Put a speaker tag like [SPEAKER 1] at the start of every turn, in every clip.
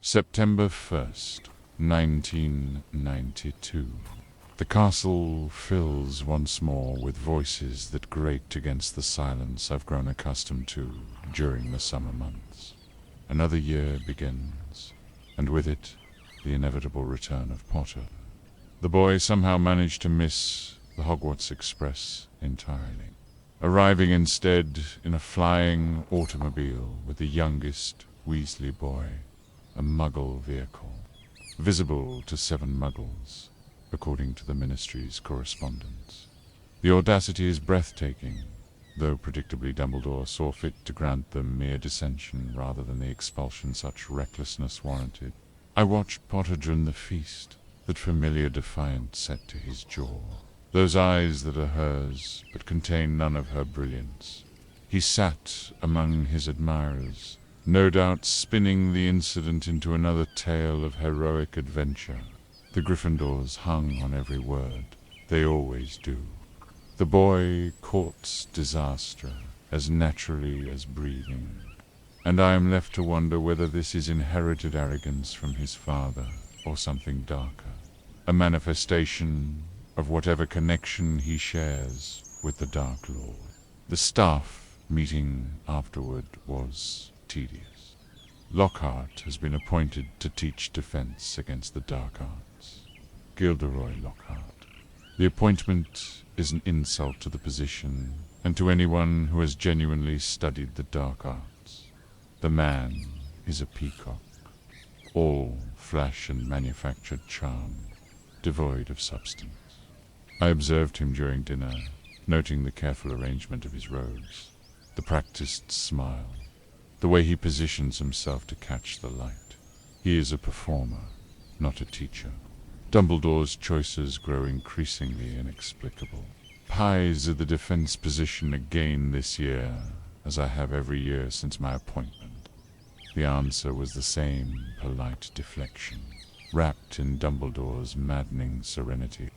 [SPEAKER 1] September 1st, 1992. The castle fills once more with voices that grate against the silence I've grown accustomed to during the summer months. Another year begins, and with it, the inevitable return of Potter. The boy somehow managed to miss the Hogwarts Express entirely, arriving instead in a flying automobile with the youngest Weasley boy, a Muggle vehicle, visible to 7 Muggles, according to the Ministry's correspondence. The audacity is breathtaking, though predictably Dumbledore saw fit to grant them mere dissension rather than the expulsion such recklessness warranted. I watched Potter during the feast, that familiar defiance set to his jaw, those eyes that are hers but contain none of her brilliance. He sat among his admirers, no doubt spinning the incident into another tale of heroic adventure. The Gryffindors hung on every word. They always do. The boy courts disaster as naturally as breathing, and I am left to wonder whether this is inherited arrogance from his father or something darker, a manifestation of whatever connection he shares with the Dark Lord. The staff meeting afterward was tedious. Lockhart has been appointed to teach defense against the dark arts. Gilderoy Lockhart. The appointment is an insult to the position and to anyone who has genuinely studied the dark arts. The man is a peacock, all flash and manufactured charm, devoid of substance. I observed him during dinner, noting the careful arrangement of his robes, the practiced smile, the way he positions himself to catch the light. He is a performer, not a teacher. Dumbledore's choices grow increasingly inexplicable. Pies of the defense position again this year, as I have every year since my appointment. The answer was the same polite deflection, wrapped in Dumbledore's maddening serenity.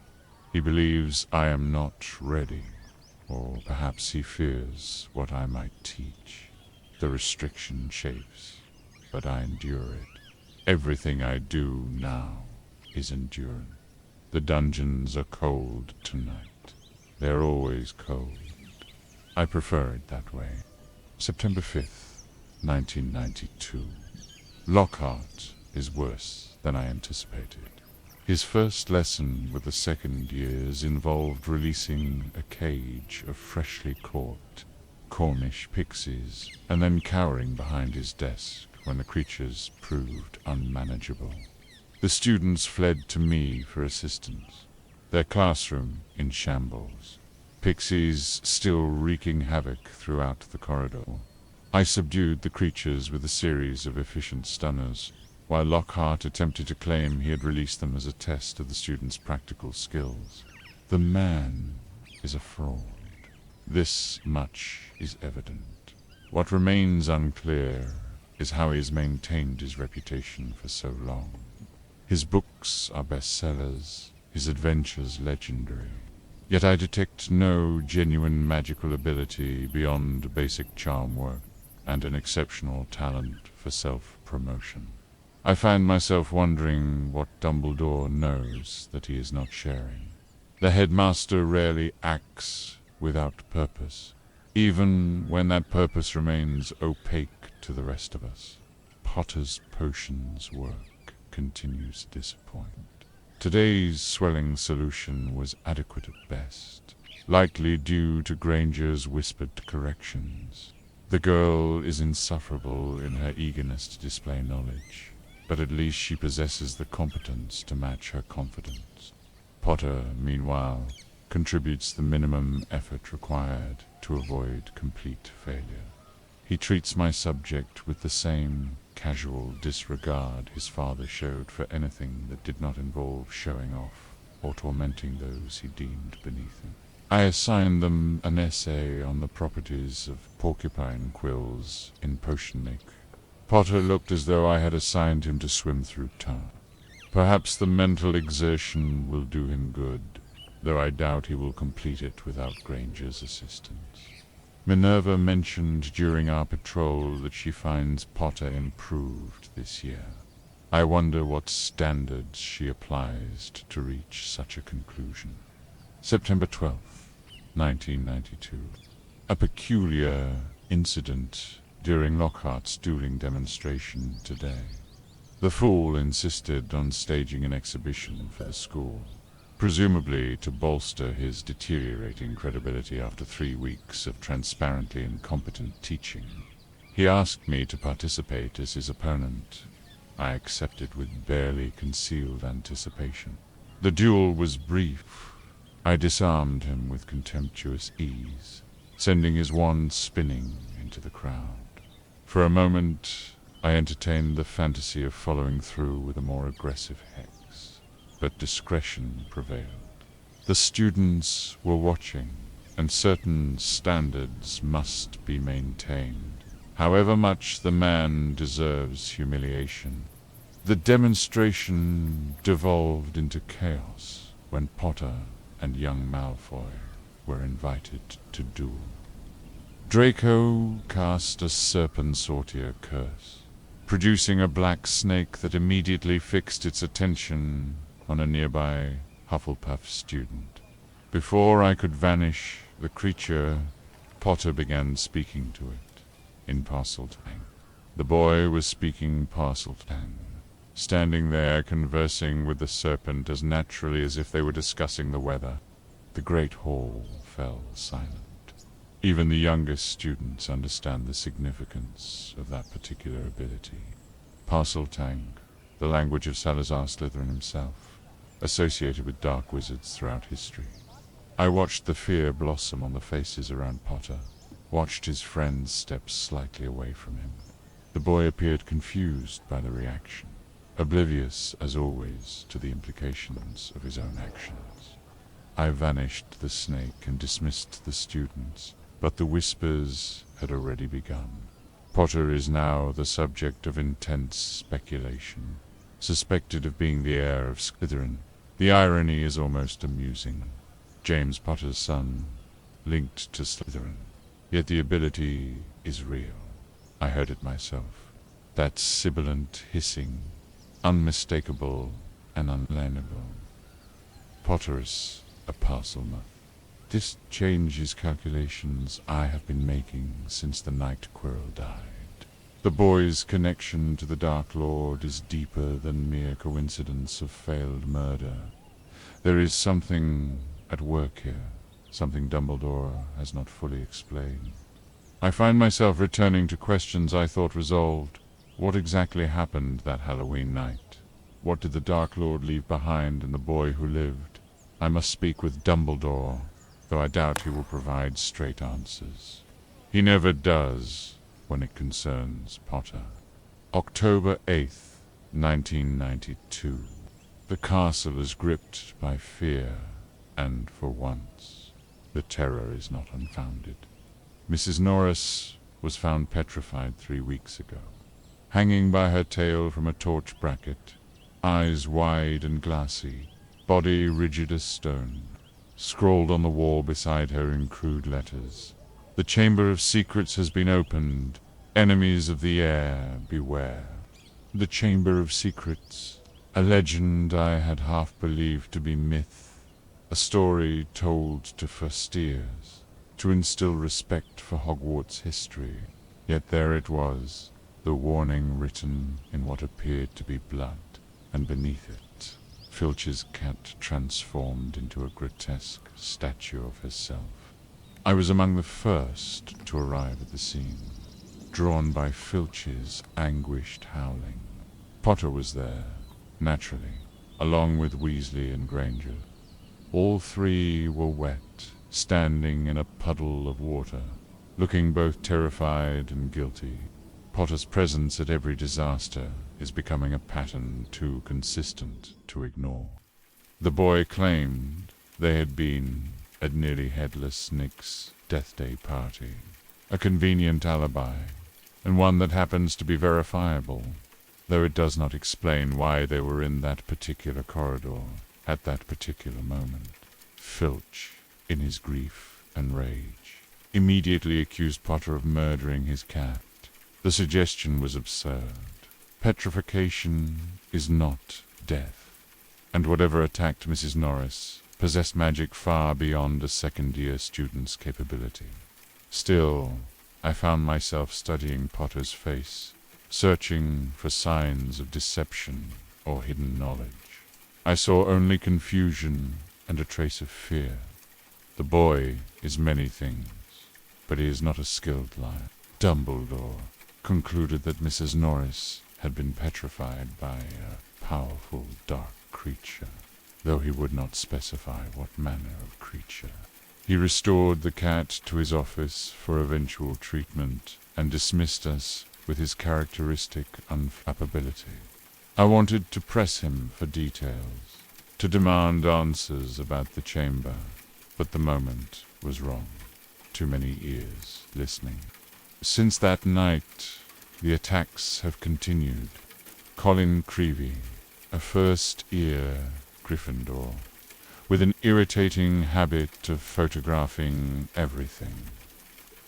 [SPEAKER 1] He believes I am not ready, or perhaps he fears what I might teach. The restriction chafes, but I endure it. Everything I do now is enduring. The dungeons are cold tonight. They're always cold. I prefer it that way. September 5th, 1992. Lockhart is worse than I anticipated. His first lesson with the second years involved releasing a cage of freshly caught Cornish pixies, and then cowering behind his desk when the creatures proved unmanageable. The students fled to me for assistance, their classroom in shambles, pixies still wreaking havoc throughout the corridor. I subdued the creatures with a series of efficient stunners, while Lockhart attempted to claim he had released them as a test of the students' practical skills. The man is a fraud. This much is evident. What remains unclear is how he has maintained his reputation for so long. His books are bestsellers, his adventures legendary. Yet I detect no genuine magical ability beyond basic charm work and an exceptional talent for self-promotion. I find myself wondering what Dumbledore knows that he is not sharing. The headmaster rarely acts without purpose, even when that purpose remains opaque to the rest of us. Potter's potions work continues to disappoint. Today's swelling solution was adequate at best, likely due to Granger's whispered corrections. The girl is insufferable in her eagerness to display knowledge, but at least she possesses the competence to match her confidence. Potter, meanwhile, contributes the minimum effort required to avoid complete failure. He treats my subject with the same casual disregard his father showed for anything that did not involve showing off or tormenting those he deemed beneath him. I assigned them an essay on the properties of porcupine quills in Potion Lake. Potter looked as though I had assigned him to swim through tar. Perhaps the mental exertion will do him good, though I doubt he will complete it without Granger's assistance. Minerva mentioned during our patrol that she finds Potter improved this year. I wonder what standards she applies to reach such a conclusion. September 12th, 1992. A peculiar incident during Lockhart's dueling demonstration today. The fool insisted on staging an exhibition for the school, presumably to bolster his deteriorating credibility after 3 weeks of transparently incompetent teaching. He asked me to participate as his opponent. I accepted with barely concealed anticipation. The duel was brief. I disarmed him with contemptuous ease, sending his wand spinning into the crowd. For a moment, I entertained the fantasy of following through with a more aggressive hex, but discretion prevailed. The students were watching, and certain standards must be maintained, however much the man deserves humiliation. The demonstration devolved into chaos when Potter and young Malfoy were invited to duel. Draco cast a Serpensortier curse, producing a black snake that immediately fixed its attention on a nearby Hufflepuff student. Before I could vanish the creature, Potter began speaking to it in Parseltang. The boy was speaking Parseltang, standing there conversing with the serpent as naturally as if they were discussing the weather. The great hall fell silent. Even the youngest students understand the significance of that particular ability. Parseltang, the language of Salazar Slytherin himself, associated with dark wizards throughout history. I watched the fear blossom on the faces around Potter, watched his friends step slightly away from him. The boy appeared confused by the reaction, oblivious, as always, to the implications of his own actions. I vanished the snake and dismissed the students, but the whispers had already begun. Potter is now the subject of intense speculation, suspected of being the heir of Slytherin. The irony is almost amusing. James Potter's son, linked to Slytherin, yet the ability is real. I heard it myself. That sibilant hissing, unmistakable and unlearnable. Potterus, a Parselmuth. This changes calculations I have been making since the Night Quirrell died. The boy's connection to the Dark Lord is deeper than mere coincidence of failed murder. There is something at work here, something Dumbledore has not fully explained. I find myself returning to questions I thought resolved. What exactly happened that Halloween night? What did the Dark Lord leave behind in the boy who lived? I must speak with Dumbledore, though I doubt he will provide straight answers. He never does when it concerns Potter. October 8th, 1992. The castle is gripped by fear, and for once, the terror is not unfounded. Mrs. Norris was found petrified 3 weeks ago, hanging by her tail from a torch bracket, eyes wide and glassy, body rigid as stone. Scrawled on the wall beside her in crude letters, "The Chamber of Secrets has been opened. Enemies of the Heir, beware." The Chamber of Secrets, a legend I had half believed to be myth, a story told to first years, to instill respect for Hogwarts history. Yet there it was, the warning written in what appeared to be blood, and beneath it, Filch's cat transformed into a grotesque statue of herself. I was among the first to arrive at the scene, drawn by Filch's anguished howling. Potter was there, naturally, along with Weasley and Granger. All three were wet, standing in a puddle of water, looking both terrified and guilty. Potter's presence at every disaster is becoming a pattern too consistent to ignore. The boy claimed they had been at nearly headless Nick's Death Day party, a convenient alibi, and one that happens to be verifiable, though it does not explain why they were in that particular corridor at that particular moment. Filch, in his grief and rage, immediately accused Potter of murdering his cat. The suggestion was absurd. Petrification is not death, and whatever attacked Mrs. Norris possessed magic far beyond a second-year student's capability. Still, I found myself studying Potter's face, searching for signs of deception or hidden knowledge. I saw only confusion and a trace of fear. The boy is many things, but he is not a skilled liar. Dumbledore concluded that Mrs. Norris had been petrified by a powerful dark creature, though he would not specify what manner of creature. He restored the cat to his office for eventual treatment and dismissed us with his characteristic unaffability. I wanted to press him for details, to demand answers about the chamber, but the moment was wrong. Too many ears listening. Since that night, the attacks have continued. Colin Creevey, a first-year Gryffindor, with an irritating habit of photographing everything,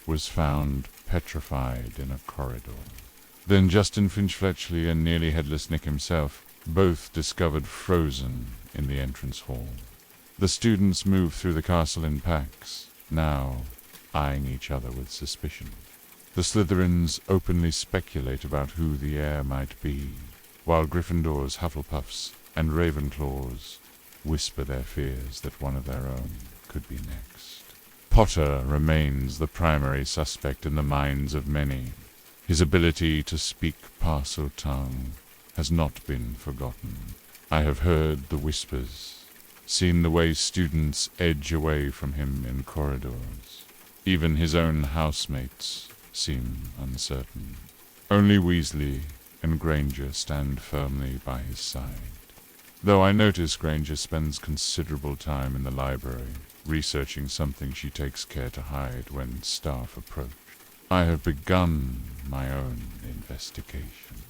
[SPEAKER 1] was found petrified in a corridor. Then Justin Finch-Fletchley and Nearly Headless Nick himself, both discovered frozen in the entrance hall. The students moved through the castle in packs, now eyeing each other with suspicion. The Slytherins openly speculate about who the heir might be, while Gryffindors, Hufflepuffs, and Ravenclaws whisper their fears that one of their own could be next. Potter remains the primary suspect in the minds of many. His ability to speak Parseltongue has not been forgotten. I have heard the whispers, seen the way students edge away from him in corridors. Even his own housemates seem uncertain. Only Weasley and Granger stand firmly by his side, though I notice Granger spends considerable time in the library, researching something she takes care to hide when staff approach. I have begun my own investigation.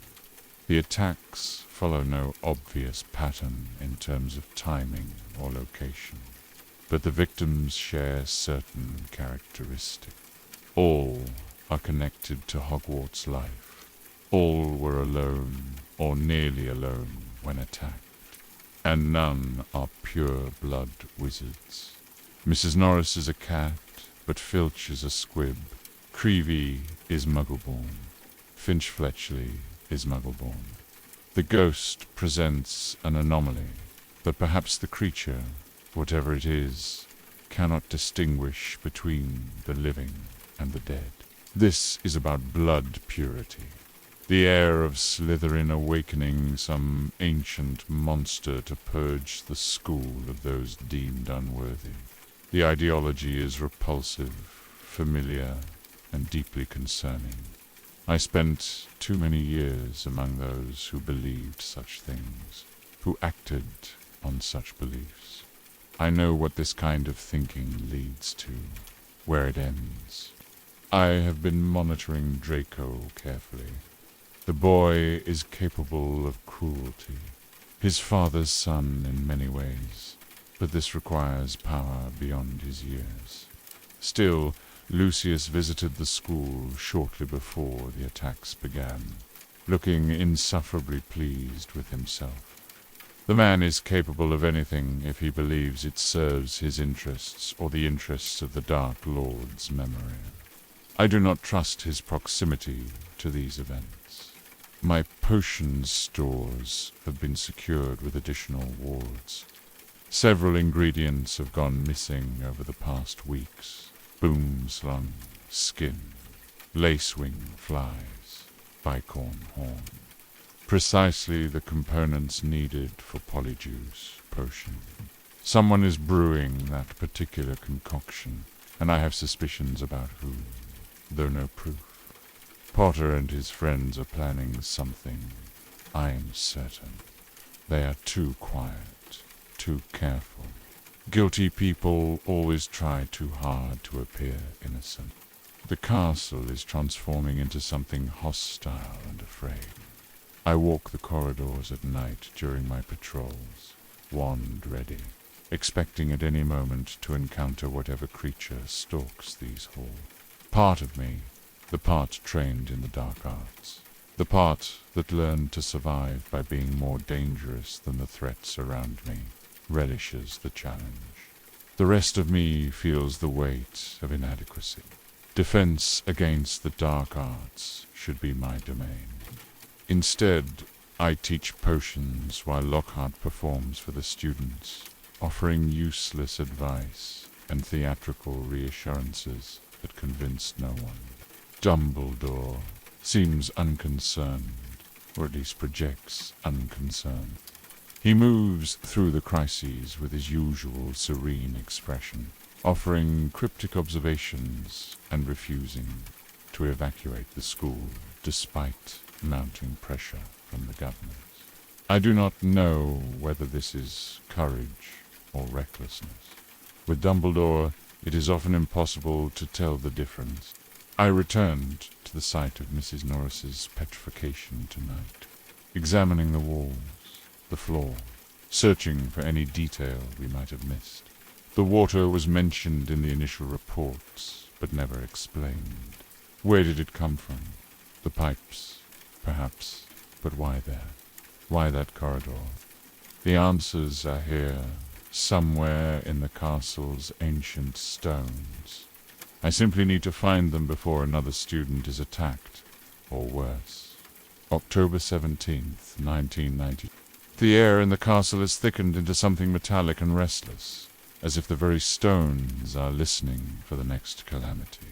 [SPEAKER 1] The attacks follow no obvious pattern in terms of timing or location, but the victims share certain characteristics. All are connected to Hogwarts life. All were alone, or nearly alone, when attacked, and none are pure-blood wizards. Mrs. Norris is a cat, but Filch is a squib. Creevey is Muggleborn. Finch-Fletchley is Muggleborn. The ghost presents an anomaly, but perhaps the creature, whatever it is, cannot distinguish between the living and the dead. This is about blood purity. The heir of Slytherin awakening some ancient monster to purge the school of those deemed unworthy. The ideology is repulsive, familiar, and deeply concerning. I spent too many years among those who believed such things, who acted on such beliefs. I know what this kind of thinking leads to, where it ends. I have been monitoring Draco carefully. The boy is capable of cruelty, his father's son in many ways, but this requires power beyond his years. Still, Lucius visited the school shortly before the attacks began, looking insufferably pleased with himself. The man is capable of anything if he believes it serves his interests or the interests of the Dark Lord's memory. I do not trust his proximity to these events. My potion stores have been secured with additional wards. Several ingredients have gone missing over the past weeks. Boomslung, skin, lacewing flies, bicorn horn. Precisely the components needed for Polyjuice potion. Someone is brewing that particular concoction, and I have suspicions about who, though no proof. Potter and his friends are planning something, I am certain. They are too quiet, too careful. Guilty people always try too hard to appear innocent. The castle is transforming into something hostile and afraid. I walk the corridors at night during my patrols, wand ready, expecting at any moment to encounter whatever creature stalks these halls. Part of me, the part trained in the dark arts, The part that learned to survive by being more dangerous than the threats around me relishes the challenge. The rest of me feels the weight of inadequacy. Defense against the dark arts should be my domain. Instead, I teach potions while Lockhart performs for the students, offering useless advice and theatrical reassurances that convince no one. Dumbledore seems unconcerned, or at least projects unconcern. He moves through the crises with his usual serene expression, offering cryptic observations and refusing to evacuate the school despite mounting pressure from the governors. I do not know whether this is courage or recklessness. With Dumbledore, it is often impossible to tell the difference. I returned to the site of Mrs. Norris's petrification tonight, examining the walls, the floor, searching for any detail we might have missed. The water was mentioned in the initial reports, but never explained. Where did it come from? The pipes, perhaps, but why there? Why that corridor? The answers are here, somewhere in the castle's ancient stones. I simply need to find them before another student is attacked, or worse. October 17th, 1990. The air in the castle is thickened into something metallic and restless, as if the very stones are listening for the next calamity.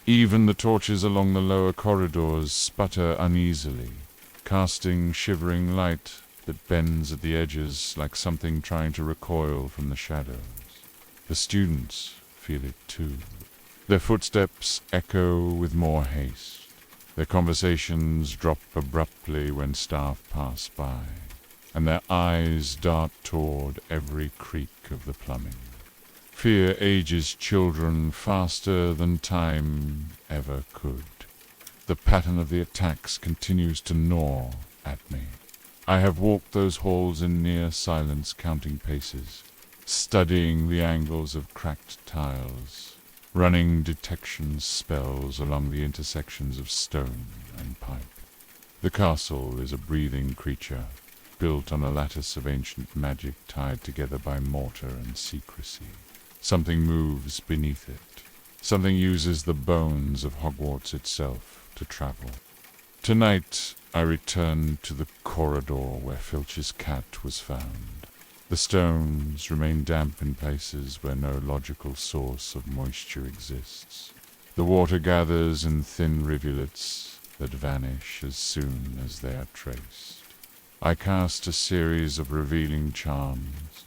[SPEAKER 1] Even the torches along the lower corridors sputter uneasily, casting shivering light that bends at the edges like something trying to recoil from the shadows. The students feel it too. Their footsteps echo with more haste. Their conversations drop abruptly when staff pass by, and their eyes dart toward every creak of the plumbing. Fear ages children faster than time ever could. The pattern of the attacks continues to gnaw at me. I have walked those halls in near silence, counting paces, studying the angles of cracked tiles, running detection spells along the intersections of stone and pipe. The castle is a breathing creature, built on a lattice of ancient magic tied together by mortar and secrecy. Something moves beneath it. Something uses the bones of Hogwarts itself to travel. Tonight, I return to the corridor where Filch's cat was found. The stones remain damp in places where no logical source of moisture exists. The water gathers in thin rivulets that vanish as soon as they are traced. I cast a series of revealing charms.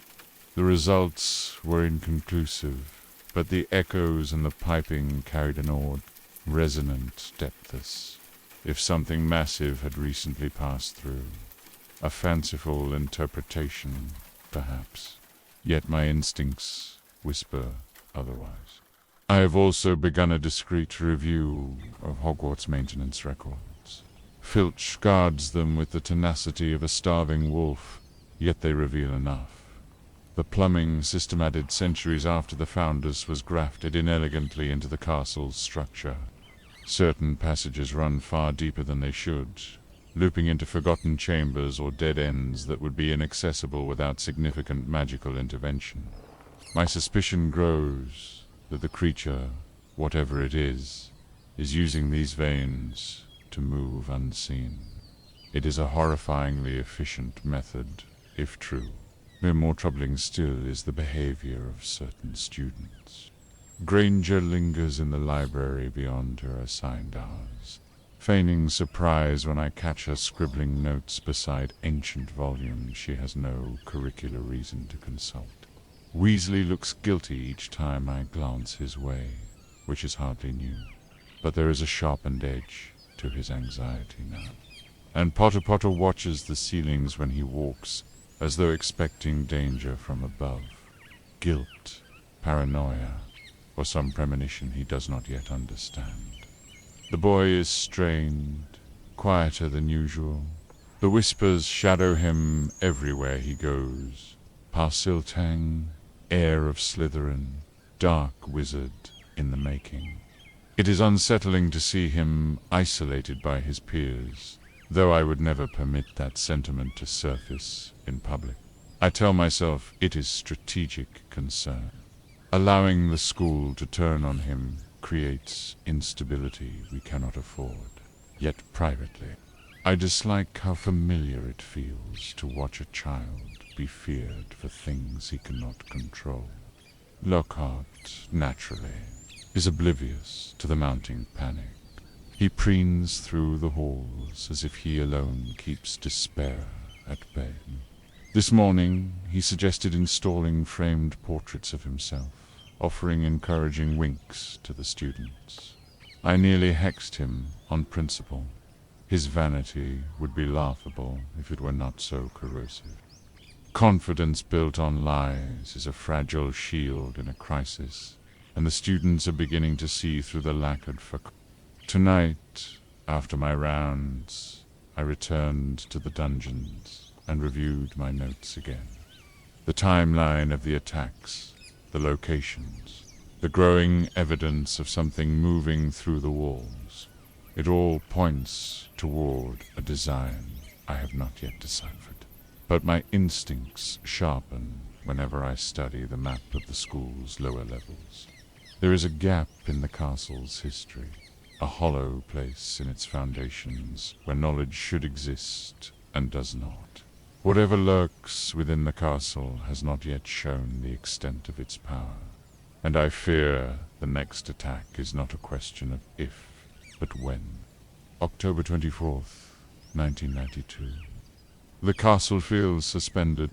[SPEAKER 1] The results were inconclusive, but the echoes and the piping carried an odd, resonant depthus. If something massive had recently passed through. A fanciful interpretation, perhaps. Yet my instincts whisper otherwise. I have also begun a discreet review of Hogwarts maintenance records. Filch guards them with the tenacity of a starving wolf, yet they reveal enough. The plumbing system added centuries after the founders was grafted inelegantly into the castle's structure. Certain passages run far deeper than they should, looping into forgotten chambers or dead ends that would be inaccessible without significant magical intervention. My suspicion grows that the creature, whatever it is using these veins to move unseen. It is a horrifyingly efficient method, if true. No more troubling still is the behavior of certain students. Granger lingers in the library beyond her assigned hours, feigning surprise when I catch her scribbling notes beside ancient volumes she has no curricular reason to consult. Weasley looks guilty each time I glance his way, which is hardly new, but there is a sharpened edge to his anxiety now. And Potter watches the ceilings when he walks, as though expecting danger from above. Guilt, paranoia, or some premonition he does not yet understand. The boy is strained, quieter than usual. The whispers shadow him everywhere he goes. Parsiltang, heir of Slytherin, dark wizard in the making. It is unsettling to see him isolated by his peers, though I would never permit that sentiment to surface in public. I tell myself it is strategic concern. Allowing the school to turn on him creates instability we cannot afford. Yet privately, I dislike how familiar it feels to watch a child be feared for things he cannot control. Lockhart, naturally, is oblivious to the mounting panic. He preens through the halls as if he alone keeps despair at bay. This morning he suggested installing framed portraits of himself, offering encouraging winks to the students. I nearly hexed him on principle. His vanity would be laughable if it were not so corrosive. Confidence built on lies is a fragile shield in a crisis, and the students are beginning to see through the lacquered facade. Tonight, after my rounds, I returned to the dungeons and reviewed my notes again. The timeline of the attacks, the locations, the growing evidence of something moving through the walls. It all points toward a design I have not yet deciphered. But my instincts sharpen whenever I study the map of the school's lower levels. There is a gap in the castle's history, a hollow place in its foundations where knowledge should exist and does not. Whatever lurks within the castle has not yet shown the extent of its power, and I fear the next attack is not a question of if, but when. October 24th, 1992. The castle feels suspended,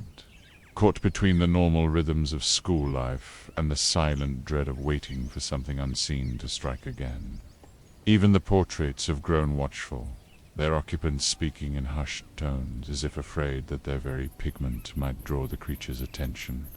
[SPEAKER 1] caught between the normal rhythms of school life and the silent dread of waiting for something unseen to strike again. Even the portraits have grown watchful, their occupants speaking in hushed tones as if afraid that their very pigment might draw the creature's attention.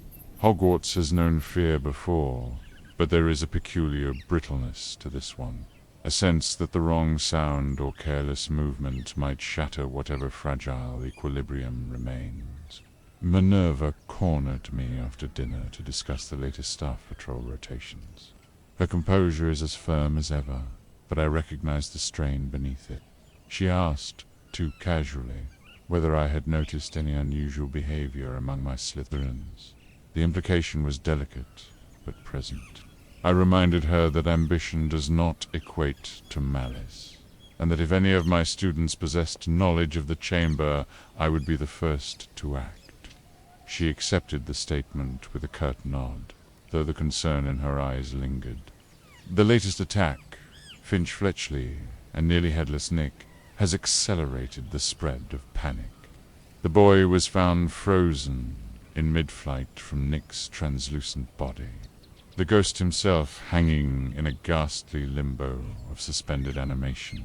[SPEAKER 1] Hogwarts has known fear before, but there is a peculiar brittleness to this one, a sense that the wrong sound or careless movement might shatter whatever fragile equilibrium remains. Minerva cornered me after dinner to discuss the latest staff patrol rotations. Her composure is as firm as ever, but I recognized the strain beneath it. She asked, too casually, whether I had noticed any unusual behavior among my Slytherins. The implication was delicate, but present. I reminded her that ambition does not equate to malice, and that if any of my students possessed knowledge of the chamber, I would be the first to act. She accepted the statement with a curt nod, though the concern in her eyes lingered. The latest attack, Finch Fletchley and Nearly Headless Nick, has accelerated the spread of panic. The boy was found frozen in mid-flight from Nick's translucent body, the ghost himself hanging in a ghastly limbo of suspended animation.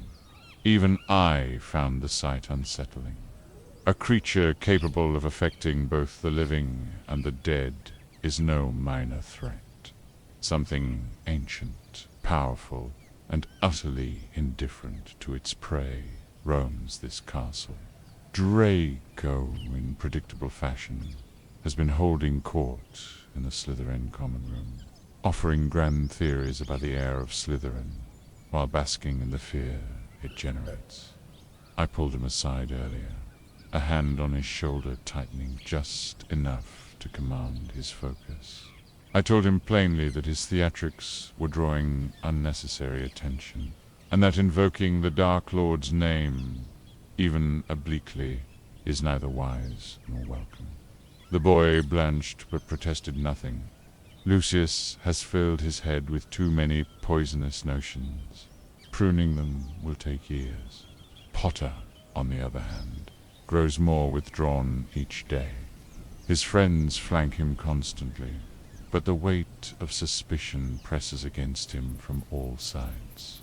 [SPEAKER 1] Even I found the sight unsettling. A creature capable of affecting both the living and the dead is no minor threat. Something ancient, powerful, and utterly indifferent to its prey roams this castle. Draco, in predictable fashion, has been holding court in the Slytherin common room, offering grand theories about the heir of Slytherin, while basking in the fear it generates. I pulled him aside earlier, a hand on his shoulder tightening just enough to command his focus. I told him plainly that his theatrics were drawing unnecessary attention, and that invoking the Dark Lord's name, even obliquely, is neither wise nor welcome. The boy blanched but protested nothing. Lucius has filled his head with too many poisonous notions. Pruning them will take years. Potter, on the other hand, grows more withdrawn each day. His friends flank him constantly, but the weight of suspicion presses against him from all sides.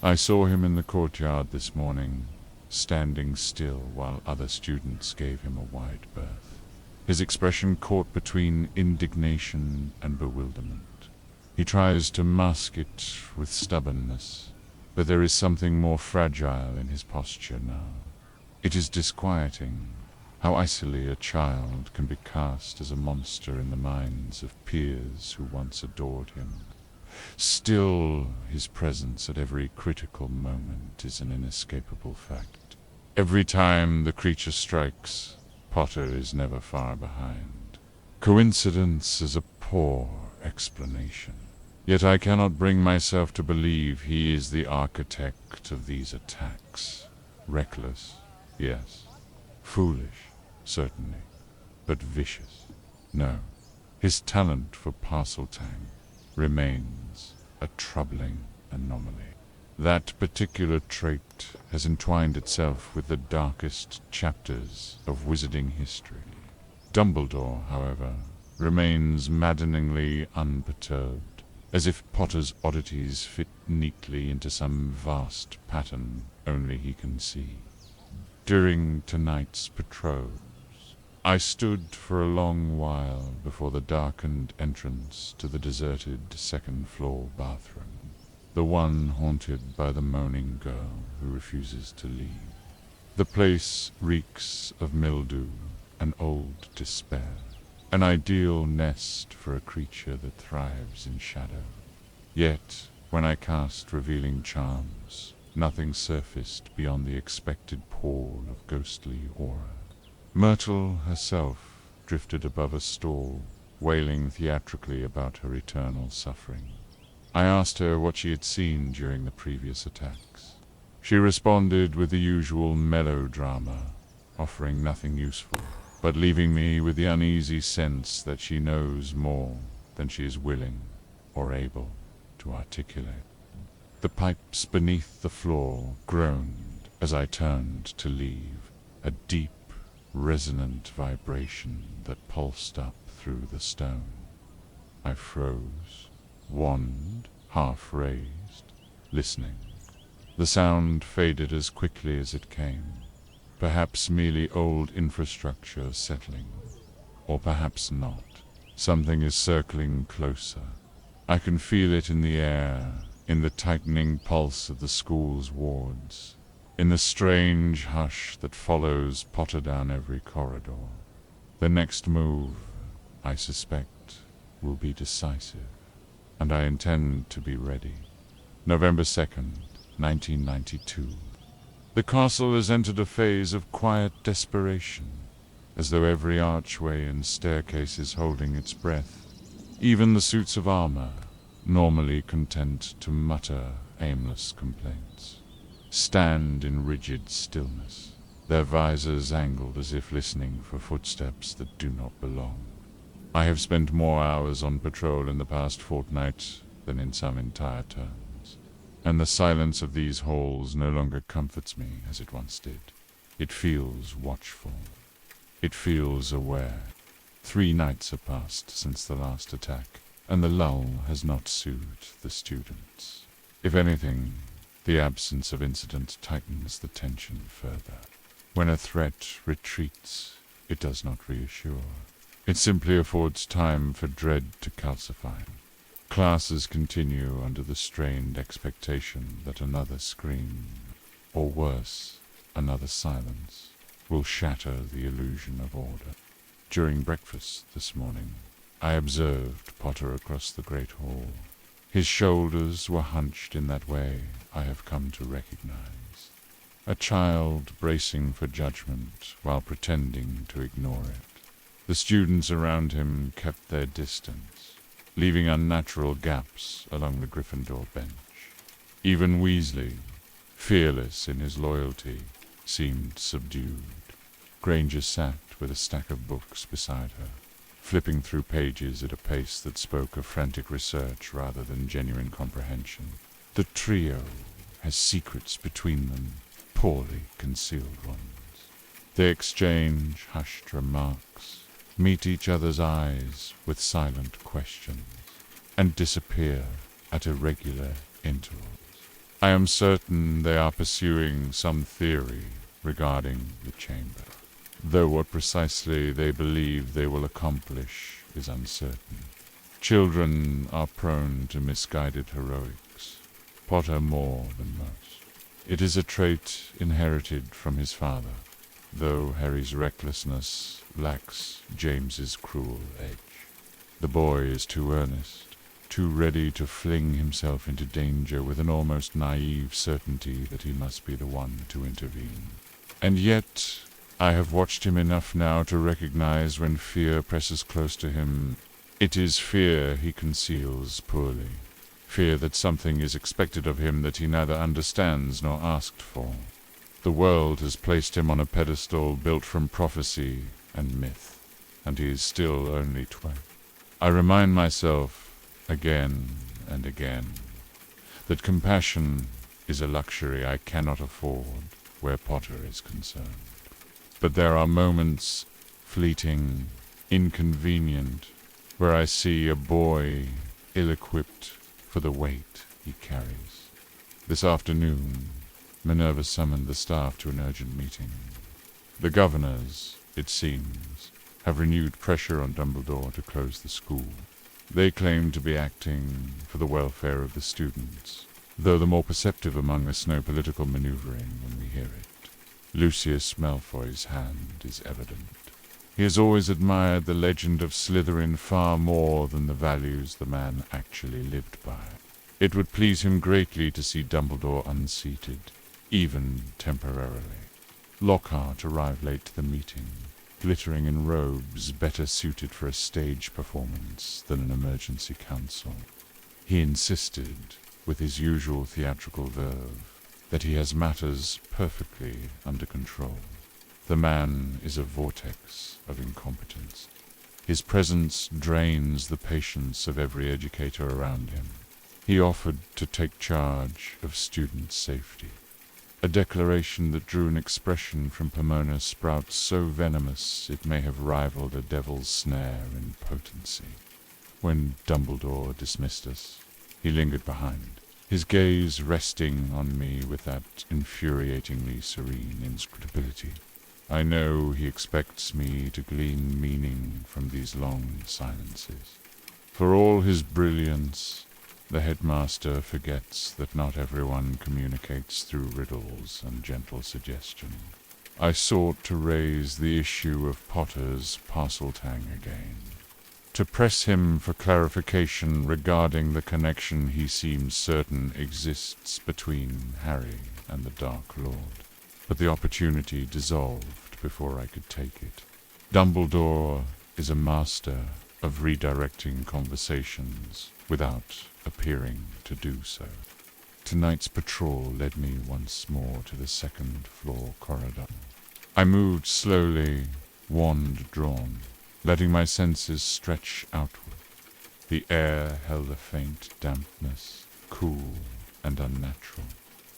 [SPEAKER 1] I saw him in the courtyard this morning, standing still while other students gave him a wide berth. His expression caught between indignation and bewilderment. He tries to mask it with stubbornness, but there is something more fragile in his posture now. It is disquieting how icily a child can be cast as a monster in the minds of peers who once adored him. Still, his presence at every critical moment is an inescapable fact. Every time the creature strikes, Potter is never far behind. Coincidence is a poor explanation. Yet I cannot bring myself to believe he is the architect of these attacks. Reckless, yes. Foolish, certainly. But vicious, no. His talent for parseltang remains a troubling anomaly. That particular trait has entwined itself with the darkest chapters of wizarding history. Dumbledore, however, remains maddeningly unperturbed, as if Potter's oddities fit neatly into some vast pattern only he can see. During tonight's patrol, I stood for a long while before the darkened entrance to the deserted second-floor bathroom, the one haunted by the moaning girl who refuses to leave. The place reeks of mildew and old despair, an ideal nest for a creature that thrives in shadow. Yet, when I cast revealing charms, nothing surfaced beyond the expected pall of ghostly aura. Myrtle herself drifted above a stall, wailing theatrically about her eternal suffering. I asked her what she had seen during the previous attacks. She responded with the usual melodrama, offering nothing useful, but leaving me with the uneasy sense that she knows more than she is willing or able to articulate. The pipes beneath the floor groaned as I turned to leave, a deep, resonant vibration that pulsed up through the stone. I froze, wand half raised, listening. The sound faded as quickly as it came, perhaps merely old infrastructure settling, or perhaps not. Something is circling closer. I can feel it in the air, in the tightening pulse of the school's wards, in the strange hush that follows Potter down every corridor. The next move, I suspect, will be decisive, and I intend to be ready. November 2nd, 1992. The castle has entered a phase of quiet desperation, as though every archway and staircase is holding its breath. Even the suits of armor, normally content to mutter aimless complaints, stand in rigid stillness, their visors angled as if listening for footsteps that do not belong. I have spent more hours on patrol in the past fortnight than in some entire terms, and the silence of these halls no longer comforts me as it once did. It feels watchful. It feels aware. 3 nights have passed since the last attack, and the lull has not soothed the students. If anything, the absence of incident tightens the tension further. When a threat retreats, it does not reassure. It simply affords time for dread to calcify. Classes continue under the strained expectation that another scream, or worse, another silence, will shatter the illusion of order. During breakfast this morning, I observed Potter across the great hall. His shoulders were hunched in that way I have come to recognize. A child bracing for judgment while pretending to ignore it. The students around him kept their distance, leaving unnatural gaps along the Gryffindor bench. Even Weasley, fearless in his loyalty, seemed subdued. Granger sat with a stack of books beside her, flipping through pages at a pace that spoke of frantic research rather than genuine comprehension. The trio has secrets between them, poorly concealed ones. They exchange hushed remarks, meet each other's eyes with silent questions, and disappear at irregular intervals. I am certain they are pursuing some theory regarding the chamber, though what precisely they believe they will accomplish is uncertain. Children are prone to misguided heroics, Potter more than most. It is a trait inherited from his father, though Harry's recklessness lacks James's cruel edge. The boy is too earnest, too ready to fling himself into danger with an almost naive certainty that he must be the one to intervene. And yet, I have watched him enough now to recognize when fear presses close to him, it is fear he conceals poorly. Fear that something is expected of him that he neither understands nor asked for. The world has placed him on a pedestal built from prophecy and myth, and he is still only 12. I remind myself, again and again, that compassion is a luxury I cannot afford where Potter is concerned. But there are moments, fleeting, inconvenient, where I see a boy ill-equipped for the weight he carries. This afternoon, Minerva summoned the staff to an urgent meeting. The governors, it seems, have renewed pressure on Dumbledore to close the school. They claim to be acting for the welfare of the students, though the more perceptive among us know political maneuvering when we hear it. Lucius Malfoy's hand is evident. He has always admired the legend of Slytherin far more than the values the man actually lived by. It would please him greatly to see Dumbledore unseated, even temporarily. Lockhart arrived late to the meeting, glittering in robes better suited for a stage performance than an emergency council. He insisted, with his usual theatrical verve, that he has matters perfectly under control. The man is a vortex of incompetence. His presence drains the patience of every educator around him. He offered to take charge of student safety, a declaration that drew an expression from Pomona's sprout so venomous it may have rivaled a devil's snare in potency. When Dumbledore dismissed us, he lingered behind, his gaze resting on me with that infuriatingly serene inscrutability. I know he expects me to glean meaning from these long silences. For all his brilliance, the headmaster forgets that not everyone communicates through riddles and gentle suggestion. I sought to raise the issue of Potter's Parseltang again, to press him for clarification regarding the connection he seems certain exists between Harry and the Dark Lord. But the opportunity dissolved before I could take it. Dumbledore is a master of redirecting conversations without appearing to do so. Tonight's patrol led me once more to the second-floor corridor. I moved slowly, wand drawn, letting my senses stretch outward. The air held a faint dampness, cool and unnatural.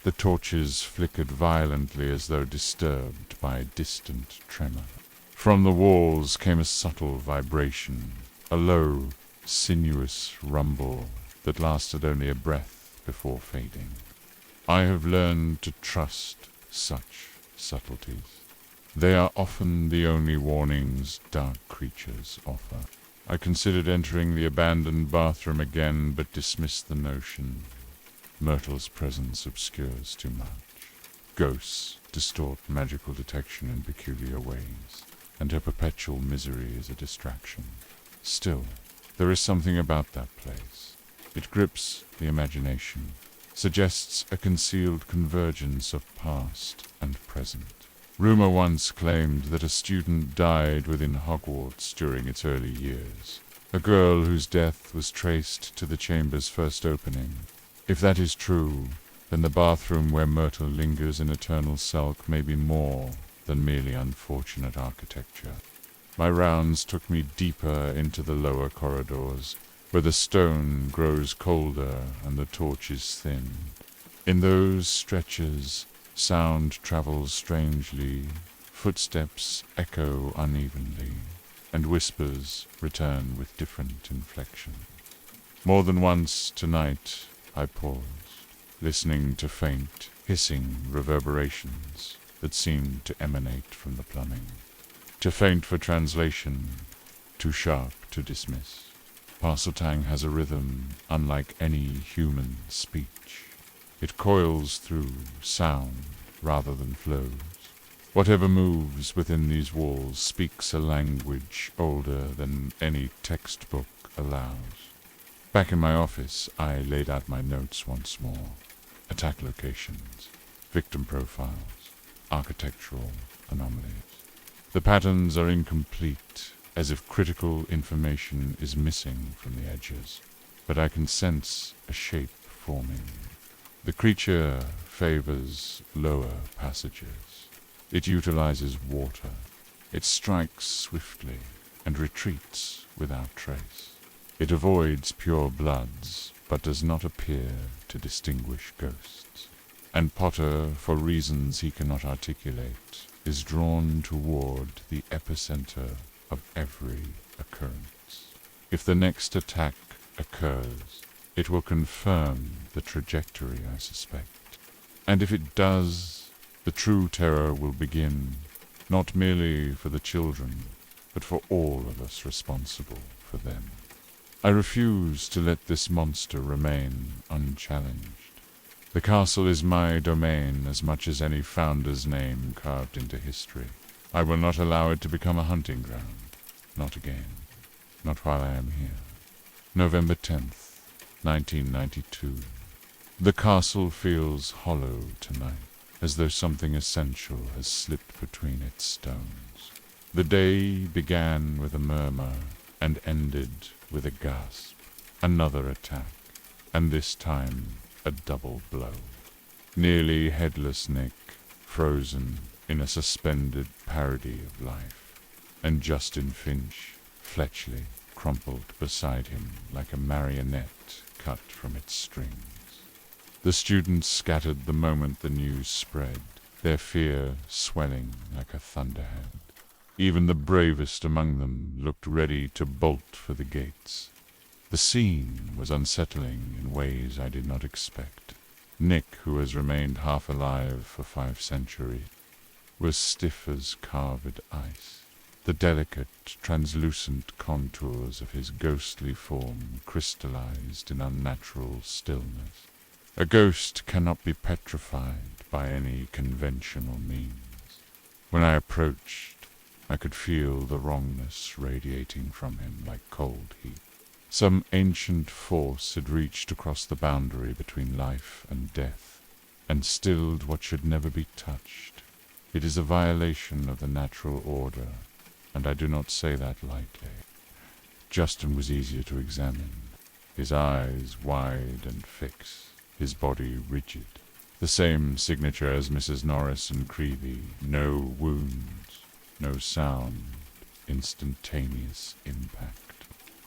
[SPEAKER 1] The torches flickered violently as though disturbed by a distant tremor. From the walls came a subtle vibration, a low, sinuous rumble that lasted only a breath before fading. I have learned to trust such subtleties. They are often the only warnings dark creatures offer. I considered entering the abandoned bathroom again, but dismissed the notion. Myrtle's presence obscures too much. Ghosts distort magical detection in peculiar ways, and her perpetual misery is a distraction. Still, there is something about that place. It grips the imagination, suggests a concealed convergence of past and present. Rumor once claimed that a student died within Hogwarts during its early years, a girl whose death was traced to the chamber's first opening. If that is true, then the bathroom where Myrtle lingers in eternal sulk may be more than merely unfortunate architecture. My rounds took me deeper into the lower corridors, where the stone grows colder and the torches thin. In those stretches, sound travels strangely, footsteps echo unevenly, and whispers return with different inflection. More than once tonight, I paused, listening to faint, hissing reverberations that seemed to emanate from the plumbing. Too faint for translation, too sharp to dismiss. Parseltang has a rhythm unlike any human speech. It coils through sound rather than flows. Whatever moves within these walls speaks a language older than any textbook allows. Back in my office, I laid out my notes once more. Attack locations, victim profiles, architectural anomalies. The patterns are incomplete, as if critical information is missing from the edges, but I can sense a shape forming. The creature favors lower passages. It utilizes water. It strikes swiftly and retreats without trace. It avoids pure bloods, but does not appear to distinguish ghosts. And Potter, for reasons he cannot articulate, is drawn toward the epicenter of every occurrence. If the next attack occurs, it will confirm the trajectory, I suspect. And if it does, the true terror will begin, not merely for the children, but for all of us responsible for them. I refuse to let this monster remain unchallenged. The castle is my domain as much as any founder's name carved into history. I will not allow it to become a hunting ground. Not again. Not while I am here. November 10th, 1992. The castle feels hollow tonight, as though something essential has slipped between its stones. The day began with a murmur and ended with a gasp. Another attack, and this time a double blow. Nearly headless Nick, frozen in a suspended parody of life, and Justin Finch, Fletchley, crumpled beside him like a marionette cut from its strings. The students scattered the moment the news spread, their fear swelling like a thunderhead. Even the bravest among them looked ready to bolt for the gates. The scene was unsettling in ways I did not expect. Nick, who has remained half alive for 5 centuries, was stiff as carved ice. The delicate, translucent contours of his ghostly form crystallized in unnatural stillness. A ghost cannot be petrified by any conventional means. When I approached, I could feel the wrongness radiating from him like cold heat. Some ancient force had reached across the boundary between life and death, and stilled what should never be touched. It is a violation of the natural order, and I do not say that lightly. Justin was easier to examine, his eyes wide and fixed, his body rigid. The same signature as Mrs. Norris and Creevy, no wounds, no sound, instantaneous impact.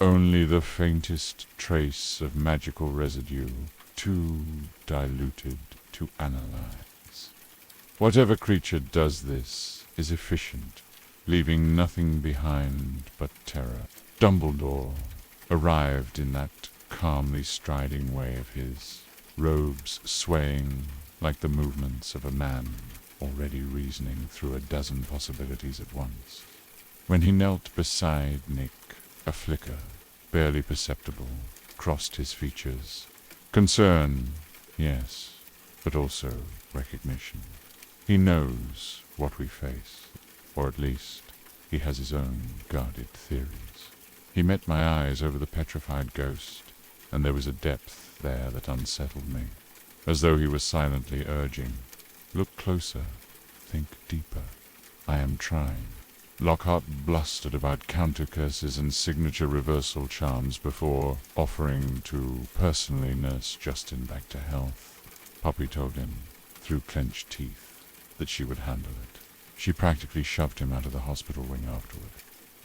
[SPEAKER 1] Only the faintest trace of magical residue, too diluted to analyze. Whatever creature does this is efficient, leaving nothing behind but terror. Dumbledore arrived in that calmly striding way of his, robes swaying like the movements of a man already reasoning through a dozen possibilities at once. When he knelt beside Nick, a flicker, barely perceptible, crossed his features. Concern, yes, but also recognition. He knows what we face, or at least he has his own guarded theories. He met my eyes over the petrified ghost, and there was a depth there that unsettled me, as though he was silently urging, "Look closer, think deeper." I am trying. Lockhart blustered about counter-curses and signature reversal charms before offering to personally nurse Justin back to health. Poppy told him, through clenched teeth, that she would handle it. She practically shoved him out of the hospital wing afterward.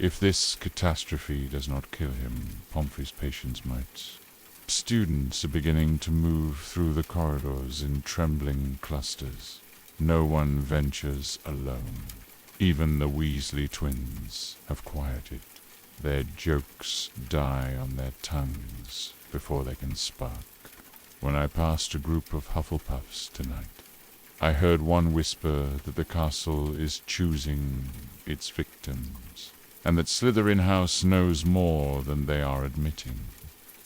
[SPEAKER 1] If this catastrophe does not kill him, Pomfrey's patients might. Students are beginning to move through the corridors in trembling clusters. No one ventures alone. Even the Weasley twins have quieted. Their jokes die on their tongues before they can spark. When I passed a group of Hufflepuffs tonight, I heard one whisper that the castle is choosing its victims, and that Slytherin House knows more than they are admitting.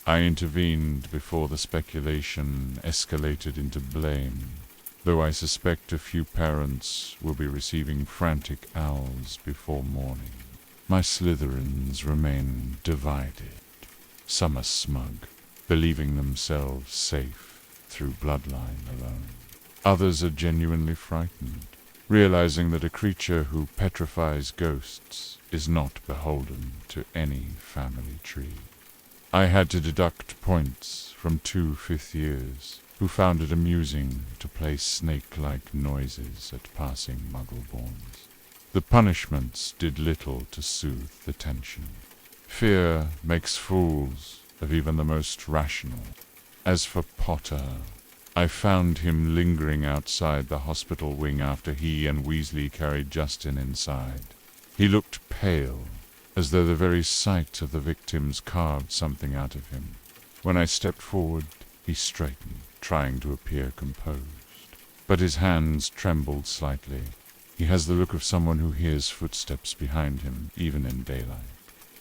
[SPEAKER 1] I intervened before the speculation escalated into blame, though I suspect a few parents will be receiving frantic owls before morning. My Slytherins remain divided. Some are smug, believing themselves safe through bloodline alone. Others are genuinely frightened, realizing that a creature who petrifies ghosts is not beholden to any family tree. I had to deduct points from 2 fifth years who found it amusing to play snake-like noises at passing muggle-borns. The punishments did little to soothe the tension. Fear makes fools of even the most rational. As for Potter, I found him lingering outside the hospital wing after he and Weasley carried Justin inside. He looked pale, as though the very sight of the victims carved something out of him. When I stepped forward, he straightened, trying to appear composed. But his hands trembled slightly. He has the look of someone who hears footsteps behind him, even in daylight.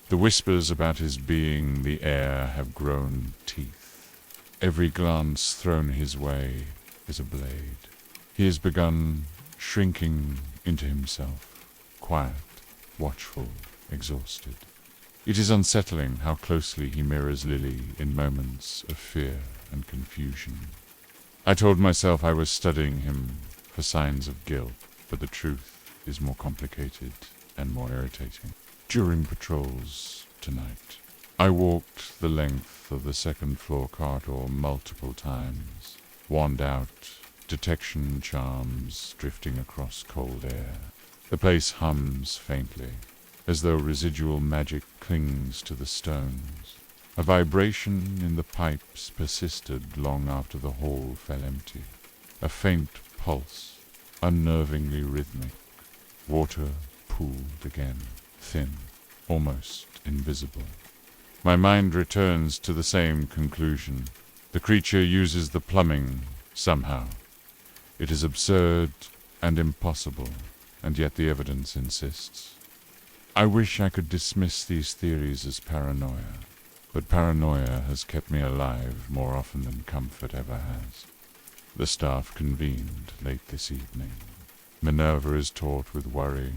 [SPEAKER 1] The whispers about his being the heir have grown teeth. Every glance thrown his way is a blade. He has begun shrinking into himself, quiet, watchful, exhausted. It is unsettling how closely he mirrors Lily in moments of fear and confusion. I told myself I was studying him for signs of guilt, but the truth is more complicated and more irritating. During patrols tonight, I walked the length of the second-floor corridor multiple times, wand out, detection charms drifting across cold air. The place hums faintly, as though residual magic clings to the stones. A vibration in the pipes persisted long after the hall fell empty. A faint pulse, unnervingly rhythmic. Water pooled again, thin, almost invisible. My mind returns to the same conclusion. The creature uses the plumbing somehow. It is absurd and impossible, and yet the evidence insists. I wish I could dismiss these theories as paranoia, but paranoia has kept me alive more often than comfort ever has. The staff convened late this evening. Minerva is taut with worry,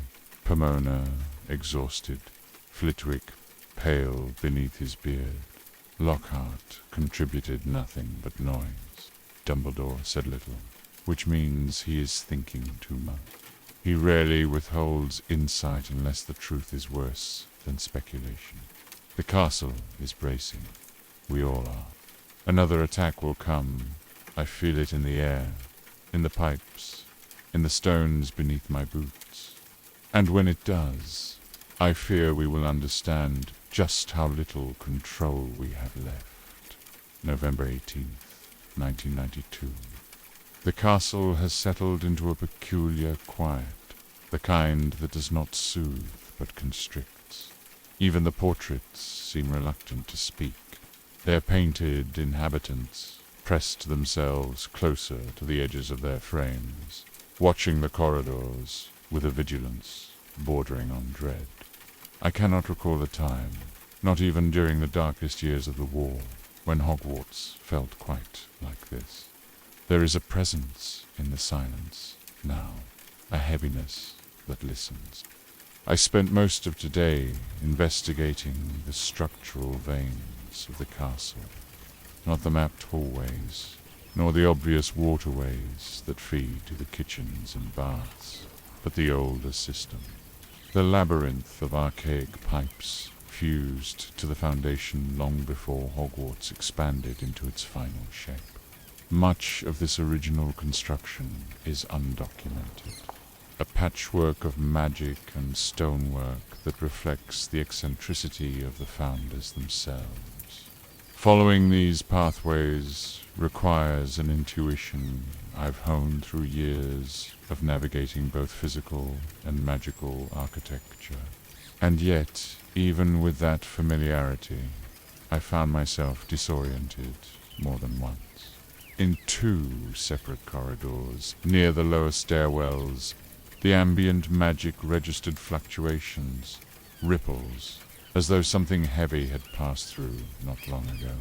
[SPEAKER 1] Pomona exhausted, Flitwick pale beneath his beard. Lockhart contributed nothing but noise. Dumbledore said little, which means he is thinking too much. He rarely withholds insight unless the truth is worse than speculation. The castle is bracing. We all are. Another attack will come. I feel it in the air, in the pipes, in the stones beneath my boots. And when it does, I fear we will understand just how little control we have left. November 18th, 1992. The castle has settled into a peculiar quiet, the kind that does not soothe but constricts. Even the portraits seem reluctant to speak. Their painted inhabitants pressed themselves closer to the edges of their frames, watching the corridors with a vigilance bordering on dread. I cannot recall a time, not even during the darkest years of the war, when Hogwarts felt quite like this. There is a presence in the silence now, a heaviness that listens. I spent most of today investigating the structural veins of the castle, not the mapped hallways, nor the obvious waterways that feed to the kitchens and baths, but the older system. The labyrinth of archaic pipes fused to the foundation long before Hogwarts expanded into its final shape. Much of this original construction is undocumented, a patchwork of magic and stonework that reflects the eccentricity of the founders themselves. Following these pathways requires an intuition I've honed through years of navigating both physical and magical architecture. And yet, even with that familiarity, I found myself disoriented more than once. In 2 separate corridors, near the lower stairwells, the ambient magic registered fluctuations, ripples, as though something heavy had passed through not long ago.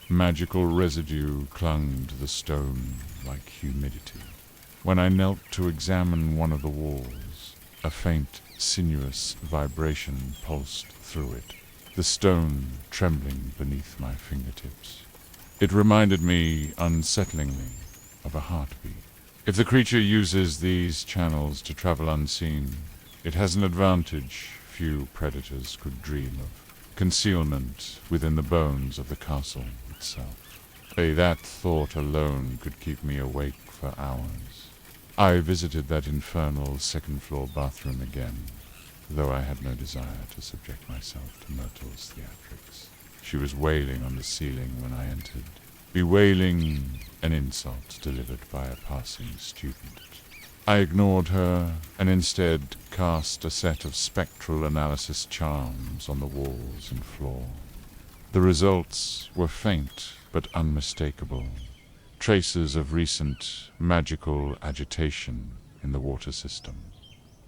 [SPEAKER 1] Magical residue clung to the stone like humidity. When I knelt to examine one of the walls, a faint, sinuous vibration pulsed through it, the stone trembling beneath my fingertips. It reminded me, unsettlingly, of a heartbeat. If the creature uses these channels to travel unseen, it has an advantage few predators could dream of: concealment within the bones of the castle itself. That thought alone could keep me awake for hours. I visited that infernal second-floor bathroom again, though I had no desire to subject myself to Myrtle's theatrics. She was wailing on the ceiling when I entered, bewailing an insult delivered by a passing student. I ignored her and instead cast a set of spectral analysis charms on the walls and floor. The results were faint but unmistakable, traces of recent magical agitation in the water system.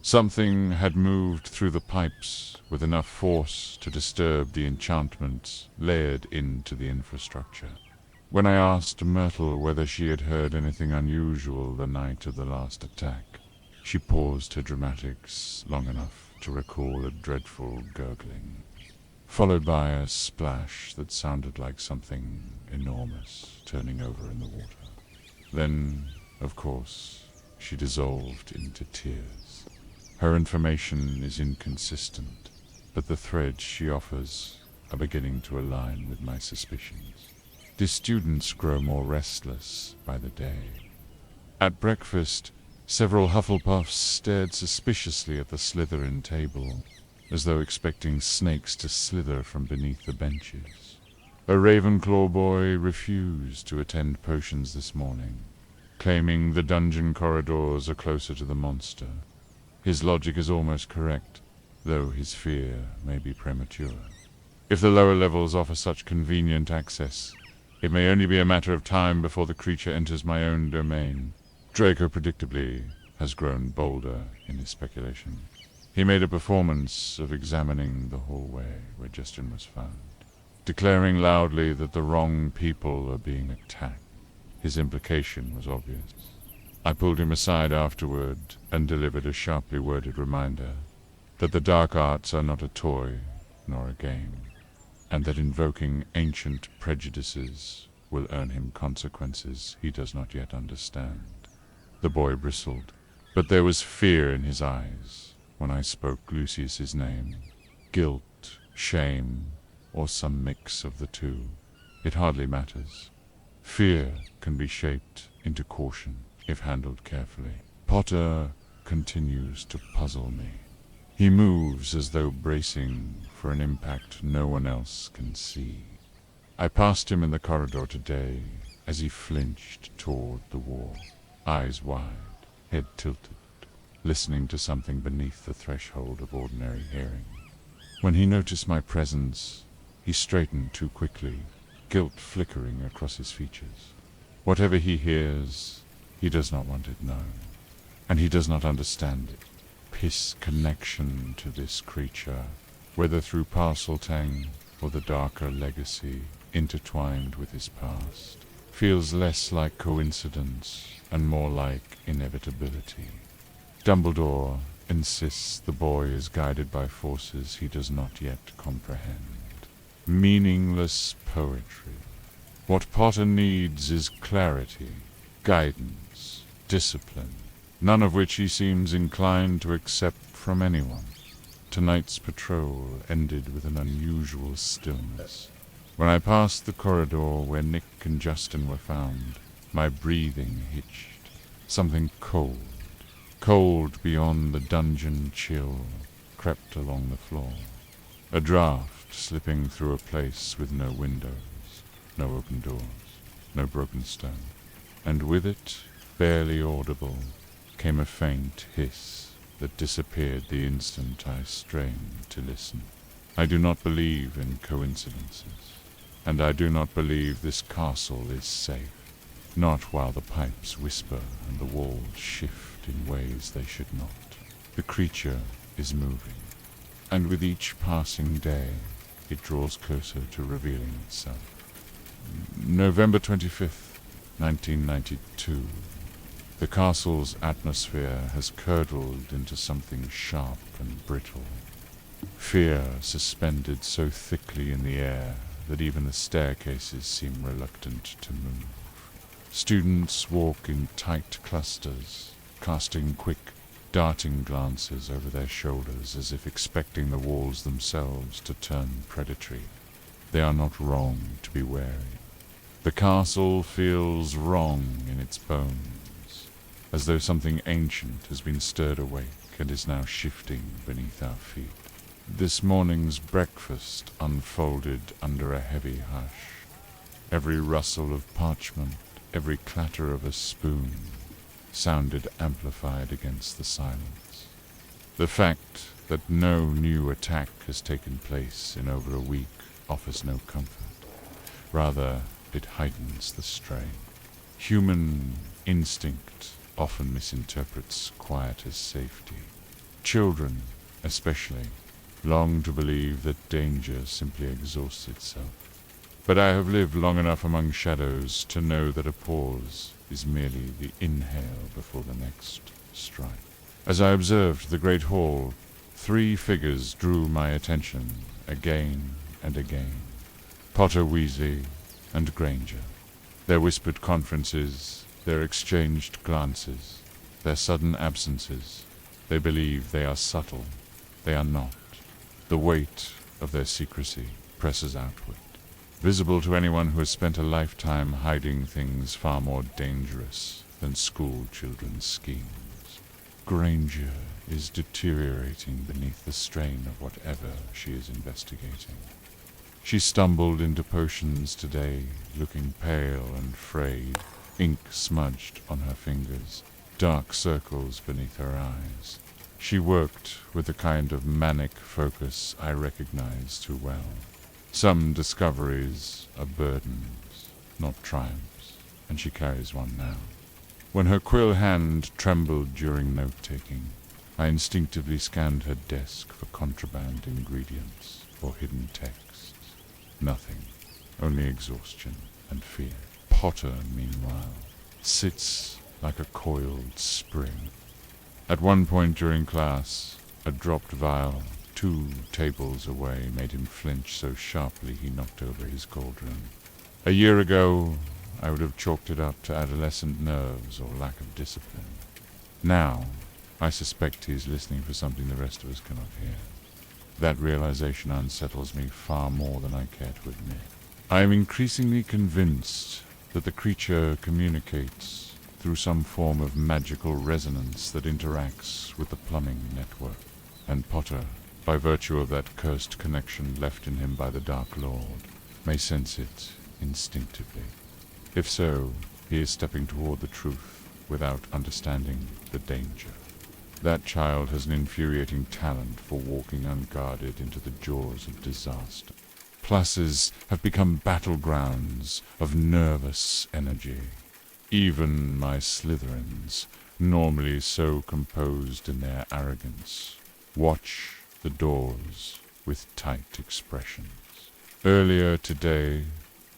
[SPEAKER 1] Something had moved through the pipes with enough force to disturb the enchantment layered into the infrastructure. When I asked Myrtle whether she had heard anything unusual the night of the last attack, she paused her dramatics long enough to recall a dreadful gurgling, followed by a splash that sounded like something enormous turning over in the water. Then, of course, she dissolved into tears. Her information is inconsistent, but the threads she offers are beginning to align with my suspicions. The students grow more restless by the day. At breakfast, several Hufflepuffs stared suspiciously at the Slytherin table, as though expecting snakes to slither from beneath the benches. A Ravenclaw boy refused to attend potions this morning, claiming the dungeon corridors are closer to the monster. His logic is almost correct, though his fear may be premature. If the lower levels offer such convenient access, it may only be a matter of time before the creature enters my own domain. Draco predictably has grown bolder in his speculation. He made a performance of examining the hallway where Justin was found, declaring loudly that the wrong people are being attacked. His implication was obvious. I pulled him aside afterward and delivered a sharply worded reminder that the dark arts are not a toy nor a game, and that invoking ancient prejudices will earn him consequences he does not yet understand. The boy bristled, but there was fear in his eyes when I spoke Lucius's name. Guilt, shame, or some mix of the two. It hardly matters. Fear can be shaped into caution if handled carefully. Potter continues to puzzle me. He moves as though bracing for an impact no one else can see. I passed him in the corridor today as he flinched toward the wall, eyes wide, head tilted, listening to something beneath the threshold of ordinary hearing. When he noticed my presence, he straightened too quickly, guilt flickering across his features. Whatever he hears, he does not want it known, and he does not understand it. His connection to this creature, whether through Parseltang or the darker legacy intertwined with his past, feels less like coincidence and more like inevitability. Dumbledore insists the boy is guided by forces he does not yet comprehend. Meaningless poetry. What Potter needs is clarity, guidance, discipline, none of which he seems inclined to accept from anyone. Tonight's patrol ended with an unusual stillness. When I passed the corridor where Nick and Justin were found, my breathing hitched. Something cold, cold beyond the dungeon chill, crept along the floor. A draft slipping through a place with no windows, no open doors, no broken stone. And with it, barely audible, came a faint hiss that disappeared the instant I strained to listen. I do not believe in coincidences, and I do not believe this castle is safe. Not while the pipes whisper and the walls shift in ways they should not. The creature is moving, and with each passing day, it draws closer to revealing itself. November 25th, 1992. The castle's atmosphere has curdled into something sharp and brittle. Fear suspended so thickly in the air that even the staircases seem reluctant to move. Students walk in tight clusters, casting quick, darting glances over their shoulders as if expecting the walls themselves to turn predatory. They are not wrong to be wary. The castle feels wrong in its bones, as though something ancient has been stirred awake and is now shifting beneath our feet. This morning's breakfast unfolded under a heavy hush. Every rustle of parchment, every clatter of a spoon, sounded amplified against the silence. The fact that no new attack has taken place in over a week offers no comfort. Rather, it heightens the strain. Human instinct often misinterprets quiet as safety. Children, especially, long to believe that danger simply exhausts itself. But I have lived long enough among shadows to know that a pause is merely the inhale before the next strike. As I observed the great hall, 3 figures drew my attention again and again. Potter, Weasley, and Granger. Their whispered conferences, their exchanged glances, their sudden absences. They believe they are subtle. They are not. The weight of their secrecy presses outward, visible to anyone who has spent a lifetime hiding things far more dangerous than school children's schemes. Granger is deteriorating beneath the strain of whatever she is investigating. She stumbled into potions today, looking pale and frayed, ink smudged on her fingers, dark circles beneath her eyes. She worked with the kind of manic focus I recognize too well. Some discoveries are burdens, not triumphs, and she carries one now. When her quill hand trembled during note-taking, I instinctively scanned her desk for contraband ingredients or hidden texts. Nothing, only exhaustion and fear. Potter, meanwhile, sits like a coiled spring. At one point during class, a dropped vial 2 tables away made him flinch so sharply he knocked over his cauldron. A year ago, I would have chalked it up to adolescent nerves or lack of discipline. Now, I suspect he is listening for something the rest of us cannot hear. That realization unsettles me far more than I care to admit. I am increasingly convinced that the creature communicates through some form of magical resonance that interacts with the plumbing network, and Potter, by virtue of that cursed connection left in him by the Dark Lord, may sense it instinctively. If so, he is stepping toward the truth without understanding the danger. That child has an infuriating talent for walking unguarded into the jaws of disaster. Classes have become battlegrounds of nervous energy. Even my Slytherins, normally so composed in their arrogance, watch the doors with tight expressions. Earlier today,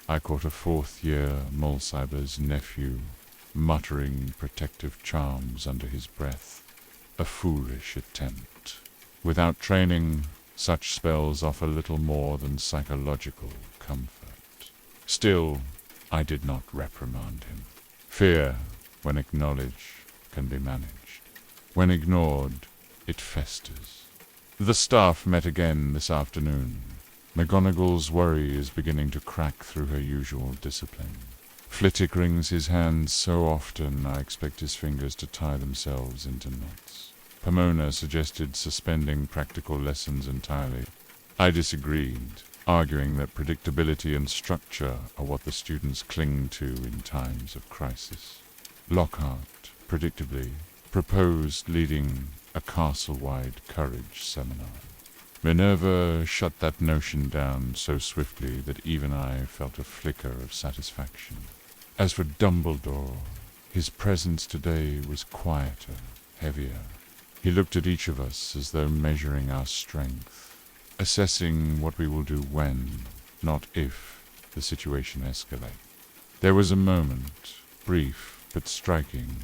[SPEAKER 1] I caught a 4th-year Mulciber's nephew muttering protective charms under his breath. A foolish attempt. Without training, such spells offer little more than psychological comfort. Still, I did not reprimand him. Fear, when acknowledged, can be managed. When ignored, it festers. The staff met again this afternoon. McGonagall's worry is beginning to crack through her usual discipline. Flitwick wrings his hands so often I expect his fingers to tie themselves into knots. Pomona suggested suspending practical lessons entirely. I disagreed, arguing that predictability and structure are what the students cling to in times of crisis. Lockhart, predictably, proposed leading a castle-wide courage seminar. Minerva shut that notion down so swiftly that even I felt a flicker of satisfaction. As for Dumbledore, his presence today was quieter, heavier. He looked at each of us as though measuring our strength, assessing what we will do when, not if, the situation escalates. There was a moment, brief but striking,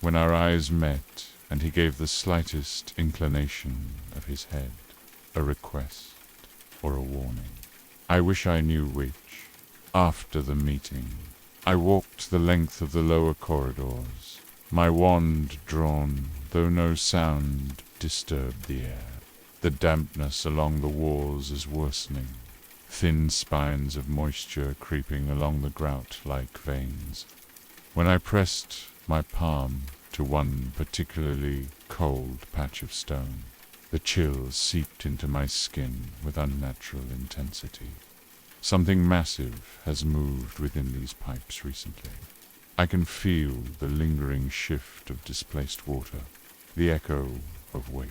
[SPEAKER 1] when our eyes met and he gave the slightest inclination of his head, a request or a warning. I wish I knew which. After the meeting, I walked the length of the lower corridors, my wand drawn, though no sound disturbed the air. The dampness along the walls is worsening, thin spines of moisture creeping along the grout-like veins. When I pressed my palm to one particularly cold patch of stone, the chill seeped into my skin with unnatural intensity. Something massive has moved within these pipes recently. I can feel the lingering shift of displaced water, the echo of weight.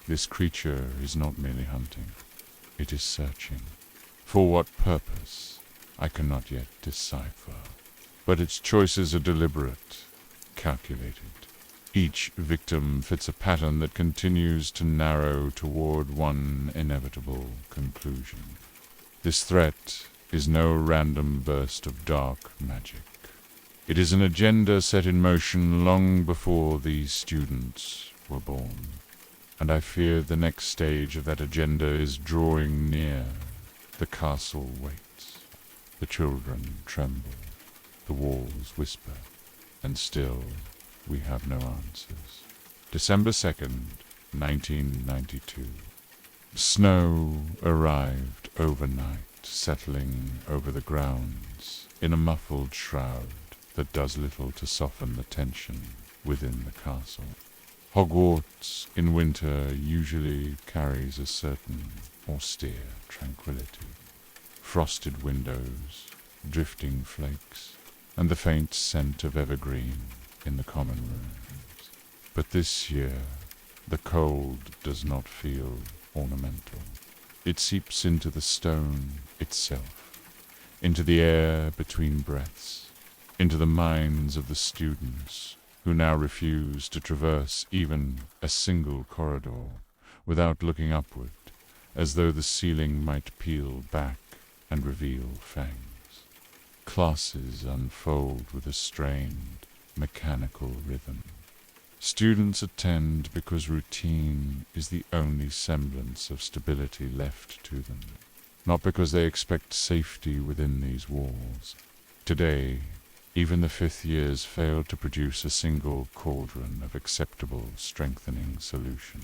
[SPEAKER 1] This creature is not merely hunting, it is searching. For what purpose, I cannot yet decipher. But its choices are deliberate, calculated. Each victim fits a pattern that continues to narrow toward one inevitable conclusion. This threat is no random burst of dark magic. It is an agenda set in motion long before these students were born. And I fear the next stage of that agenda is drawing near. The castle waits. The children tremble. The walls whisper. And still we have no answers. December 2nd, 1992. Snow arrived overnight, settling over the grounds in a muffled shroud that does little to soften the tension within the castle. Hogwarts in winter usually carries a certain austere tranquility. Frosted windows, drifting flakes, and the faint scent of evergreen in the common rooms. But this year, the cold does not feel ornamental. It seeps into the stone itself, into the air between breaths, into the minds of the students who now refuse to traverse even a single corridor without looking upward, as though the ceiling might peel back and reveal fangs. Classes unfold with a strained, mechanical rhythm. Students attend because routine is the only semblance of stability left to them, not because they expect safety within these walls. Today, even the fifth years failed to produce a single cauldron of acceptable strengthening solution.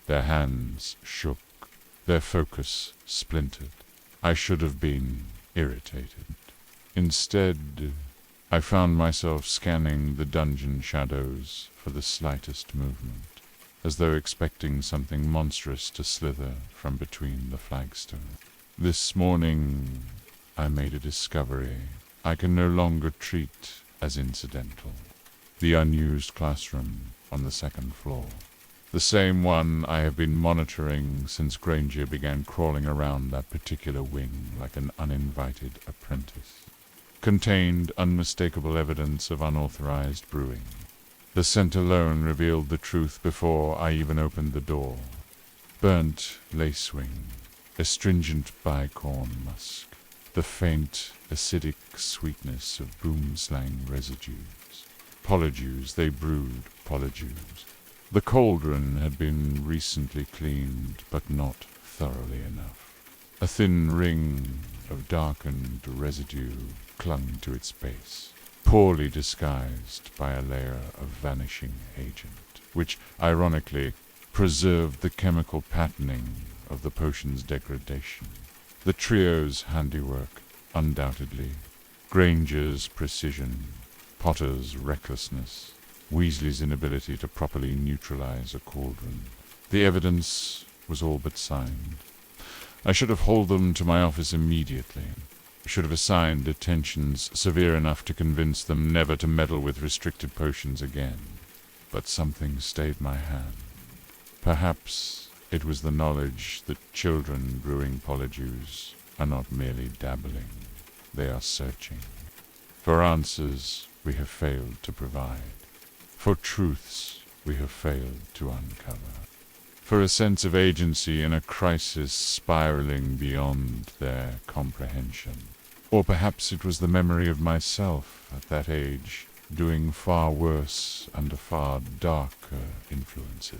[SPEAKER 1] Their hands shook, their focus splintered. I should have been irritated. Instead, I found myself scanning the dungeon shadows for the slightest movement, as though expecting something monstrous to slither from between the flagstones. This morning, I made a discovery I can no longer treat as incidental. The unused classroom on the second floor, the same one I have been monitoring since Granger began crawling around that particular wing like an uninvited apprentice, contained unmistakable evidence of unauthorized brewing. The scent alone revealed the truth before I even opened the door. Burnt lacewing, astringent bicorn musk, the faint, acidic sweetness of boomslang residues. Polyjuice, they brewed Polyjuice. The cauldron had been recently cleaned, but not thoroughly enough. A thin ring of darkened residue clung to its base, poorly disguised by a layer of vanishing agent, which, ironically, preserved the chemical patterning of the potion's degradation. The trio's handiwork, undoubtedly. Granger's precision, Potter's recklessness, Weasley's inability to properly neutralize a cauldron. The evidence was all but signed. I should have hauled them to my office immediately. I should have assigned detentions severe enough to convince them never to meddle with restricted potions again. But something stayed my hand. Perhaps it was the knowledge that children brewing Polyjuice are not merely dabbling, they are searching. For answers we have failed to provide. For truths we have failed to uncover. For a sense of agency in a crisis spiraling beyond their comprehension. Or perhaps it was the memory of myself at that age, doing far worse under far darker influences.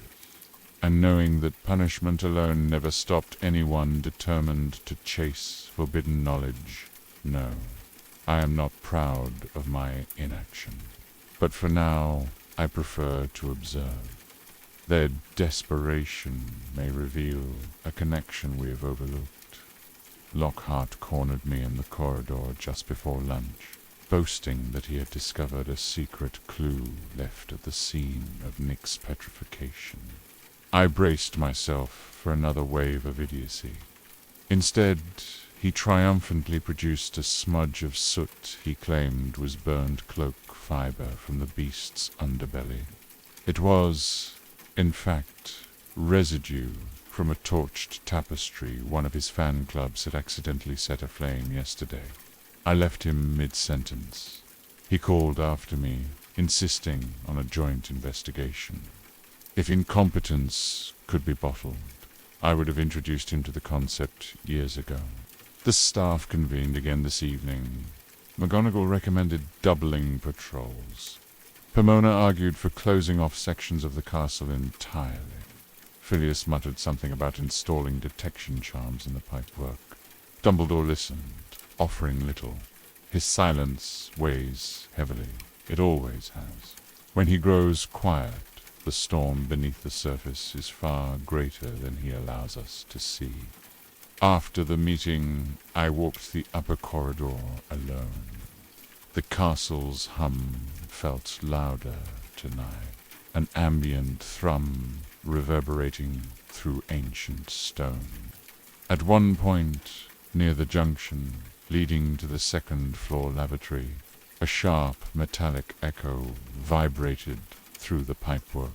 [SPEAKER 1] and knowing that punishment alone never stopped anyone determined to chase forbidden knowledge, no, I am not proud of my inaction. But for now, I prefer to observe. Their desperation may reveal a connection we have overlooked. Lockhart cornered me in the corridor just before lunch, boasting that he had discovered a secret clue left at the scene of Nick's petrification. I braced myself for another wave of idiocy. Instead, he triumphantly produced a smudge of soot he claimed was burned cloak fiber from the beast's underbelly. It was, in fact, residue from a torched tapestry one of his fan clubs had accidentally set aflame yesterday. I left him mid-sentence. He called after me, insisting on a joint investigation. If incompetence could be bottled, I would have introduced him to the concept years ago. The staff convened again this evening. McGonagall recommended doubling patrols. Pomona argued for closing off sections of the castle entirely. Phileas muttered something about installing detection charms in the pipework. Dumbledore listened, offering little. His silence weighs heavily. It always has. When he grows quiet, the storm beneath the surface is far greater than he allows us to see. After the meeting, I walked the upper corridor alone. The castle's hum felt louder tonight, an ambient thrum reverberating through ancient stone. At one point, near the junction leading to the second-floor lavatory, a sharp metallic echo vibrated through the pipework.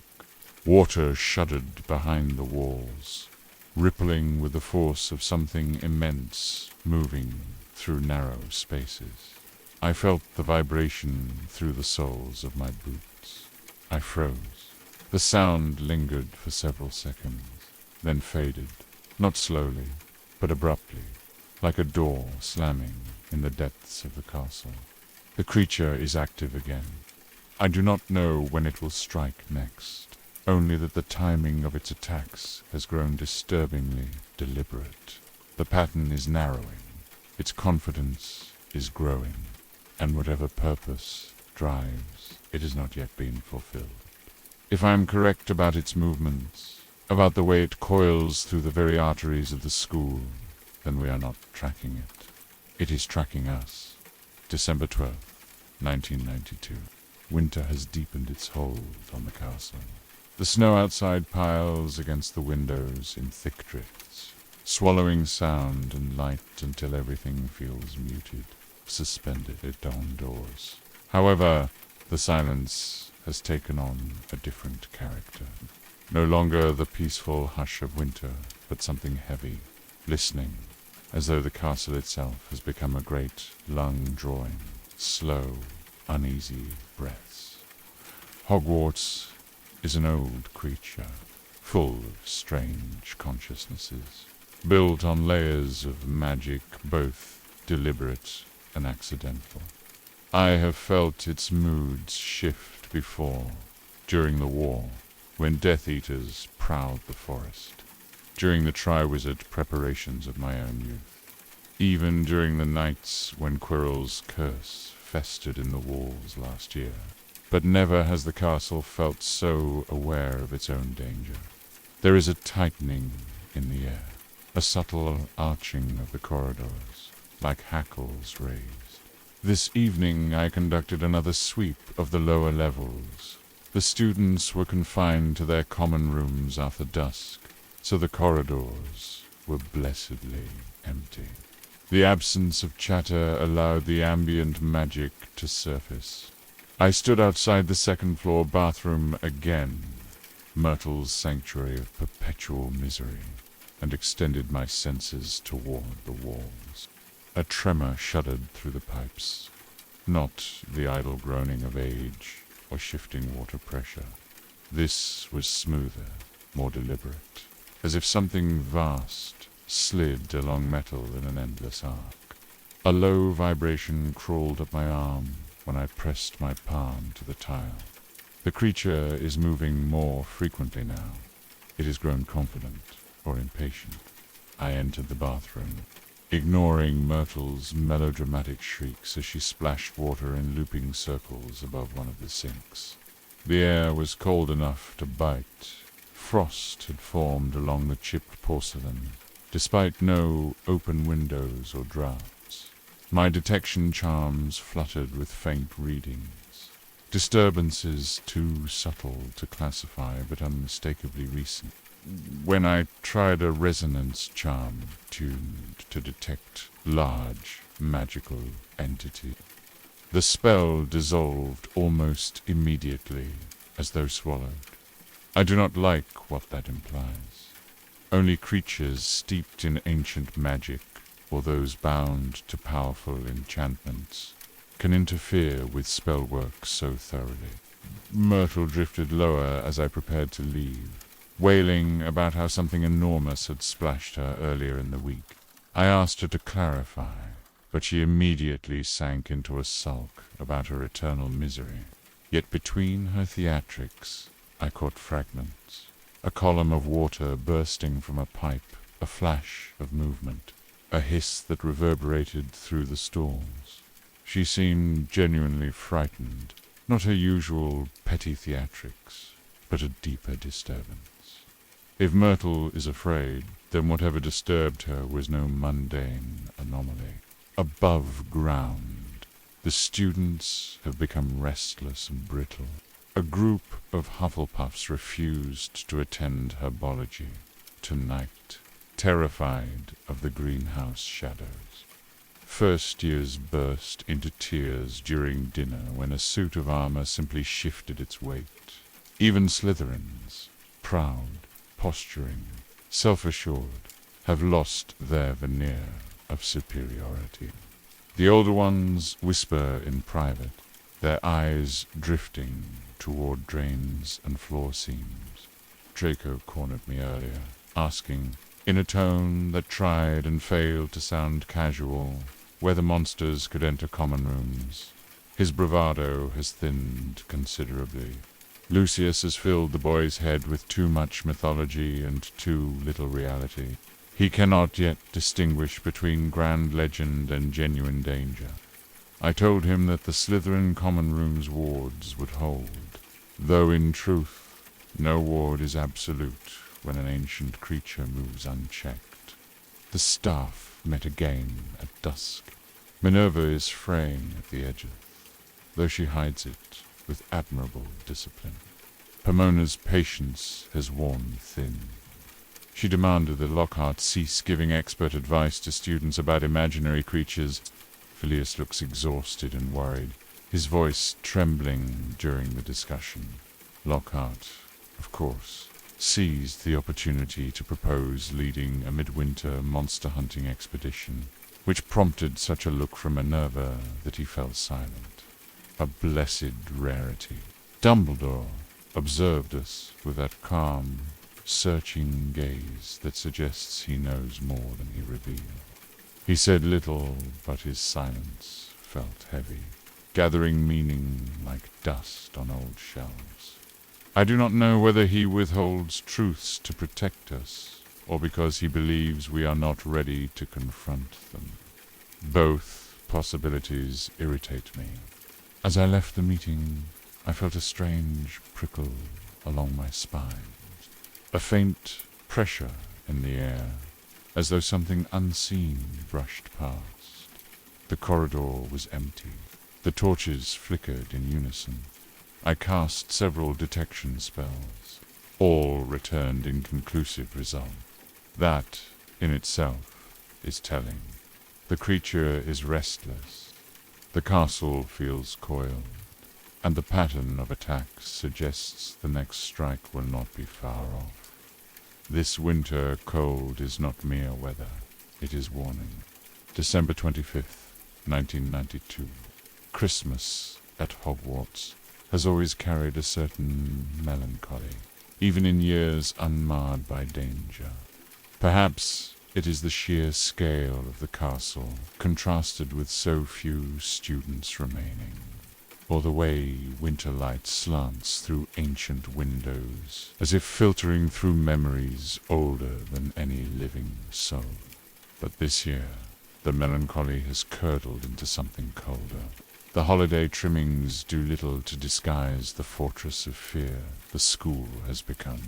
[SPEAKER 1] Water shuddered behind the walls, rippling with the force of something immense moving through narrow spaces. I felt the vibration through the soles of my boots. I froze. The sound lingered for several seconds, then faded, not slowly, but abruptly, like a door slamming in the depths of the castle. The creature is active again. I do not know when it will strike next, only that the timing of its attacks has grown disturbingly deliberate. The pattern is narrowing, its confidence is growing, and whatever purpose drives, it has not yet been fulfilled. If I am correct about its movements, about the way it coils through the very arteries of the school, then we are not tracking it. It is tracking us. December 12th, 1992. Winter has deepened its hold on the castle. The snow outside piles against the windows in thick drifts, swallowing sound and light until everything feels muted, suspended at dawn doors. However, the silence has taken on a different character. No longer the peaceful hush of winter, but something heavy, listening, as though the castle itself has become a great lung-drawing, slow, uneasy breaths. Hogwarts is an old creature, full of strange consciousnesses, built on layers of magic both deliberate and accidental. I have felt its moods shift before, during the war, when Death Eaters prowled the forest, during the Triwizard preparations of my own youth, even during the nights when Quirrell's curse festered in the walls last year. But never has the castle felt so aware of its own danger. There is a tightening in the air, a subtle arching of the corridors, like hackles raised. This evening I conducted another sweep of the lower levels. The students were confined to their common rooms after dusk, so the corridors were blessedly empty. The absence of chatter allowed the ambient magic to surface. I stood outside the second-floor bathroom again, Myrtle's sanctuary of perpetual misery, and extended my senses toward the walls. A tremor shuddered through the pipes, not the idle groaning of age or shifting water pressure. This was smoother, more deliberate, as if something vast slid along metal in an endless arc. A low vibration crawled up my arm when I pressed my palm to the tile. The creature is moving more frequently now, It has grown confident or impatient. I entered the bathroom, ignoring Myrtle's melodramatic shrieks as she splashed water in looping circles above one of the sinks. The air was cold enough to bite. Frost had formed along the chipped porcelain, despite no open windows or drafts. My detection charms fluttered with faint readings. Disturbances too subtle to classify, but unmistakably recent. When I tried a resonance charm tuned to detect large magical entity, the spell dissolved almost immediately, as though swallowed. I do not like what that implies. Only creatures steeped in ancient magic, or those bound to powerful enchantments, can interfere with spellwork so thoroughly. Myrtle drifted lower as I prepared to leave, wailing about how something enormous had splashed her earlier in the week. I asked her to clarify, but she immediately sank into a sulk about her eternal misery. Yet between her theatrics, I caught fragments. A column of water bursting from a pipe, a flash of movement, a hiss that reverberated through the stalls. She seemed genuinely frightened, not her usual petty theatrics, but a deeper disturbance. If Myrtle is afraid, then whatever disturbed her was no mundane anomaly. Above ground, the students have become restless and brittle. A group of Hufflepuffs refused to attend herbology tonight, terrified of the greenhouse shadows. First years burst into tears during dinner when a suit of armor simply shifted its weight. Even Slytherins, proud, posturing, self-assured, have lost their veneer of superiority. The older ones whisper in private, their eyes drifting toward drains and floor seams. Draco cornered me earlier, asking, in a tone that tried and failed to sound casual, whether monsters could enter common rooms. His bravado has thinned considerably. Lucius has filled the boy's head with too much mythology and too little reality. He cannot yet distinguish between grand legend and genuine danger. I told him that the Slytherin common room's wards would hold, though in truth no ward is absolute when an ancient creature moves unchecked. The staff met again at dusk. Minerva is fraying at the edges, though she hides it with admirable discipline. Pomona's patience has worn thin. She demanded that Lockhart cease giving expert advice to students about imaginary creatures. Phileas looks exhausted and worried, his voice trembling during the discussion. Lockhart, of course, seized the opportunity to propose leading a midwinter monster-hunting expedition, which prompted such a look from Minerva that he fell silent. A blessed rarity. Dumbledore observed us with that calm, searching gaze that suggests he knows more than he reveals. He said little, but his silence felt heavy, gathering meaning like dust on old shelves. I do not know whether he withholds truths to protect us, or because he believes we are not ready to confront them. Both possibilities irritate me. As I left the meeting, I felt a strange prickle along my spine, a faint pressure in the air, as though something unseen brushed past. The corridor was empty. The torches flickered in unison. I cast several detection spells. All returned inconclusive result. That, in itself, is telling. The creature is restless. The castle feels coiled, and the pattern of attacks suggests the next strike will not be far off. This winter cold is not mere weather, it is warning. December 25th, 1992. Christmas at Hogwarts has always carried a certain melancholy, even in years unmarred by danger. Perhaps it is the sheer scale of the castle, contrasted with so few students remaining. or the way winter light slants through ancient windows, as if filtering through memories older than any living soul. But this year, the melancholy has curdled into something colder. The holiday trimmings do little to disguise the fortress of fear the school has become.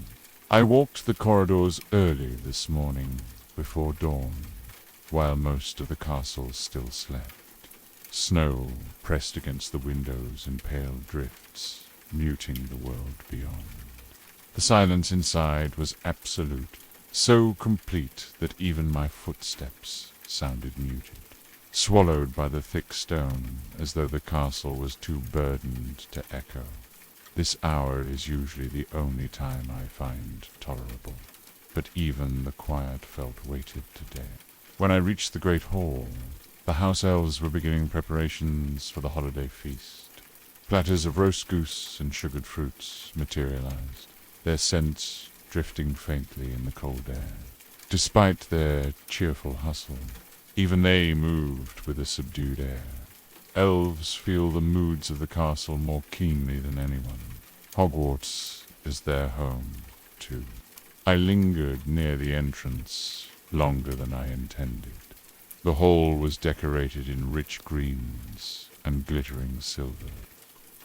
[SPEAKER 1] I walked the corridors early this morning, before dawn, while most of the castle still slept. Snow pressed against the windows in pale drifts, muting the world beyond. The silence inside was absolute, so complete that even my footsteps sounded muted, swallowed by the thick stone, as though the castle was too burdened to echo. This hour is usually the only time I find tolerable, but even the quiet felt weighted today. When I reached the great hall, the house elves were beginning preparations for the holiday feast. Platters of roast goose and sugared fruits materialized, their scents drifting faintly in the cold air. Despite their cheerful hustle, even they moved with a subdued air. Elves feel the moods of the castle more keenly than anyone. Hogwarts is their home, too. I lingered near the entrance longer than I intended. The hall was decorated in rich greens and glittering silver,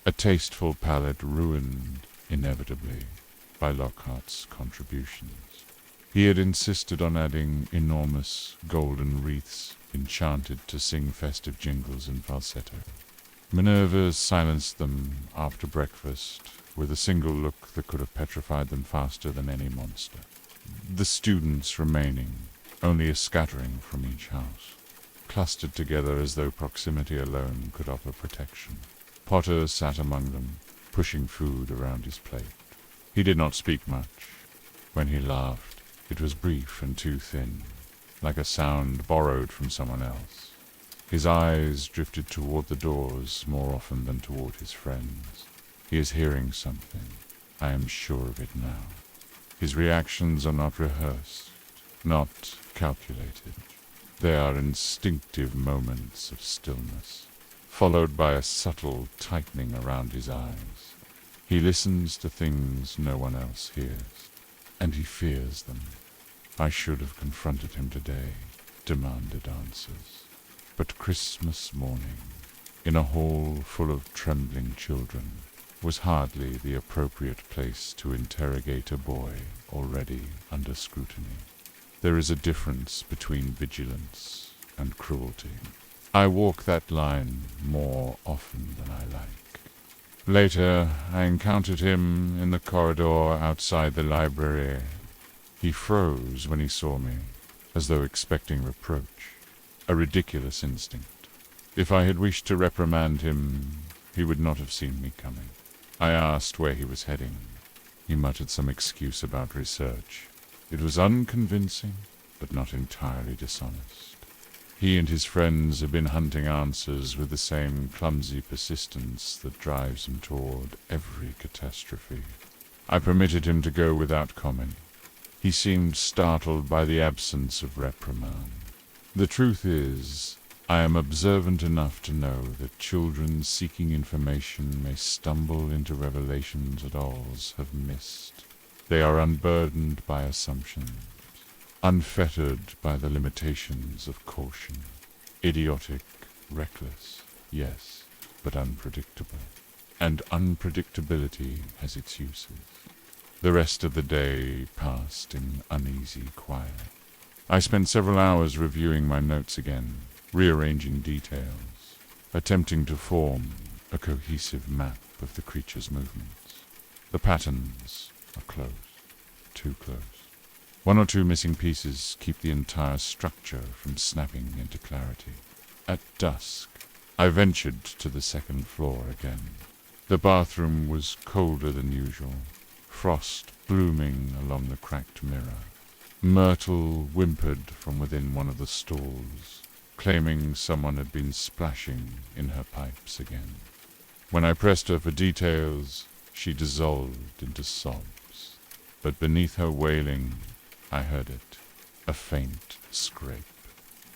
[SPEAKER 1] a tasteful palette ruined, inevitably, by Lockhart's contributions. He had insisted on adding enormous golden wreaths enchanted to sing festive jingles in falsetto. Minerva silenced them after breakfast with a single look that could have petrified them faster than any monster. The students remaining, only a scattering from each house, clustered together as though proximity alone could offer protection. Potter sat among them, pushing food around his plate. He did not speak much. When he laughed, it was brief and too thin, like a sound borrowed from someone else. His eyes drifted toward the doors more often than toward his friends. He is hearing something. I am sure of it now. His reactions are not rehearsed, not calculated. They are instinctive moments of stillness, followed by a subtle tightening around his eyes. He listens to things no one else hears, and he fears them. I should have confronted him today, demanded answers. But Christmas morning, in a hall full of trembling children, was hardly the appropriate place to interrogate a boy already under scrutiny. There is a difference between vigilance and cruelty. I walk that line more often than I like. Later, I encountered him in the corridor outside the library. He froze when he saw me, as though expecting reproach, a ridiculous instinct. If I had wished to reprimand him, he would not have seen me coming. I asked where he was heading. He muttered some excuse about research. It was unconvincing, but not entirely dishonest. He and his friends have been hunting answers with the same clumsy persistence that drives him toward every catastrophe. I permitted him to go without comment. He seemed startled by the absence of reprimand. The truth is, I am observant enough to know that children seeking information may stumble into revelations adults have missed. They are unburdened by assumptions, unfettered by the limitations of caution. Idiotic, reckless, yes, but unpredictable. And unpredictability has its uses. The rest of the day passed in uneasy quiet. I spent several hours reviewing my notes again, rearranging details, attempting to form a cohesive map of the creature's movements. The patterns are close, too close. One or two missing pieces keep the entire structure from snapping into clarity. At dusk, I ventured to the second floor again. The bathroom was colder than usual, frost blooming along the cracked mirror. Myrtle whimpered from within one of the stalls, claiming someone had been splashing in her pipes again. When I pressed her for details, she dissolved into sobs. But beneath her wailing, I heard it, a faint scrape,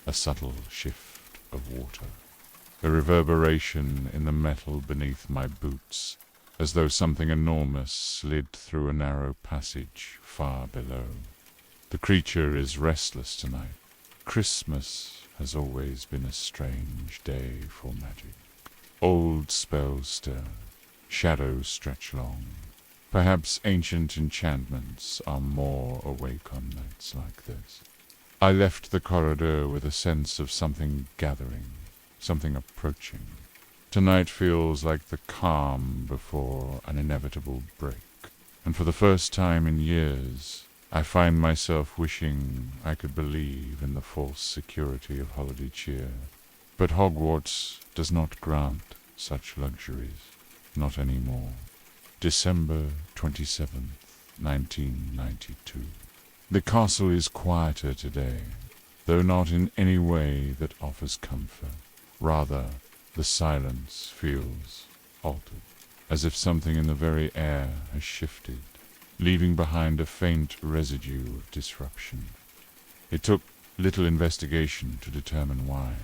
[SPEAKER 1] a subtle shift of water. the reverberation in the metal beneath my boots, as though something enormous slid through a narrow passage far below. The creature is restless tonight. Christmas has always been a strange day for magic. Old spells stir, shadows stretch long. Perhaps ancient enchantments are more awake on nights like this. I left the corridor with a sense of something gathering, something approaching. Tonight feels like the calm before an inevitable break, and for the first time in years, I find myself wishing I could believe in the false security of holiday cheer. But Hogwarts does not grant such luxuries, not anymore. December 27th, 1992. The castle is quieter today, though not in any way that offers comfort. Rather, the silence feels altered, as if something in the very air has shifted, leaving behind a faint residue of disruption. It took little investigation to determine why.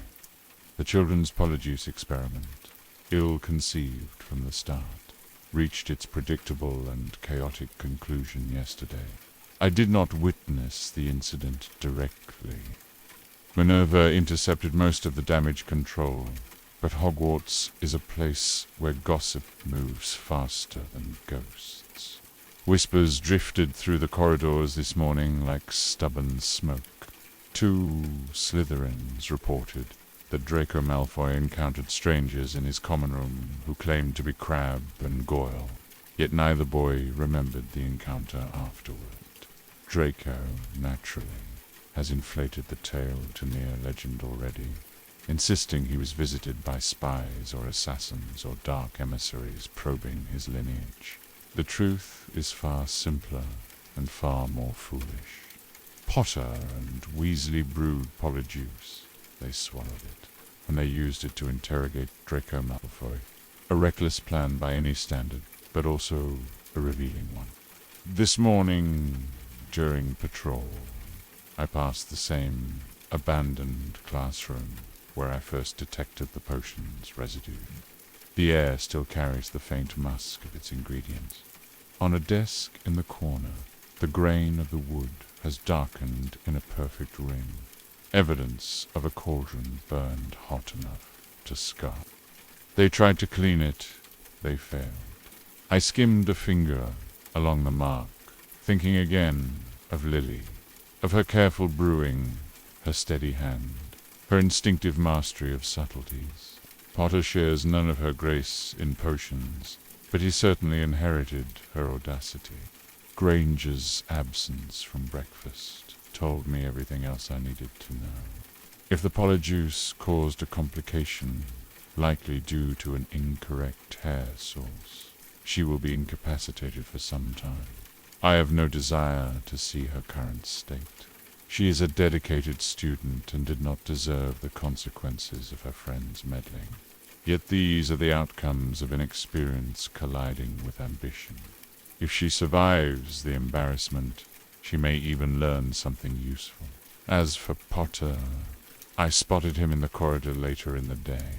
[SPEAKER 1] The children's Polyjuice experiment, ill-conceived from the start, reached its predictable and chaotic conclusion yesterday. I did not witness the incident directly. Minerva intercepted most of the damage control, but Hogwarts is a place where gossip moves faster than ghosts. Whispers drifted through the corridors this morning like stubborn smoke. 2 Slytherins reported that Draco Malfoy encountered strangers in his common room who claimed to be Crabbe and Goyle, yet neither boy remembered the encounter afterward. Draco, naturally, has inflated the tale to near legend already, insisting he was visited by spies or assassins or dark emissaries probing his lineage. The truth is far simpler and far more foolish. Potter and Weasley brewed Polyjuice. They swallowed it, and they used it to interrogate Draco Malfoy. A reckless plan by any standard, but also a revealing one. This morning, during patrol, I passed the same abandoned classroom where I first detected the potion's residue. The air still carries the faint musk of its ingredients. On a desk in the corner, the grain of the wood has darkened in a perfect ring, evidence of a cauldron burned hot enough to scarp. They tried to clean it, they failed. I skimmed a finger along the mark, thinking again of Lily, of her careful brewing, her steady hand, her instinctive mastery of subtleties. Potter shares none of her grace in potions, but he certainly inherited her audacity. Granger's absence from breakfast told me everything else I needed to know. If the Polyjuice caused a complication, likely due to an incorrect hair source, she will be incapacitated for some time. I have no desire to see her current state. She is a dedicated student and did not deserve the consequences of her friend's meddling. Yet these are the outcomes of inexperience colliding with ambition. If she survives the embarrassment, she may even learn something useful. As for Potter, I spotted him in the corridor later in the day.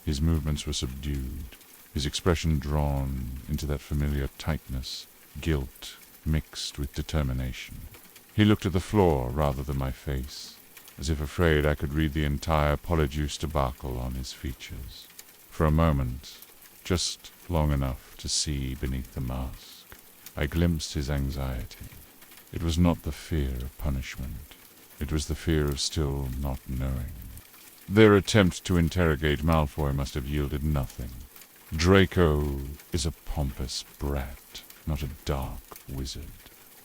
[SPEAKER 1] His movements were subdued, his expression drawn into that familiar tightness, guilt mixed with determination. He looked at the floor rather than my face, as if afraid I could read the entire Polyjuice debacle on his features. For a moment, just long enough to see beneath the mask, I glimpsed his anxiety. It was not the fear of punishment. It was the fear of still not knowing. Their attempt to interrogate Malfoy must have yielded nothing. Draco is a pompous brat, not a dark wizard.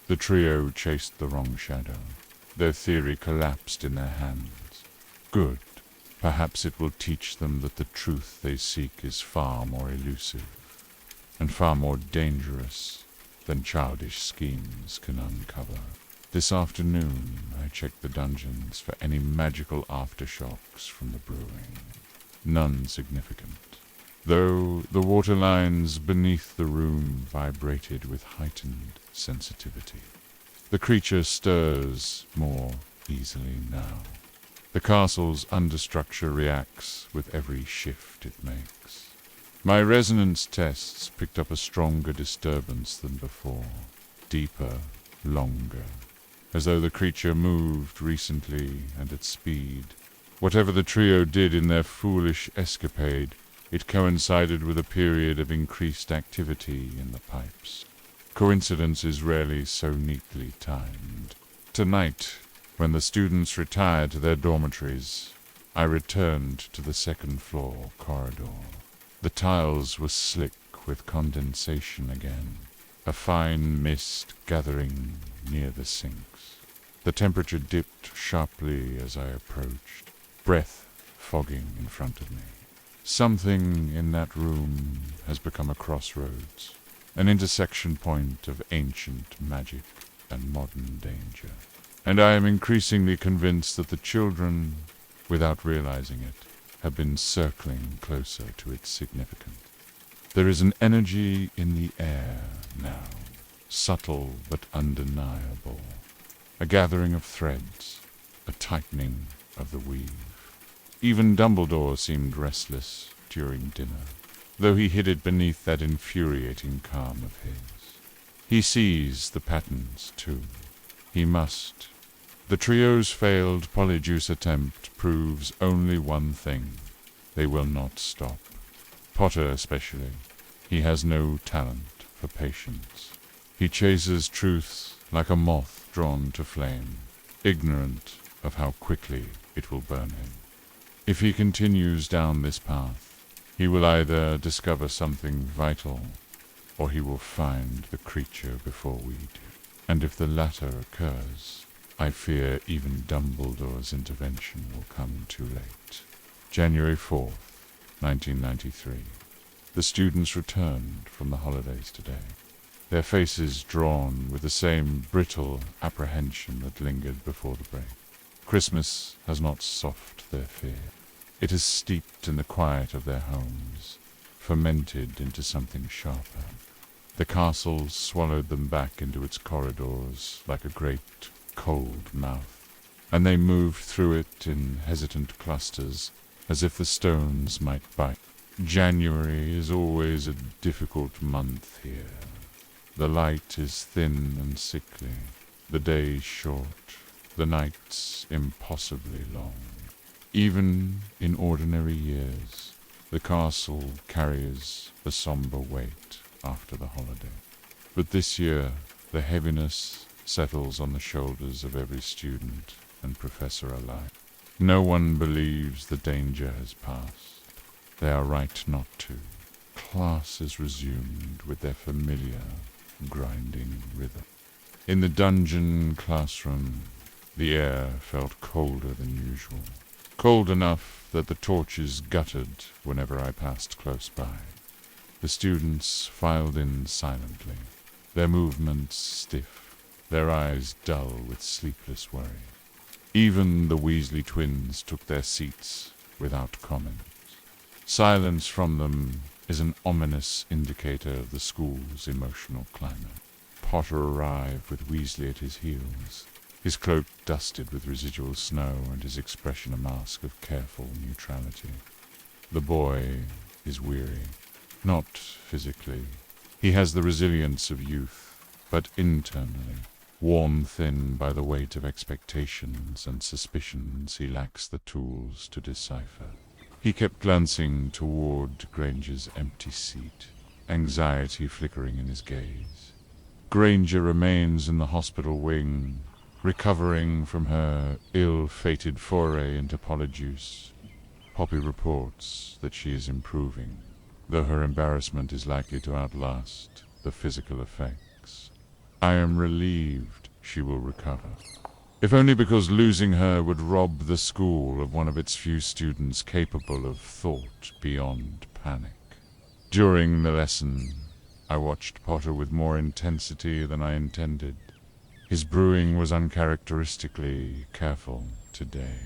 [SPEAKER 1] The trio chased the wrong shadow. Their theory collapsed in their hands. Good. Perhaps it will teach them that the truth they seek is far more elusive and far more dangerous than childish schemes can uncover. This afternoon I checked the dungeons for any magical aftershocks from the brewing. None significant, though the water lines beneath the room vibrated with heightened sensitivity. The creature stirs more easily now. The castle's understructure reacts with every shift it makes. My resonance tests picked up a stronger disturbance than before, deeper, longer, as though the creature moved recently and at speed. Whatever the trio did in their foolish escapade, it coincided with a period of increased activity in the pipes. Coincidence is rarely so neatly timed. Tonight, when the students retired to their dormitories, I returned to the second-floor corridor. The tiles were slick with condensation again, a fine mist gathering near the sinks. The temperature dipped sharply as I approached, breath fogging in front of me. Something in that room has become a crossroads, an intersection point of ancient magic and modern danger. And I am increasingly convinced that the children, without realizing it, have been circling closer to its significance. There is an energy in the air now, subtle but undeniable, a gathering of threads, a tightening of the weave. Even Dumbledore seemed restless during dinner, though he hid it beneath that infuriating calm of his. He sees the patterns, too. He must. The trio's failed Polyjuice attempt proves only one thing. They will not stop. Potter especially. He has no talent for patience. He chases truth like a moth drawn to flame, ignorant of how quickly it will burn him. If he continues down this path, he will either discover something vital, or he will find the creature before we do. And if the latter occurs, I fear even Dumbledore's intervention will come too late. January 4th, 1993. The students returned from the holidays today, their faces drawn with the same brittle apprehension that lingered before the break. Christmas has not softened their fear. It has steeped in the quiet of their homes, fermented into something sharper. The castle swallowed them back into its corridors like a great cold mouth, and they moved through it in hesitant clusters, as if the stones might bite. January is always a difficult month here. The light is thin and sickly, the days short, the nights impossibly long. Even in ordinary years, the castle carries a somber weight after the holiday. But this year, the heaviness settles on the shoulders of every student and professor alike. No one believes the danger has passed. They are right not to. Class is resumed with their familiar, grinding rhythm. In the dungeon classroom, the air felt colder than usual. Cold enough that the torches guttered whenever I passed close by. The students filed in silently, their movements stiff, their eyes dull with sleepless worry. Even the Weasley twins took their seats without comment. Silence from them is an ominous indicator of the school's emotional climate. Potter arrived with Weasley at his heels, his cloak dusted with residual snow and his expression a mask of careful neutrality. The boy is weary, not physically. He has the resilience of youth, but internally, worn thin by the weight of expectations and suspicions he lacks the tools to decipher. He kept glancing toward Granger's empty seat, anxiety flickering in his gaze. Granger remains in the hospital wing, recovering from her ill-fated foray into Polyjuice. Poppy reports that she is improving, though her embarrassment is likely to outlast the physical effects. I am relieved she will recover, if only because losing her would rob the school of one of its few students capable of thought beyond panic. During the lesson, I watched Potter with more intensity than I intended. His brewing was uncharacteristically careful today,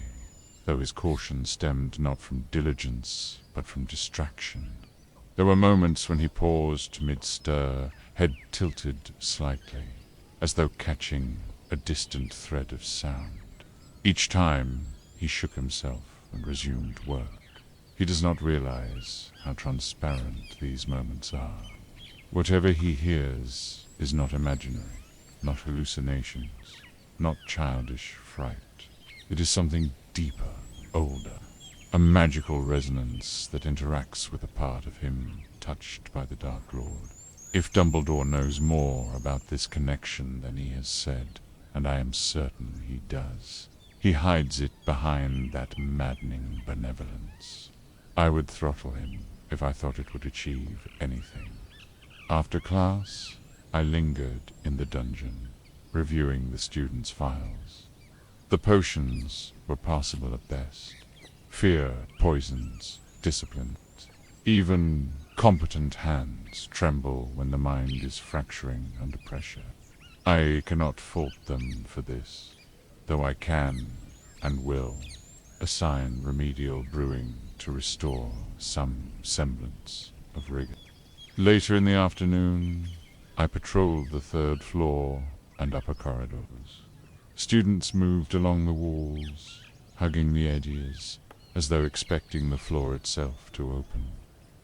[SPEAKER 1] though his caution stemmed not from diligence, but from distraction. There were moments when he paused mid-stir, head tilted slightly, as though catching a distant thread of sound. Each time, He shook himself and resumed work. He does not realize how transparent these moments are. Whatever he hears is not imaginary, not hallucinations, not childish fright. It is something deeper, older, a magical resonance that interacts with a part of him touched by the Dark Lord. If Dumbledore knows more about this connection than he has said, and I am certain he does, he hides it behind that maddening benevolence. I would throttle him if I thought it would achieve anything. After class, I lingered in the dungeon, reviewing the students' files. The potions were passable at best. Fear poisons, discipline. Even competent hands tremble when the mind is fracturing under pressure. I cannot fault them for this, though I can, and will, assign remedial brewing to restore some semblance of rigor. Later in the afternoon, I patrolled the third floor and upper corridors. Students moved along the walls, hugging the edges, as though expecting the floor itself to open.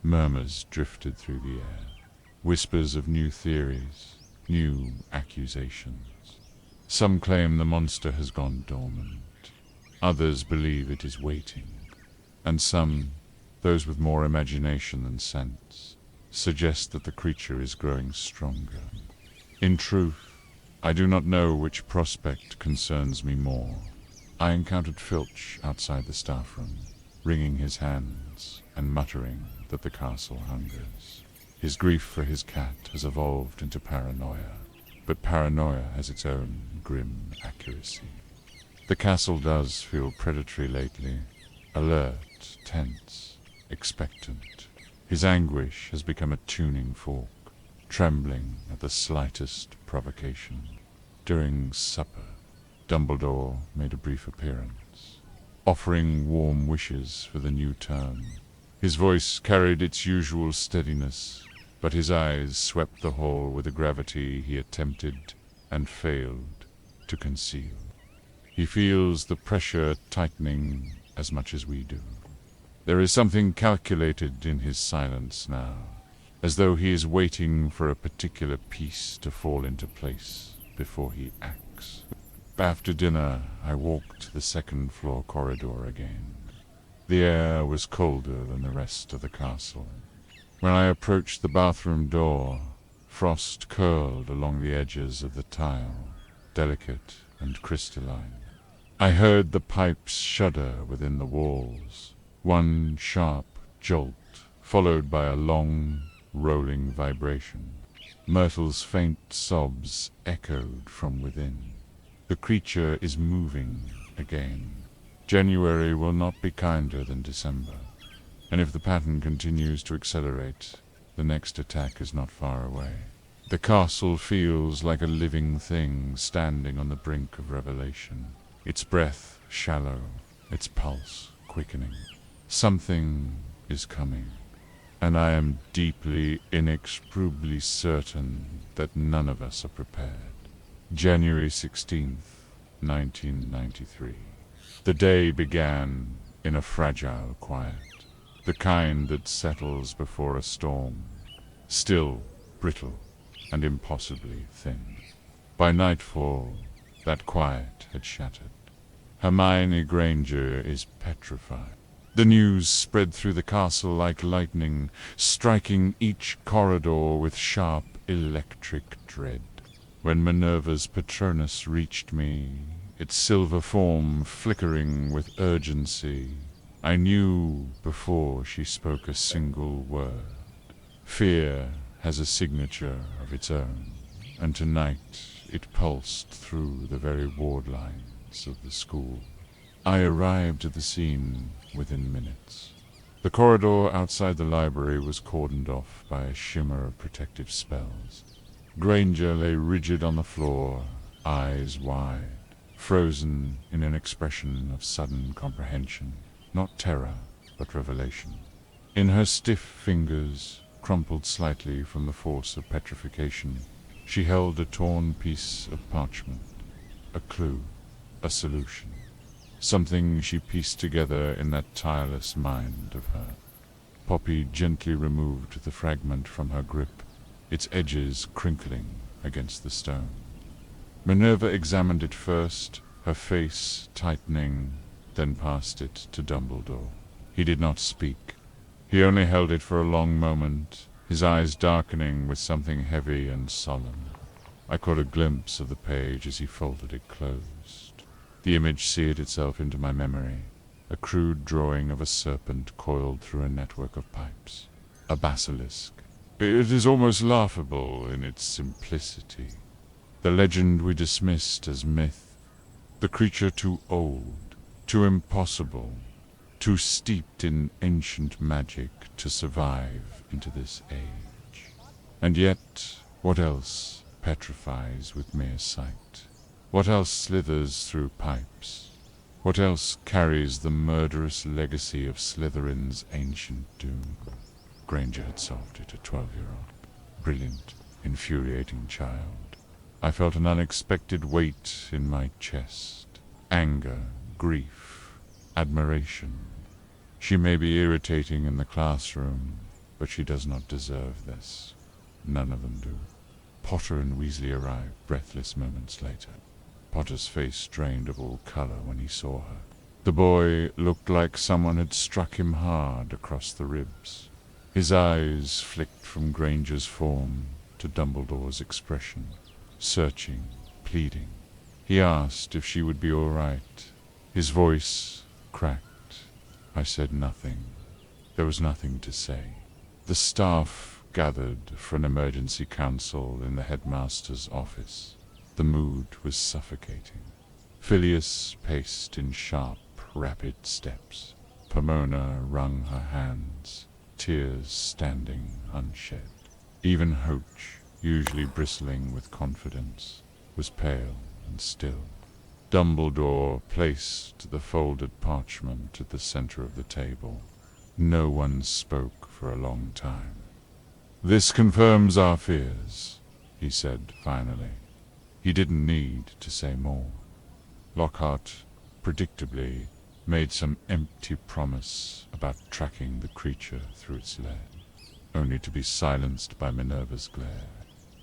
[SPEAKER 1] Murmurs drifted through the air, whispers of new theories, new accusations. Some claim the monster has gone dormant. Others believe it is waiting. And some, those with more imagination than sense, suggest that the creature is growing stronger. In truth, I do not know which prospect concerns me more. I encountered Filch outside the staff room, wringing his hands and muttering that the castle hungers. His grief for his cat has evolved into paranoia, but paranoia has its own grim accuracy. The castle does feel predatory lately, alert, tense, expectant. His anguish has become a tuning fork, trembling at the slightest provocation. During supper, Dumbledore made a brief appearance, offering warm wishes for the new term. His voice carried its usual steadiness, but his eyes swept the hall with a gravity he attempted and failed to conceal. He feels the pressure tightening as much as we do. There is something calculated in his silence now, as though he is waiting for a particular piece to fall into place before he acts. After dinner, I walked the second-floor corridor again. The air was colder than the rest of the castle. When I approached the bathroom door, frost curled along the edges of the tile, delicate and crystalline. I heard the pipes shudder within the walls, one sharp jolt, followed by a long, rolling vibration. Myrtle's faint sobs echoed from within. The creature is moving again. January will not be kinder than December, and if the pattern continues to accelerate, the next attack is not far away. The castle feels like a living thing standing on the brink of revelation, its breath shallow, its pulse quickening. Something is coming, and I am deeply, inexpressibly certain that none of us are prepared. January 16th, 1993. The day began in a fragile quiet, the kind that settles before a storm, still, brittle, and impossibly thin. By nightfall, that quiet had shattered. Hermione Granger is petrified. The news spread through the castle like lightning, striking each corridor with sharp electric dread. When Minerva's Patronus reached me, its silver form flickering with urgency, I knew before she spoke a single word. Fear has a signature of its own, and tonight it pulsed through the very ward lines of the school. I arrived at the scene within minutes. The corridor outside the library was cordoned off by a shimmer of protective spells. Granger lay rigid on the floor, eyes wide, frozen in an expression of sudden comprehension, not terror, but revelation. In her stiff fingers, crumpled slightly from the force of petrification, she held a torn piece of parchment, a clue, a solution. something she pieced together in that tireless mind of her. Poppy gently removed the fragment from her grip, its edges crinkling against the stone. Minerva examined it first, her face tightening, then passed it to Dumbledore. He did not speak. He only held it for a long moment, his eyes darkening with something heavy and solemn. I caught a glimpse of the page as he folded it closed. The image seared itself into my memory, a crude drawing of a serpent coiled through a network of pipes. A basilisk. It is almost laughable in its simplicity. The legend we dismissed as myth. The creature too old, too impossible, too steeped in ancient magic to survive into this age. And yet, what else petrifies with mere sight? What else slithers through pipes? What else carries the murderous legacy of Slytherin's ancient doom? Granger had solved it, a 12-year-old, brilliant, infuriating child. I felt an unexpected weight in my chest. Anger, grief, admiration. She may be irritating in the classroom, but she does not deserve this. None of them do. Potter and Weasley arrived breathless moments later. Potter's face drained of all color when he saw her. The boy looked like someone had struck him hard across the ribs. His eyes flicked from Granger's form to Dumbledore's expression, searching, pleading. He asked if she would be all right. His voice cracked. I said nothing. There was nothing to say. The staff gathered for an emergency council in the headmaster's office. The mood was suffocating. Phileas paced in sharp, rapid steps. Pomona wrung her hands, tears standing unshed. Even Hoach, usually bristling with confidence, was pale and still. Dumbledore placed the folded parchment at the center of the table. No one spoke for a long time. "This confirms our fears," he said finally. He didn't need to say more. Lockhart, predictably, made some empty promise about tracking the creature through its lair, only to be silenced by Minerva's glare.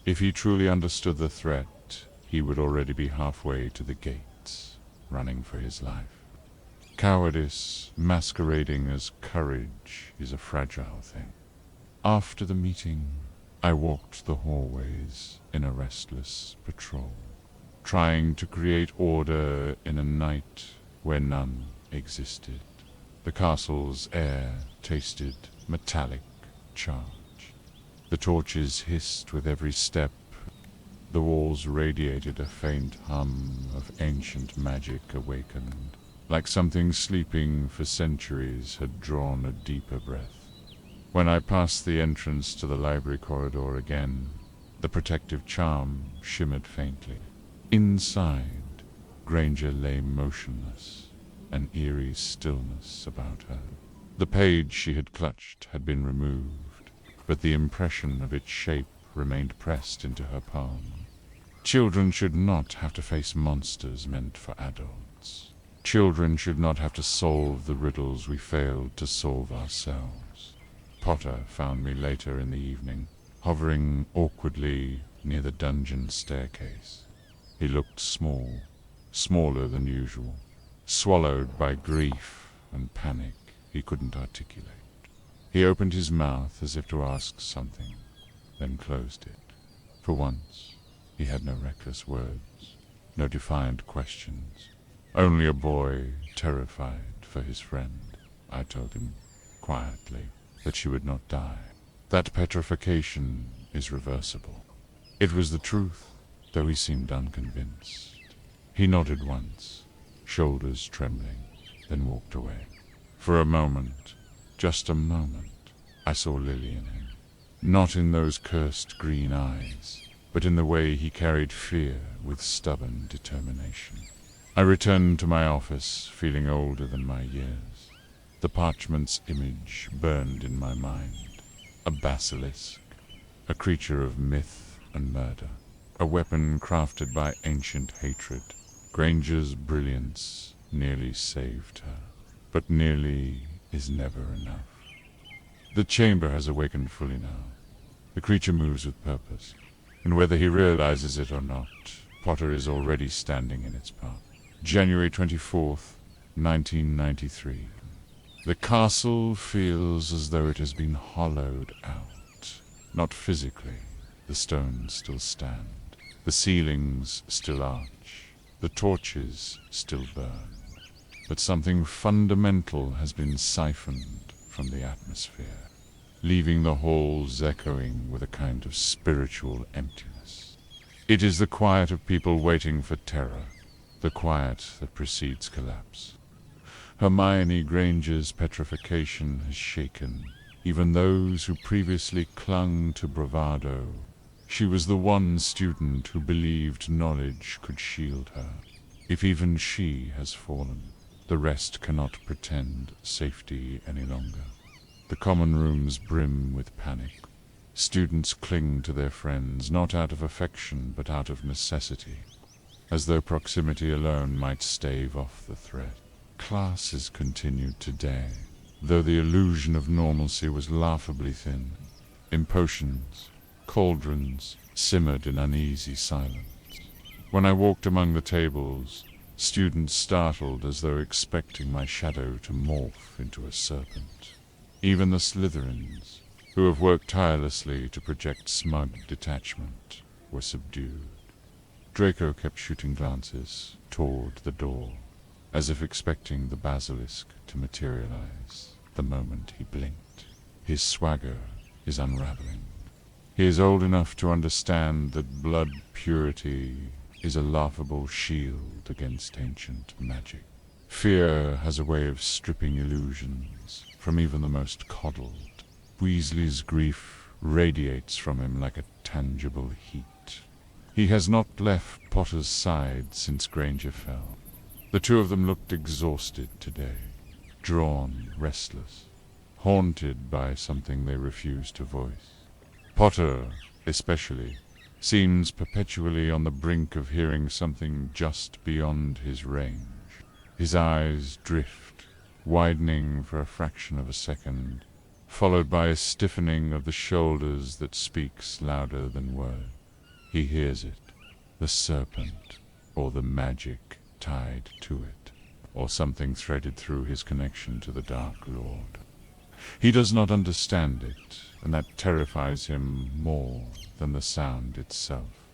[SPEAKER 1] If he truly understood the threat, he would already be halfway to the gates, running for his life. Cowardice masquerading as courage is a fragile thing. After the meeting, I walked the hallways in a restless patrol, trying to create order in a night where none existed. The castle's air tasted metallic charge. The torches hissed with every step. The walls radiated a faint hum of ancient magic awakened, like something sleeping for centuries had drawn a deeper breath. When I passed the entrance to the library corridor again, the protective charm shimmered faintly. Inside, Granger lay motionless, an eerie stillness about her. The page she had clutched had been removed, but the impression of its shape remained pressed into her palm. Children should not have to face monsters meant for adults. Children should not have to solve the riddles we failed to solve ourselves. Potter found me later in the evening, hovering awkwardly near the dungeon staircase. He looked small, smaller than usual, swallowed by grief and panic he couldn't articulate. He opened his mouth as if to ask something, then closed it. For once, he had no reckless words, no defiant questions. Only a boy terrified for his friend. I told him quietly that she would not die. That petrification is reversible. It was the truth, though he seemed unconvinced. He nodded once, shoulders trembling, then walked away. For a moment, just a moment, I saw Lily in him. Not in those cursed green eyes, but in the way he carried fear with stubborn determination. I returned to my office, feeling older than my years. The parchment's image burned in my mind. A basilisk, a creature of myth and murder, a weapon crafted by ancient hatred. Granger's brilliance nearly saved her. But nearly is never enough. The chamber has awakened fully now. The creature moves with purpose, and whether he realizes it or not, Potter is already standing in its path. January 24th, 1993. The castle feels as though it has been hollowed out. Not physically. The stones still stand. The ceilings still arch. The torches still burn. But something fundamental has been siphoned from the atmosphere, leaving the halls echoing with a kind of spiritual emptiness. It is the quiet of people waiting for terror, the quiet that precedes collapse. Hermione Granger's petrification has shaken even those who previously clung to bravado. She was the one student who believed knowledge could shield her. If even she has fallen, the rest cannot pretend safety any longer. The common rooms brim with panic. Students cling to their friends, not out of affection, but out of necessity, as though proximity alone might stave off the threat. Classes continued today, though the illusion of normalcy was laughably thin. Potions, cauldrons simmered in uneasy silence. When I walked among the tables, students startled as though expecting my shadow to morph into a serpent. Even the Slytherins, who have worked tirelessly to project smug detachment, were subdued. Draco kept shooting glances toward the door, as if expecting the Basilisk to materialize the moment he blinked. His swagger is unraveling. He is old enough to understand that blood purity is a laughable shield against ancient magic. Fear has a way of stripping illusions from even the most coddled. Weasley's grief radiates from him like a tangible heat. He has not left Potter's side since Granger fell. The two of them looked exhausted today, drawn, restless, haunted by something they refused to voice. Potter, especially, seems perpetually on the brink of hearing something just beyond his range. His eyes drift, widening for a fraction of a second, followed by a stiffening of the shoulders that speaks louder than words. He hears it, the serpent, or the magic tied to it, or something threaded through his connection to the Dark Lord. He does not understand it, and that terrifies him more than the sound itself.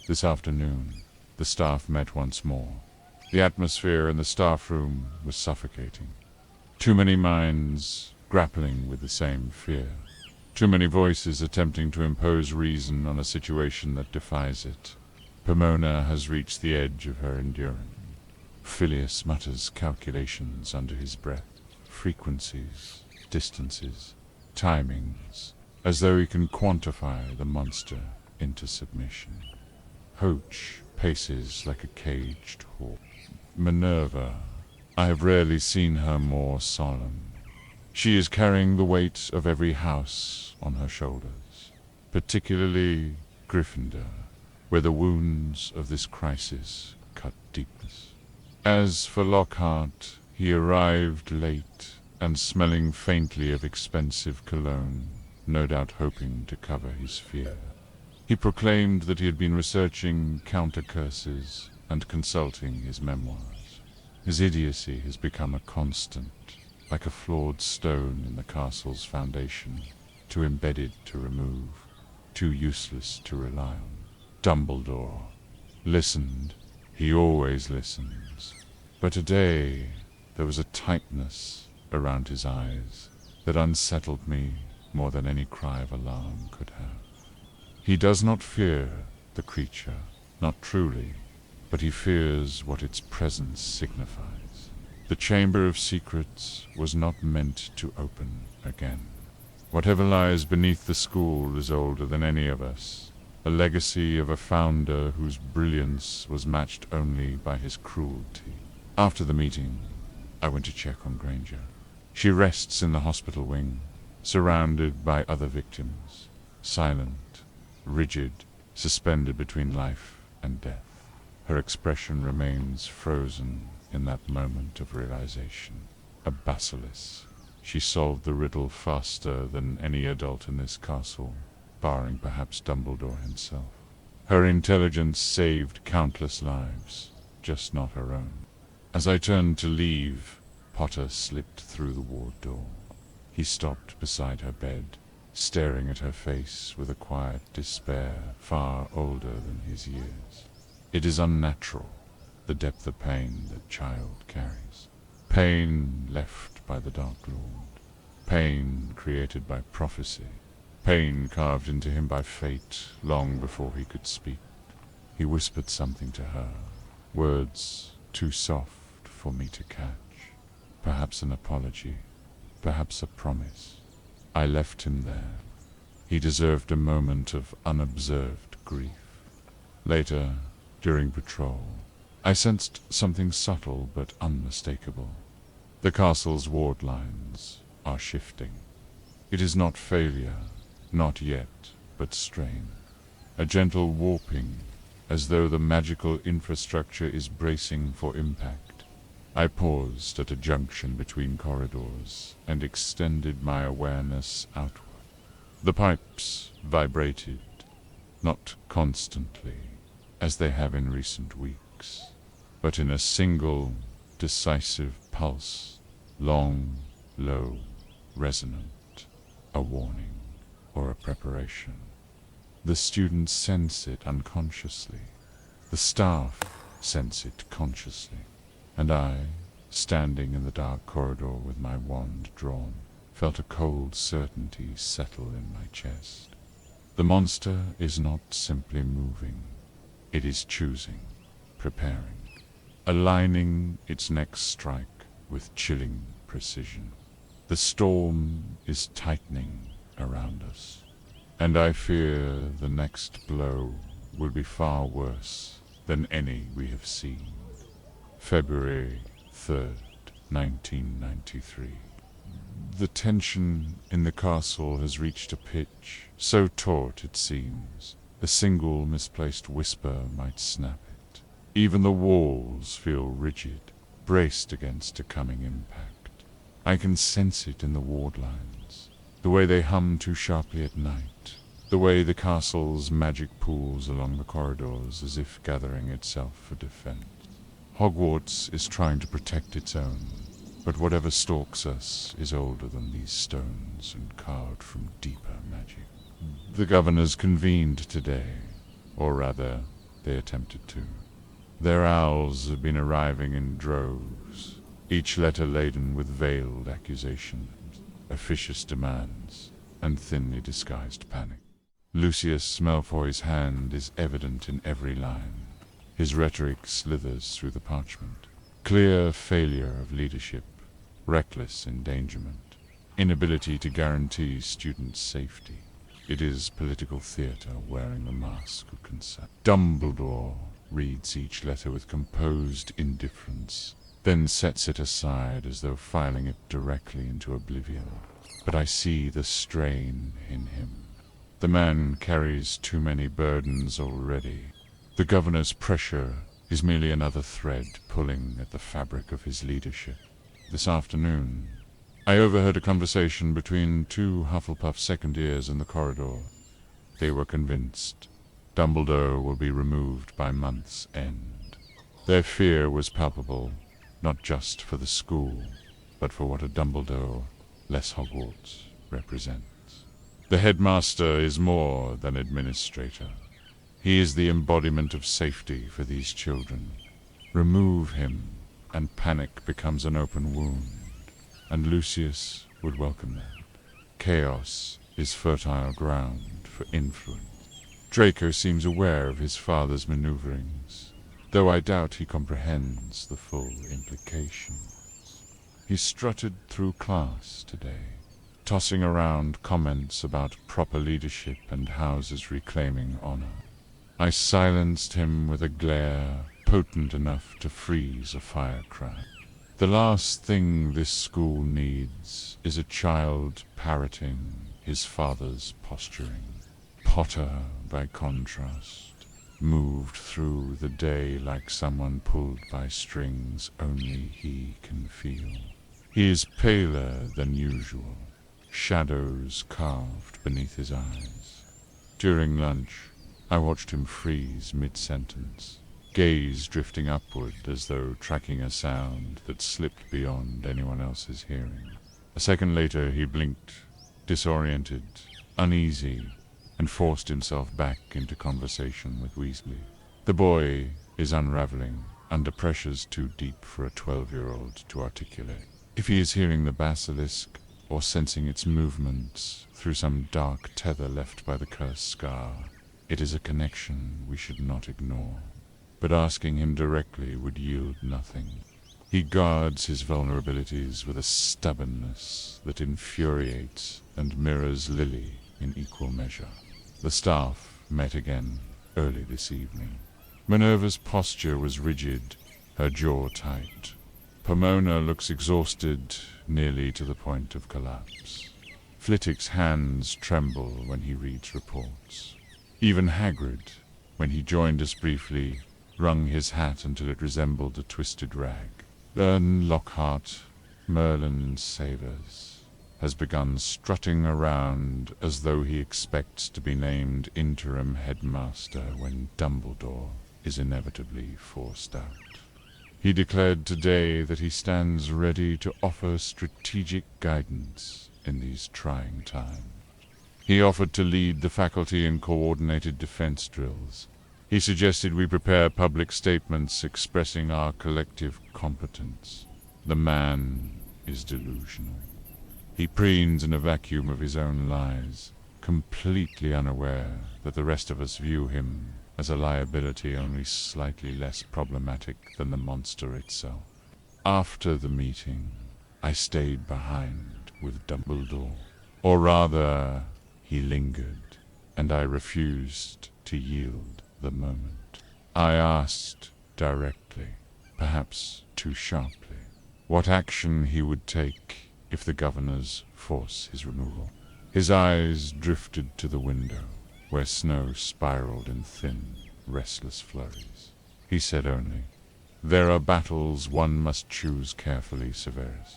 [SPEAKER 1] This afternoon, the staff met once more. The atmosphere in the staff room was suffocating. Too many minds grappling with the same fear. Too many voices attempting to impose reason on a situation that defies it. Pomona has reached the edge of her endurance. Phileas mutters calculations under his breath, frequencies, distances, timings, as though he can quantify the monster into submission. Hoach paces like a caged horse. Minerva, I have rarely seen her more solemn. She is carrying the weight of every house on her shoulders, particularly Gryffindor, where the wounds of this crisis cut deepest. As for Lockhart, he arrived late and smelling faintly of expensive cologne, no doubt hoping to cover his fear. He proclaimed that he had been researching counter-curses and consulting his memoirs. His idiocy has become a constant, like a flawed stone in the castle's foundation, too embedded to remove, too useless to rely on. Dumbledore listened. He always listens. But today there was a tightness around his eyes that unsettled me more than any cry of alarm could have. He does not fear the creature, not truly, but he fears what its presence signifies. The Chamber of Secrets was not meant to open again. Whatever lies beneath the school is older than any of us, a legacy of a founder whose brilliance was matched only by his cruelty. After the meeting, I went to check on Granger. She rests in the hospital wing, surrounded by other victims, silent, rigid, suspended between life and death. Her expression remains frozen in that moment of realization. A basilisk. She solved the riddle faster than any adult in this castle, barring perhaps Dumbledore himself. Her intelligence saved countless lives, just not her own. As I turned to leave, Potter slipped through the ward door. He stopped beside her bed, staring at her face with a quiet despair far older than his years. It is unnatural, the depth of pain that child carries. Pain left by the Dark Lord. Pain created by prophecy. Pain carved into him by fate long before he could speak. He whispered something to her, words too soft for me to catch. Perhaps an apology, perhaps a promise. I left him there. He deserved a moment of unobserved grief. Later, during patrol, I sensed something subtle but unmistakable. The castle's ward lines are shifting. It is not failure, not yet, but strain. A gentle warping, as though the magical infrastructure is bracing for impact. I paused at a junction between corridors and extended my awareness outward. The pipes vibrated, not constantly, as they have in recent weeks, but in a single, decisive pulse, long, low, resonant, a warning or a preparation. The students sense it unconsciously. The staff sense it consciously. And I, standing in the dark corridor with my wand drawn, felt a cold certainty settle in my chest. The monster is not simply moving. It is choosing, preparing, aligning its next strike with chilling precision. The storm is tightening around us, and I fear the next blow will be far worse than any we have seen. February 3rd, 1993. The tension in the castle has reached a pitch so taut it seems a single misplaced whisper might snap it. Even the walls feel rigid, braced against a coming impact. I can sense it in the ward lines, the way they hum too sharply at night, the way the castle's magic pools along the corridors as if gathering itself for defense. Hogwarts is trying to protect its own, but whatever stalks us is older than these stones and carved from deeper magic. The governors convened today, or rather, they attempted to. Their owls have been arriving in droves, each letter laden with veiled accusations, officious demands, and thinly disguised panic. Lucius Malfoy's hand is evident in every line. His rhetoric slithers through the parchment. Clear failure of leadership, reckless endangerment, inability to guarantee students' safety. It is political theater wearing the mask of consent. Dumbledore reads each letter with composed indifference, then sets it aside as though filing it directly into oblivion. But I see the strain in him. The man carries too many burdens already. The governor's pressure is merely another thread pulling at the fabric of his leadership. This afternoon, I overheard a conversation between two Hufflepuff second years in the corridor. They were convinced Dumbledore will be removed by month's end. Their fear was palpable, not just for the school, but for what a Dumbledore, less Hogwarts, represents. The headmaster is more than administrator. He is the embodiment of safety for these children. Remove him, and panic becomes an open wound, and Lucius would welcome that. Chaos is fertile ground for influence. Draco seems aware of his father's maneuverings, though I doubt he comprehends the full implications. He strutted through class today, tossing around comments about proper leadership and houses reclaiming honor. I silenced him with a glare potent enough to freeze a firecracker. The last thing this school needs is a child parroting his father's posturing. Potter, by contrast, moved through the day like someone pulled by strings only he can feel. He is paler than usual, shadows carved beneath his eyes. During lunch, I watched him freeze mid-sentence, gaze drifting upward as though tracking a sound that slipped beyond anyone else's hearing. A second later, he blinked, disoriented, uneasy, and forced himself back into conversation with Weasley. The boy is unraveling under pressures too deep for a 12-year-old to articulate. If he is hearing the basilisk or sensing its movements through some dark tether left by the cursed scar, it is a connection we should not ignore. But asking him directly would yield nothing. He guards his vulnerabilities with a stubbornness that infuriates and mirrors Lily in equal measure. The staff met again early this evening. Minerva's posture was rigid, her jaw tight. Pomona looks exhausted, nearly to the point of collapse. Flitwick's hands tremble when he reads reports. Even Hagrid, when he joined us briefly, wrung his hat until it resembled a twisted rag. Lockhart, Merlin Savers, has begun strutting around as though he expects to be named interim headmaster when Dumbledore is inevitably forced out. He declared today that he stands ready to offer strategic guidance in these trying times. He offered to lead the faculty in coordinated defense drills. He suggested we prepare public statements expressing our collective competence. The man is delusional. He preens in a vacuum of his own lies, completely unaware that the rest of us view him as a liability only slightly less problematic than the monster itself. After the meeting, I stayed behind with Dumbledore. Or rather, he lingered, and I refused to yield the moment. I asked directly, perhaps too sharply, what action he would take if the governors force his removal. His eyes drifted to the window, where snow spiraled in thin, restless flurries. He said only, "There are battles one must choose carefully, Severus."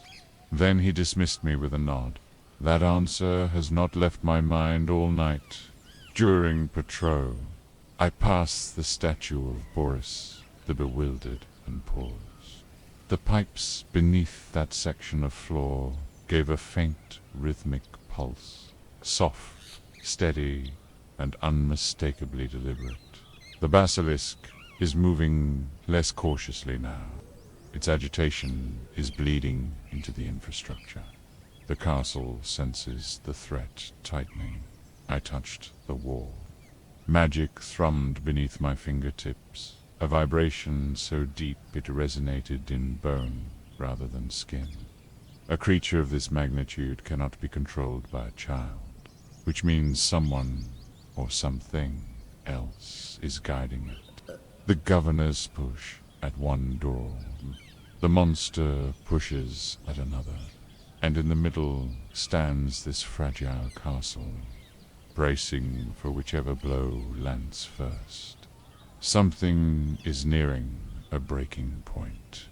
[SPEAKER 1] Then he dismissed me with a nod. That answer has not left my mind all night. During patrol, I passed the statue of Boris, the bewildered, and paused. The pipes beneath that section of floor gave a faint, rhythmic pulse, soft, steady, and unmistakably deliberate. The basilisk is moving less cautiously now. Its agitation is bleeding into the infrastructure. The castle senses the threat tightening. I touched the wall. Magic thrummed beneath my fingertips, a vibration so deep it resonated in bone rather than skin. A creature of this magnitude cannot be controlled by a child, which means someone or something else is guiding it. The governors push at one door. The monster pushes at another, and in the middle stands this fragile castle, bracing for whichever blow lands first. Something is nearing a breaking point.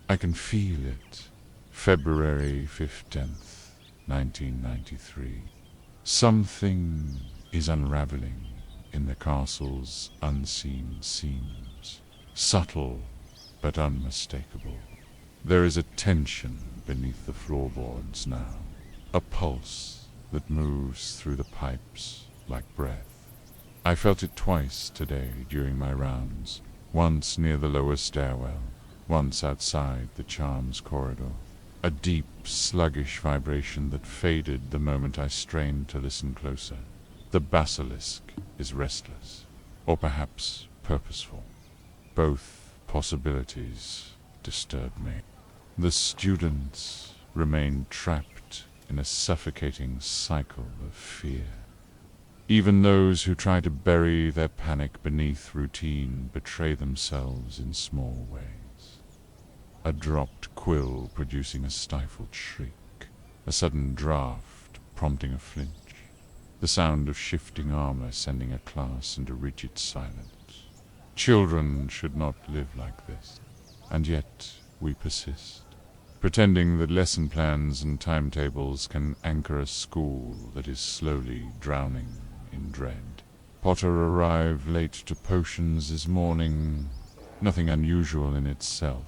[SPEAKER 1] I can feel it. February 15th, 1993. Something is unraveling in the castle's unseen seams, subtle but unmistakable. There is a tension beneath the floorboards now, a pulse that moves through the pipes like breath. I felt it twice today during my rounds, once near the lower stairwell, once outside the charms corridor. A deep, sluggish vibration that faded the moment I strained to listen closer. The basilisk is restless, or perhaps purposeful. Both possibilities disturb me. The students remain trapped in a suffocating cycle of fear. Even those who try to bury their panic beneath routine betray themselves in small ways. A dropped quill producing a stifled shriek, a sudden draft prompting a flinch, the sound of shifting armor sending a class into rigid silence. Children should not live like this. And yet we persist, pretending that lesson plans and timetables can anchor a school that is slowly drowning in dread. Potter arrived late to potions this morning, nothing unusual in itself,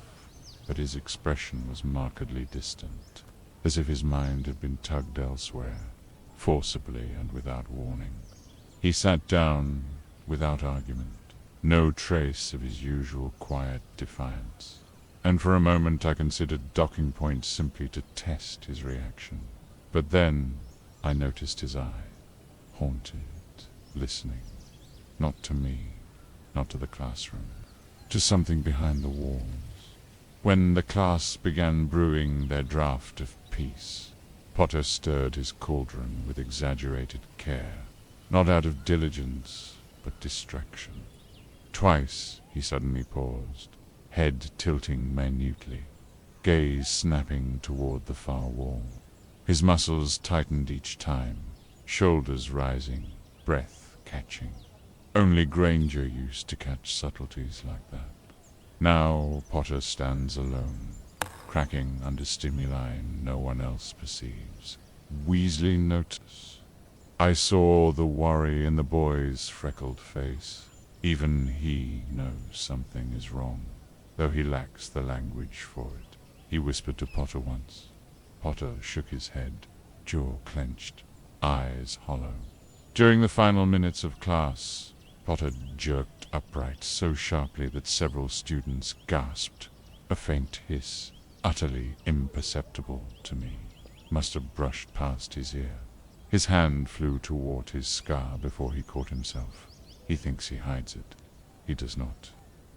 [SPEAKER 1] but his expression was markedly distant, as if his mind had been tugged elsewhere, forcibly and without warning. He sat down without argument, no trace of his usual quiet defiance, and for a moment I considered docking points simply to test his reaction. But then I noticed his eye, haunted, listening, not to me, not to the classroom, to something behind the walls. When the class began brewing their draught of peace, Potter stirred his cauldron with exaggerated care, not out of diligence, but distraction. Twice he suddenly paused, head tilting minutely, gaze snapping toward the far wall. His muscles tightened each time, shoulders rising, breath catching. Only Granger used to catch subtleties like that. Now Potter stands alone, cracking under stimuli no one else perceives. Weasley noticed. I saw the worry in the boy's freckled face. Even he knows something is wrong, though he lacks the language for it. He whispered to Potter once. Potter shook his head, jaw clenched, eyes hollow. During the final minutes of class, Potter jerked upright so sharply that several students gasped. A faint hiss, utterly imperceptible to me, must have brushed past his ear. His hand flew toward his scar before he caught himself. He thinks he hides it. He does not.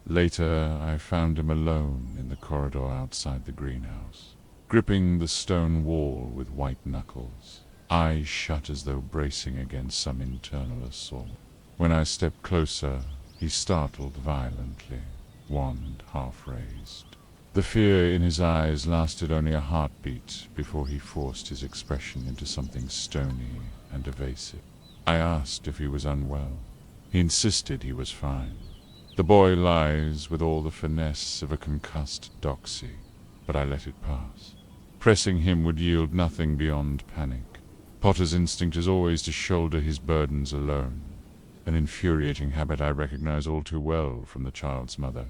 [SPEAKER 1] Later, I found him alone in the corridor outside the greenhouse, gripping the stone wall with white knuckles, eyes shut as though bracing against some internal assault. When I stepped closer, he startled violently, wand half raised. The fear in his eyes lasted only a heartbeat before he forced his expression into something stony and evasive. I asked if he was unwell. He insisted he was fine. The boy lies with all the finesse of a concussed doxy, but I let it pass. Pressing him would yield nothing beyond panic. Potter's instinct is always to shoulder his burdens alone, an infuriating habit I recognize all too well from the child's mother.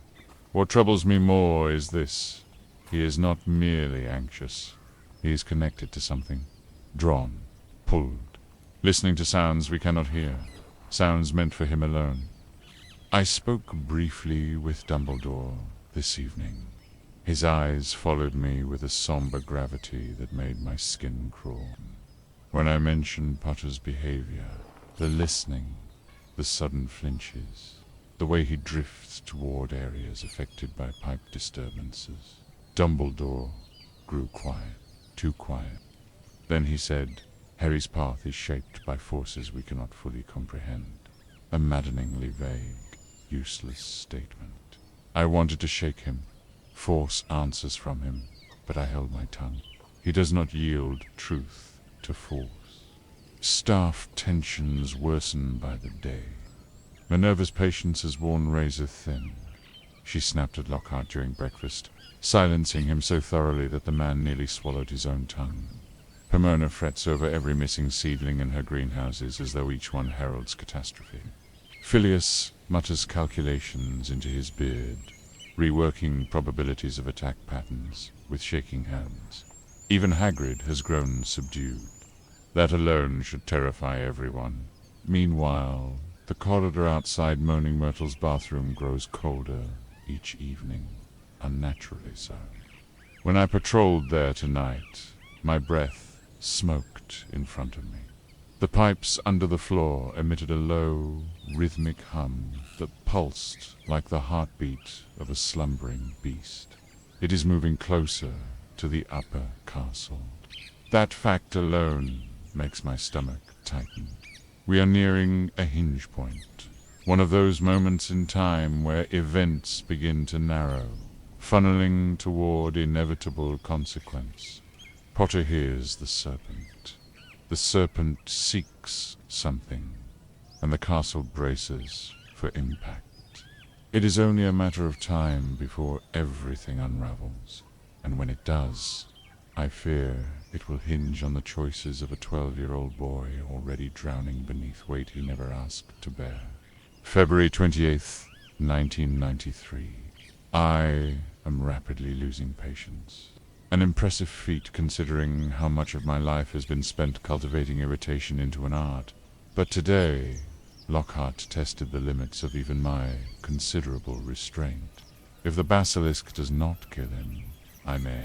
[SPEAKER 1] What troubles me more is this. He is not merely anxious. He is connected to something, drawn, pulled, listening to sounds we cannot hear, sounds meant for him alone. I spoke briefly with Dumbledore this evening. His eyes followed me with a somber gravity that made my skin crawl. When I mentioned Potter's behavior, the listening, the sudden flinches, the way he drifts toward areas affected by pipe disturbances, Dumbledore grew quiet, too quiet. Then he said, Harry's path is shaped by forces we cannot fully comprehend. A maddeningly vague, useless statement. I wanted to shake him, force answers from him, but I held my tongue. He does not yield truth to force. Staff tensions worsen by the day. Minerva's patience is worn razor thin. She snapped at Lockhart during breakfast, silencing him so thoroughly that the man nearly swallowed his own tongue. Hermione frets over every missing seedling in her greenhouses as though each one heralds catastrophe. Phileas mutters calculations into his beard, reworking probabilities of attack patterns with shaking hands. Even Hagrid has grown subdued. That alone should terrify everyone. Meanwhile, the corridor outside Moaning Myrtle's bathroom grows colder each evening, unnaturally so. When I patrolled there tonight, my breath smoked in front of me. The pipes under the floor emitted a low, rhythmic hum that pulsed like the heartbeat of a slumbering beast. It is moving closer to the upper castle. That fact alone makes my stomach tighten. We are nearing a hinge point, one of those moments in time where events begin to narrow, funneling toward inevitable consequence. Potter hears the serpent. The serpent seeks something, and the castle braces for impact. It is only a matter of time before everything unravels, and when it does, I fear it will hinge on the choices of a 12-year-old boy already drowning beneath weight he never asked to bear. February 28th, 1993. I am rapidly losing patience. An impressive feat considering how much of my life has been spent cultivating irritation into an art. But today, Lockhart tested the limits of even my considerable restraint. If the Basilisk does not kill him, I may,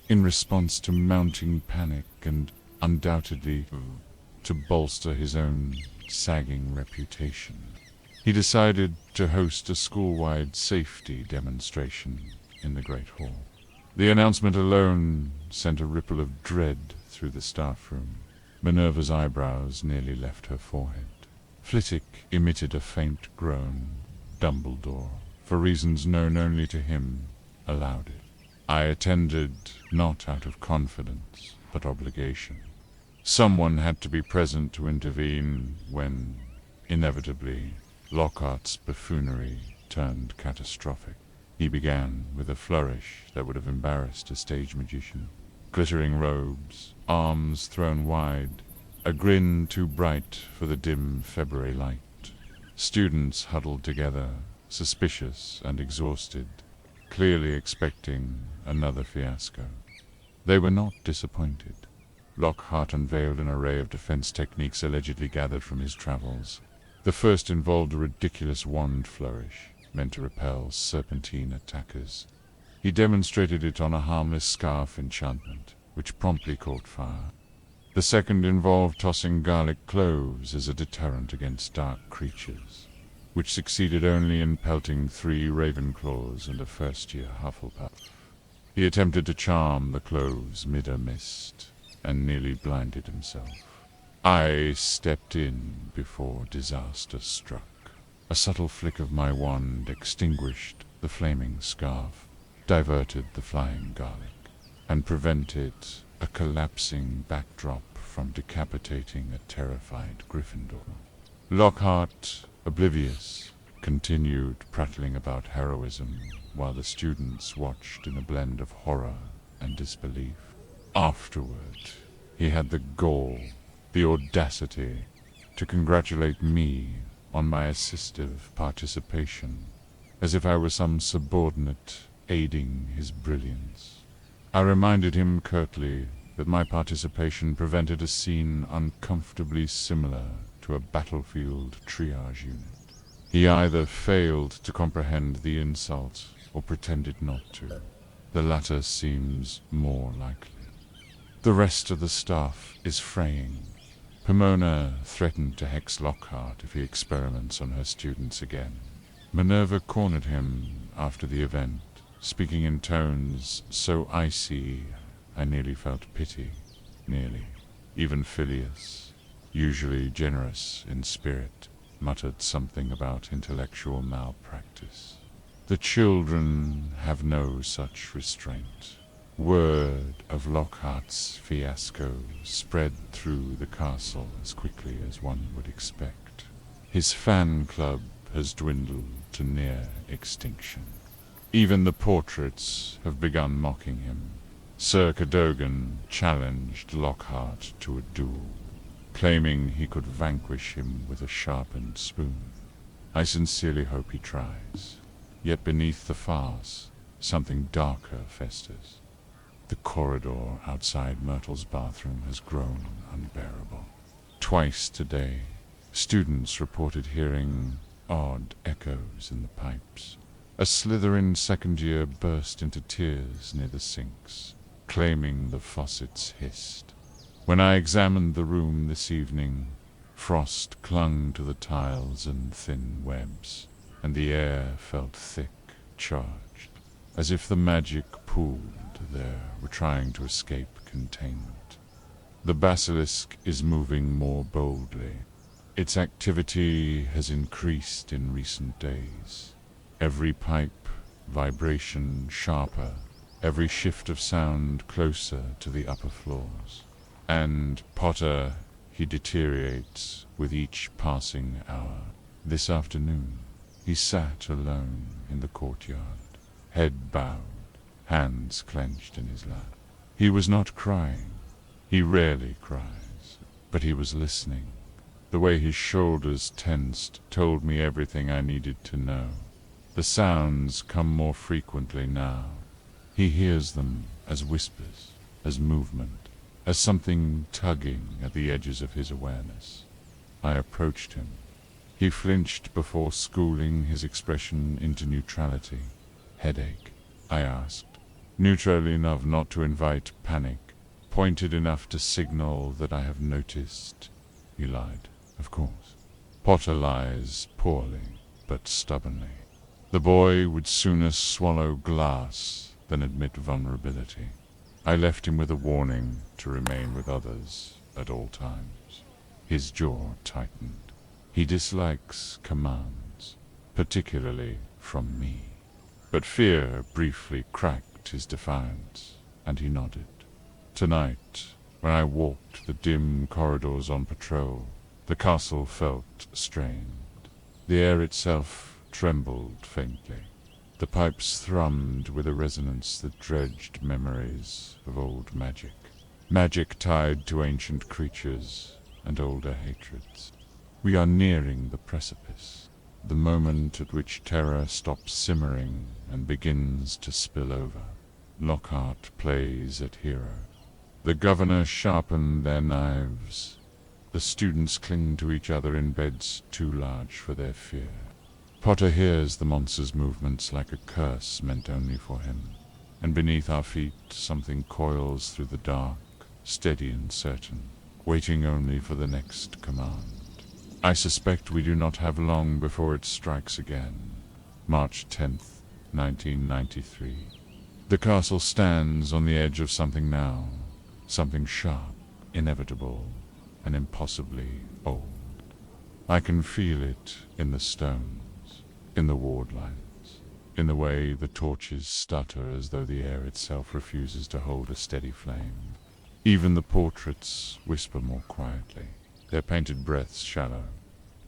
[SPEAKER 1] in response to mounting panic and undoubtedly to bolster his own sagging reputation, he decided to host a school-wide safety demonstration in the Great Hall. The announcement alone sent a ripple of dread through the staff room. Minerva's eyebrows nearly left her forehead. Flitwick emitted a faint groan. Dumbledore, for reasons known only to him, allowed it. I attended not out of confidence, but obligation. Someone had to be present to intervene when, inevitably, Lockhart's buffoonery turned catastrophic. He began with a flourish that would have embarrassed a stage magician. Glittering robes, arms thrown wide, a grin too bright for the dim February light. Students huddled together, suspicious and exhausted, clearly expecting another fiasco. They were not disappointed. Lockhart unveiled an array of defense techniques allegedly gathered from his travels. The first involved a ridiculous wand flourish, meant to repel serpentine attackers. He demonstrated it on a harmless scarf enchantment, which promptly caught fire. The second involved tossing garlic cloves as a deterrent against dark creatures, which succeeded only in pelting 3 Ravenclaws and a first-year Hufflepuff. He attempted to charm the cloves mid-mist, and nearly blinded himself. I stepped in before disaster struck. A subtle flick of my wand extinguished the flaming scarf, diverted the flying garlic, and prevented a collapsing backdrop from decapitating a terrified Gryffindor. Lockhart, oblivious, continued prattling about heroism while the students watched in a blend of horror and disbelief. Afterward, he had the gall, the audacity, to congratulate me on my assistive participation, as if I were some subordinate aiding his brilliance. I reminded him curtly that my participation prevented a scene uncomfortably similar to a battlefield triage unit. He either failed to comprehend the insult or pretended not to. The latter seems more likely. The rest of the staff is fraying. Pomona threatened to hex Lockhart if he experiments on her students again. Minerva cornered him after the event, speaking in tones so icy I nearly felt pity. Nearly. Even Phileas, usually generous in spirit, muttered something about intellectual malpractice. The children have no such restraint. Word of Lockhart's fiasco spread through the castle as quickly as one would expect. His fan club has dwindled to near extinction. Even the portraits have begun mocking him. Sir Cadogan challenged Lockhart to a duel, claiming he could vanquish him with a sharpened spoon. I sincerely hope he tries. Yet beneath the farce, something darker festers. The corridor outside Myrtle's bathroom has grown unbearable. Twice today, students reported hearing odd echoes in the pipes. A Slytherin second year burst into tears near the sinks, claiming the faucets hissed. When I examined the room this evening, frost clung to the tiles in thin webs, and the air felt thick, charged, as if the magic pooled there were trying to escape containment. The Basilisk is moving more boldly. Its activity has increased in recent days. Every pipe vibration sharper, every shift of sound closer to the upper floors. And Potter, he deteriorates with each passing hour. This afternoon, He sat alone in the courtyard, head bowed, hands clenched in his lap. He was not crying. He rarely cries, but he was listening. The way his shoulders tensed told me everything I needed to know. The sounds come more frequently now. He hears them as whispers, as movement, as something tugging at the edges of his awareness. I approached him. He flinched before schooling his expression into neutrality. "Headache?" I asked. Neutral enough not to invite panic, pointed enough to signal that I have noticed. He lied, of course. Potter lies poorly, but stubbornly. The boy would sooner swallow glass than admit vulnerability. I left him with a warning to remain with others at all times. His jaw tightened. He dislikes commands, particularly from me. But fear briefly cracked his defiance, and he nodded. Tonight, when I walked the dim corridors on patrol, the castle felt strained. The air itself trembled faintly. The pipes thrummed with a resonance that dredged memories of old magic. Magic tied to ancient creatures and older hatreds. We are nearing the precipice, the moment at which terror stops simmering and begins to spill over. Lockhart plays at hero. The governor sharpened their knives. The students cling to each other in beds too large for their fear. Potter hears the monster's movements like a curse meant only for him, and beneath our feet something coils through the dark, steady and certain, waiting only for the next command. I suspect we do not have long before it strikes again. March 10th, 1993. The castle stands on the edge of something now, something sharp, inevitable, and impossibly old. I can feel it in the stones, in the ward lines, in the way the torches stutter as though the air itself refuses to hold a steady flame. Even the portraits whisper more quietly, their painted breaths shallow,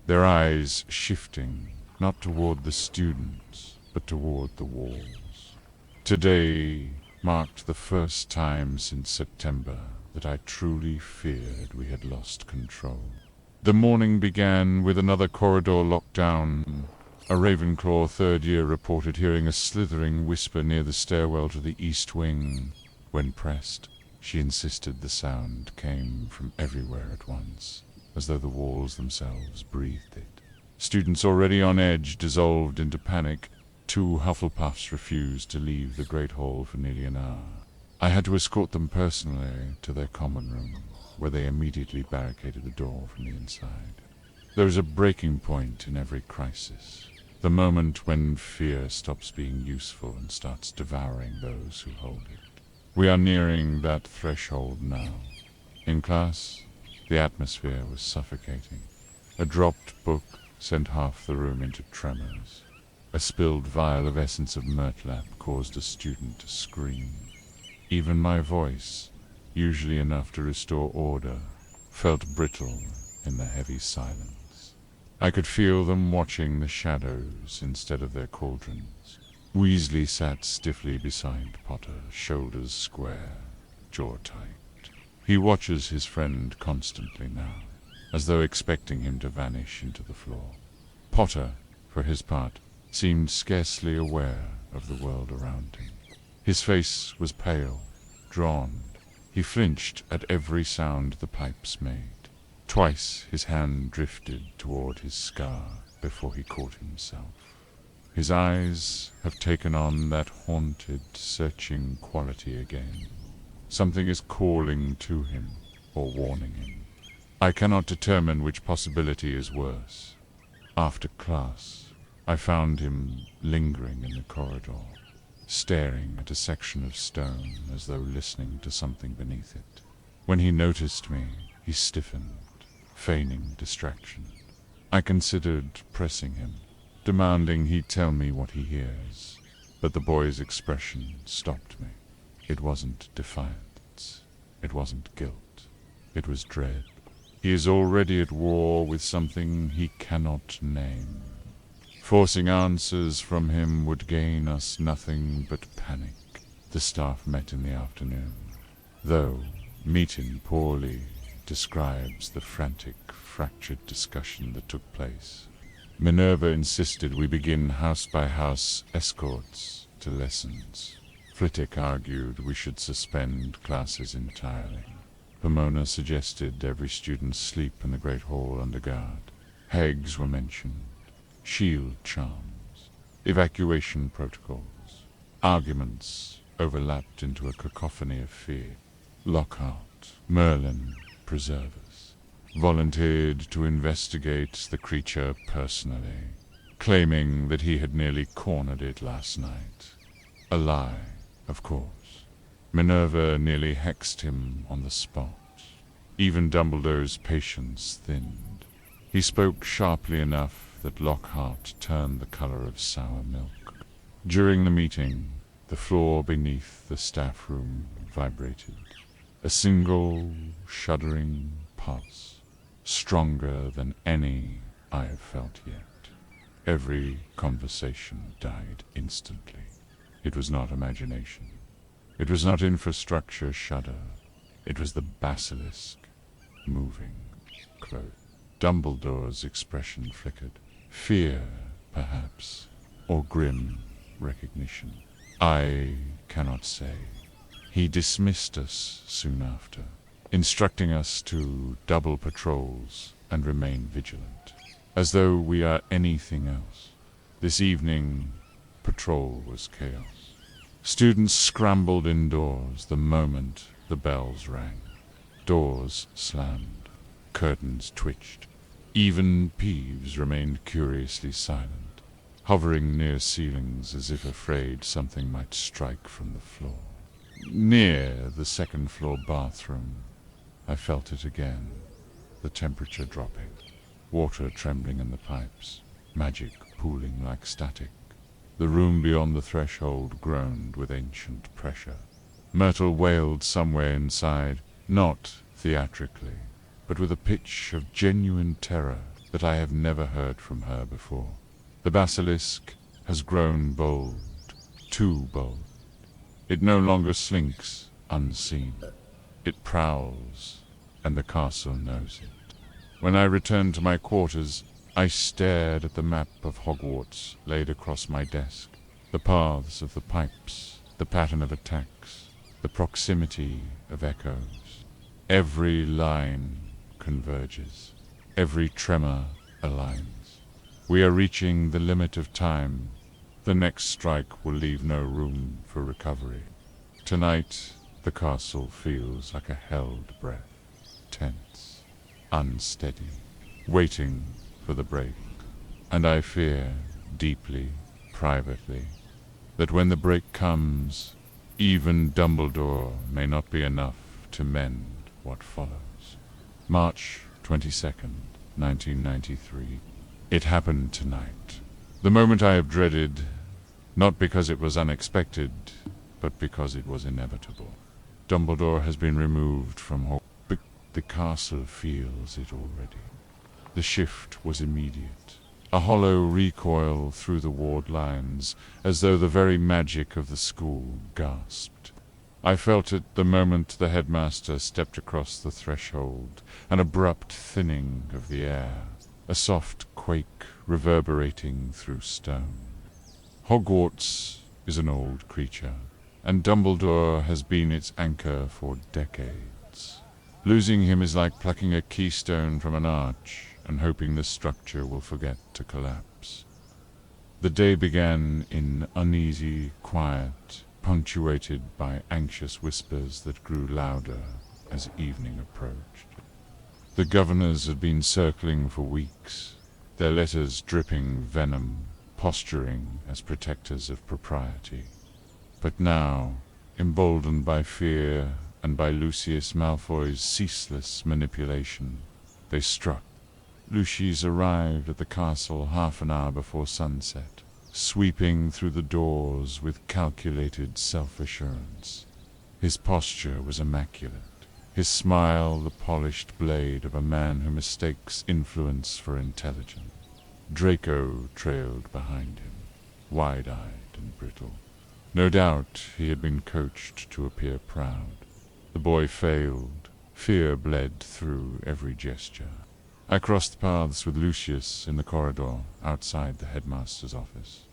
[SPEAKER 1] their eyes shifting, not toward the students, but toward the walls. Today marked the first time since September that I truly feared we had lost control. The morning began with another corridor locked down. A Ravenclaw third year reported hearing a slithering whisper near the stairwell to the east wing. When pressed, she insisted the sound came from everywhere at once, as though the walls themselves breathed it. Students already on edge dissolved into panic. 2 Hufflepuffs refused to leave the Great Hall for nearly an hour. I had to escort them personally to their common room, where they immediately barricaded the door from the inside. There is a breaking point in every crisis, the moment when fear stops being useful and starts devouring those who hold it. We are nearing that threshold now. In class, the atmosphere was suffocating. A dropped book sent half the room into tremors. A spilled vial of essence of murtlap caused a student to scream. Even my voice, usually enough to restore order, felt brittle in the heavy silence. I could feel them watching the shadows instead of their cauldrons. Weasley sat stiffly beside Potter, shoulders square, jaw tight. He watches his friend constantly now, as though expecting him to vanish into the floor. Potter, for his part, seemed scarcely aware of the world around him. His face was pale, drawn. He flinched at every sound the pipes made. Twice his hand drifted toward his scar before he caught himself. His eyes have taken on that haunted, searching quality again. Something is calling to him, or warning him. I cannot determine which possibility is worse. After class, I found him lingering in the corridor, staring at a section of stone as though listening to something beneath it. When he noticed me, he stiffened, feigning distraction. I considered pressing him, demanding he tell me what he hears, but the boy's expression stopped me. It wasn't defiance. It wasn't guilt. It was dread. He is already at war with something he cannot name. Forcing answers from him would gain us nothing but panic. The staff met in the afternoon, though Meaton poorly describes the frantic, fractured discussion that took place. Minerva insisted we begin house-by-house escorts to lessons. Flitwick argued we should suspend classes entirely. Pomona suggested every student sleep in the Great Hall under guard. Hags were mentioned, shield charms, evacuation protocols. Arguments overlapped into a cacophony of fear. Lockhart, Merlin, Preservus, volunteered to investigate the creature personally, claiming that he had nearly cornered it last night. A lie, of course. Minerva nearly hexed him on the spot. Even Dumbledore's patience thinned. He spoke sharply enough that Lockhart turned the color of sour milk. During the meeting, the floor beneath the staff room vibrated. A single, shuddering pulse, stronger than any I have felt yet. Every conversation died instantly. It was not imagination. It was not infrastructure shudder. It was the basilisk, moving close. Dumbledore's expression flickered. Fear, perhaps, or grim recognition. I cannot say. He dismissed us soon after, instructing us to double patrols and remain vigilant, as though we are anything else. This evening, patrol was chaos. Students scrambled indoors the moment the bells rang. Doors slammed, curtains twitched. Even Peeves remained curiously silent, hovering near ceilings as if afraid something might strike from the floor. Near the second-floor bathroom, I felt it again, the temperature dropping, water trembling in the pipes, magic pooling like static. The room beyond the threshold groaned with ancient pressure. Myrtle wailed somewhere inside, not theatrically, but with a pitch of genuine terror that I have never heard from her before. The basilisk has grown bold, too bold. It no longer slinks unseen. It prowls, and the castle knows it. When I returned to my quarters, I stared at the map of Hogwarts laid across my desk. The paths of the pipes, the pattern of attacks, the proximity of echoes. Every line converges. Every tremor aligns. We are reaching the limit of time. The next strike will leave no room for recovery. Tonight, the castle feels like a held breath, tense, unsteady, waiting for the break. And I fear, deeply, privately, that when the break comes, even Dumbledore may not be enough to mend what follows. March 22nd, 1993. It happened tonight. The moment I have dreaded, not because it was unexpected, but because it was inevitable. Dumbledore has been removed from Hogwarts. The castle feels it already. The shift was immediate. A hollow recoil through the ward lines, as though the very magic of the school gasped. I felt it the moment the headmaster stepped across the threshold, an abrupt thinning of the air, a soft quake reverberating through stone. Hogwarts is an old creature, and Dumbledore has been its anchor for decades. Losing him is like plucking a keystone from an arch and hoping the structure will forget to collapse. The day began in uneasy quiet, punctuated by anxious whispers that grew louder as evening approached. The governors had been circling for weeks, their letters dripping venom, posturing as protectors of propriety. But now, emboldened by fear and by Lucius Malfoy's ceaseless manipulation, they struck. Lucius arrived at the castle half an hour before sunset, sweeping through the doors with calculated self-assurance. His posture was immaculate, his smile the polished blade of a man who mistakes influence for intelligence. Draco trailed behind him, wide-eyed and brittle. No doubt he had been coached to appear proud. The boy failed. Fear bled through every gesture. I crossed paths with Lucius in the corridor outside the headmaster's office.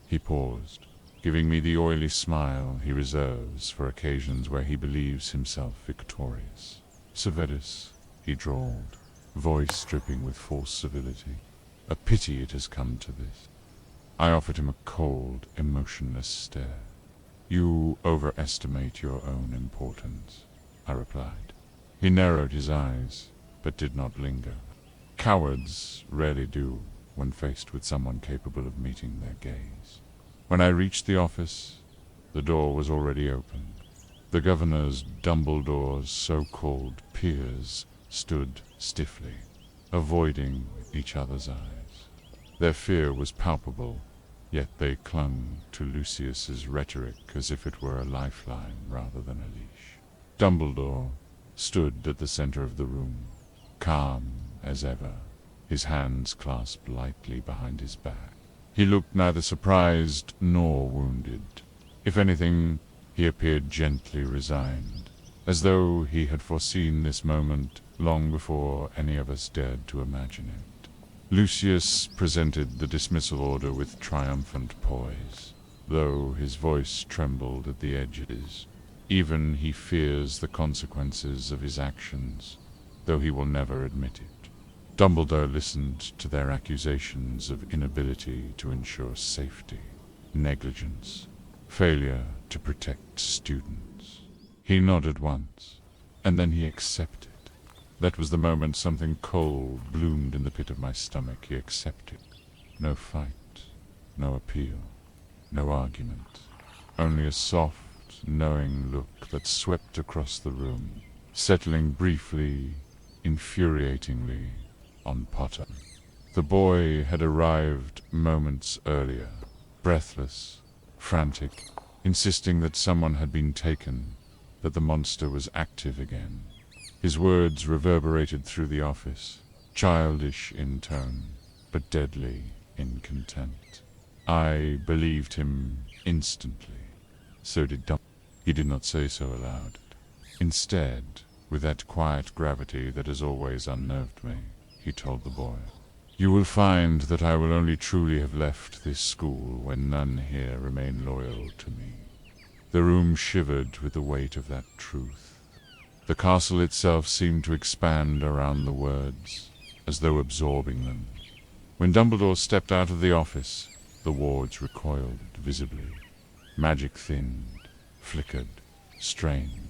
[SPEAKER 1] He paused, giving me the oily smile he reserves for occasions where he believes himself victorious. "Severus," he drawled, voice dripping with false civility. "A pity it has come to this." I offered him a cold, emotionless stare. "You overestimate your own importance," I replied. He narrowed his eyes, but did not linger. Cowards rarely do when faced with someone capable of meeting their gaze. When I reached the office, the door was already open. The governor's Dumbledore's so-called peers stood stiffly, avoiding each other's eyes. Their fear was palpable, yet they clung to Lucius's rhetoric as if it were a lifeline rather than a leash. Dumbledore stood at the center of the room, calm as ever, his hands clasped lightly behind his back. He looked neither surprised nor wounded. If anything, he appeared gently resigned, as though he had foreseen this moment long before any of us dared to imagine it. Lucius presented the dismissal order with triumphant poise, though his voice trembled at the edges. Even he fears the consequences of his actions, though he will never admit it. Dumbledore listened to their accusations of inability to ensure safety, negligence, failure to protect students. He nodded once, and then he accepted. That was the moment something cold bloomed in the pit of my stomach. He accepted. No fight, no appeal, no argument, only a soft, knowing look that swept across the room, settling briefly, infuriatingly, on Potter. The boy had arrived moments earlier, breathless, frantic, insisting that someone had been taken, that the monster was active again. His words reverberated through the office, childish in tone, but deadly in contempt. I believed him instantly. So did Dumbledore. He did not say so aloud. Instead, with that quiet gravity that has always unnerved me, he told the boy, "You will find that I will only truly have left this school when none here remain loyal to me." The room shivered with the weight of that truth. The castle itself seemed to expand around the words, as though absorbing them. When Dumbledore stepped out of the office, the wards recoiled visibly. Magic thinned, flickered, strained.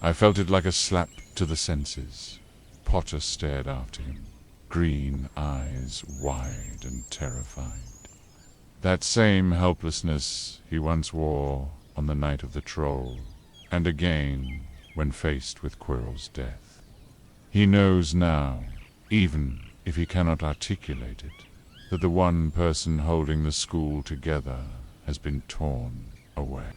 [SPEAKER 1] I felt it like a slap to the senses. Potter stared after him, green eyes wide and terrified. That same helplessness he once wore on the night of the troll, and again when faced with Quirrell's death. He knows now, even if he cannot articulate it, that the one person holding the school together has been torn away.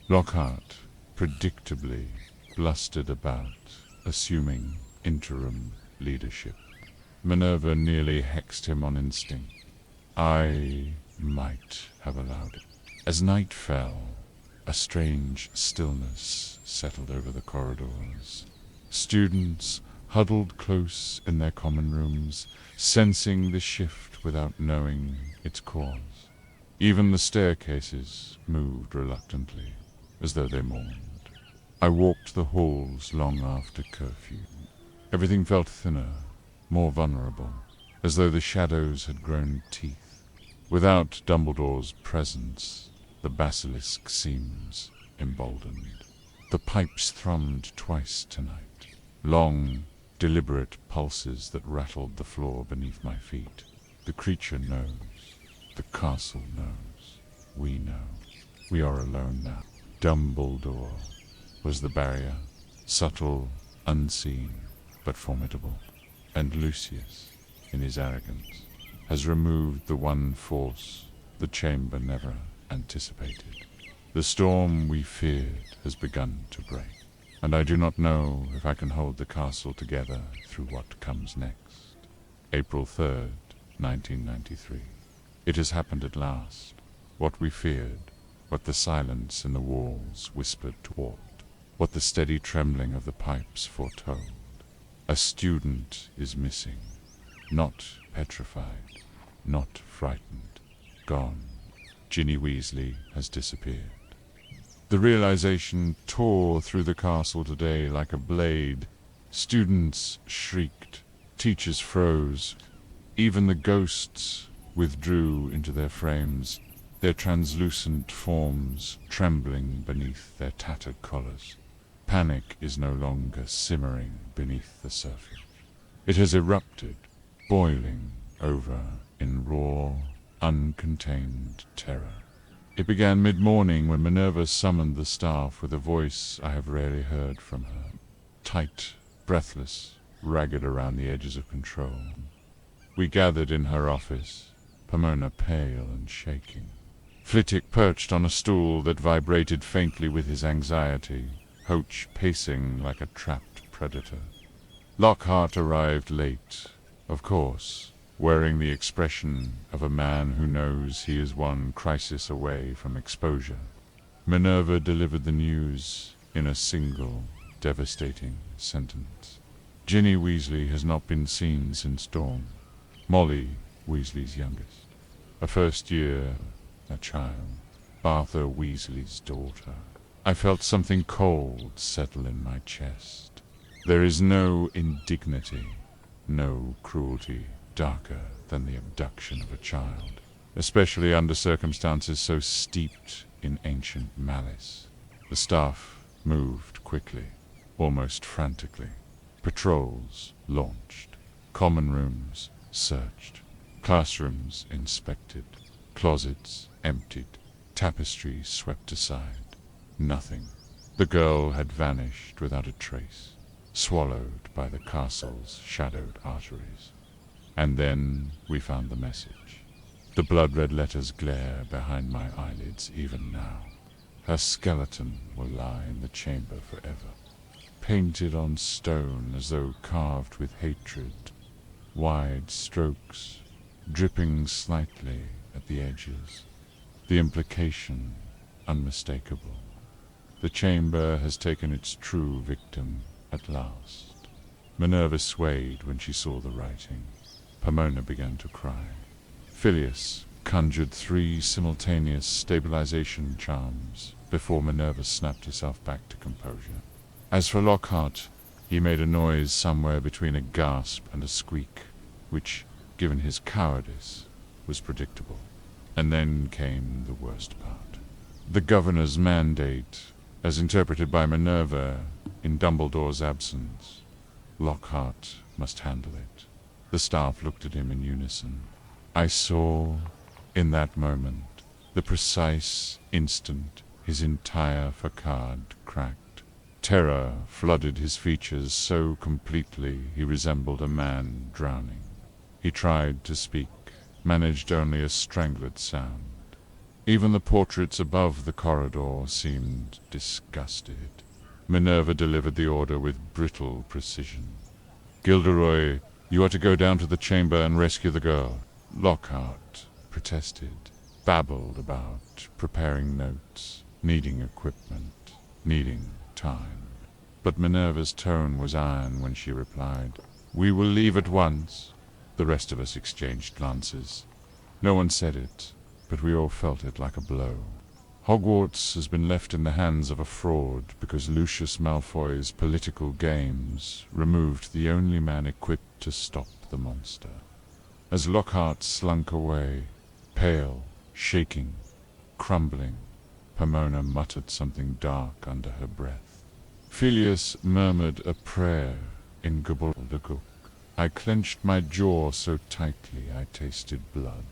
[SPEAKER 1] Lockhart predictably blustered about, assuming interim leadership. Minerva nearly hexed him on instinct. I might have allowed it. As night fell, a strange stillness settled over the corridors. Students huddled close in their common rooms, sensing the shift without knowing its cause. Even the staircases moved reluctantly, as though they mourned. I walked the halls long after curfew. Everything felt thinner, more vulnerable, as though the shadows had grown teeth. Without Dumbledore's presence, the Basilisk seems emboldened. The pipes thrummed twice tonight, long, deliberate pulses that rattled the floor beneath my feet. The creature knows. The castle knows. We know. We are alone now. Dumbledore was the barrier, subtle, unseen, but formidable. And Lucius, in his arrogance, has removed the one force the chamber never anticipated. The storm we feared has begun to break, and I do not know if I can hold the castle together through what comes next. April 3rd, 1993. It has happened at last. What we feared, what the silence in the walls whispered toward, what the steady trembling of the pipes foretold. A student is missing, not petrified, not frightened, gone. Ginny Weasley has disappeared. The realization tore through the castle today like a blade. Students shrieked, teachers froze, even the ghosts withdrew into their frames, their translucent forms trembling beneath their tattered collars. Panic is no longer simmering beneath the surface. It has erupted, boiling over in raw, uncontained terror. It began mid-morning when Minerva summoned the staff with a voice I have rarely heard from her. Tight, breathless, ragged around the edges of control. We gathered in her office, Pomona pale and shaking. Flitwick perched on a stool that vibrated faintly with his anxiety, Hoach pacing like a trapped predator. Lockhart arrived late, of course, wearing the expression of a man who knows he is one crisis away from exposure. Minerva delivered the news in a single, devastating sentence. Ginny Weasley has not been seen since dawn. Molly, Weasley's youngest. A first year, a child. Arthur Weasley's daughter. I felt something cold settle in my chest. There is no indignity, no cruelty darker than the abduction of a child, especially under circumstances so steeped in ancient malice. The staff moved quickly, almost frantically. Patrols launched, common rooms searched, classrooms inspected, closets emptied, tapestries swept aside. Nothing. The girl had vanished without a trace, swallowed by the castle's shadowed arteries. And then we found the message. The blood-red letters glare behind my eyelids even now. Her skeleton will lie in the chamber forever, painted on stone as though carved with hatred, wide strokes, dripping slightly at the edges. The implication unmistakable. The chamber has taken its true victim at last. Minerva swayed when she saw the writing. Pomona began to cry. Phileas conjured 3 simultaneous stabilization charms before Minerva snapped herself back to composure. As for Lockhart, he made a noise somewhere between a gasp and a squeak, which, given his cowardice, was predictable. And then came the worst part. The governor's mandate, as interpreted by Minerva in Dumbledore's absence. Lockhart must handle it. The staff looked at him in unison. I saw, in that moment, the precise instant his entire facade cracked. Terror flooded his features so completely he resembled a man drowning. He tried to speak, managed only a strangled sound. Even the portraits above the corridor seemed disgusted. Minerva delivered the order with brittle precision. Gilderoy, you are to go down to the chamber and rescue the girl. Lockhart protested, babbled about preparing notes, needing equipment, needing time. But Minerva's tone was iron when she replied, "We will leave at once." The rest of us exchanged glances. No one said it, but we all felt it like a blow. Hogwarts has been left in the hands of a fraud because Lucius Malfoy's political games removed the only man equipped to stop the monster. As Lockhart slunk away, pale, shaking, crumbling, Pomona muttered something dark under her breath. Phileas murmured a prayer in gobbledygook. I clenched my jaw so tightly I tasted blood.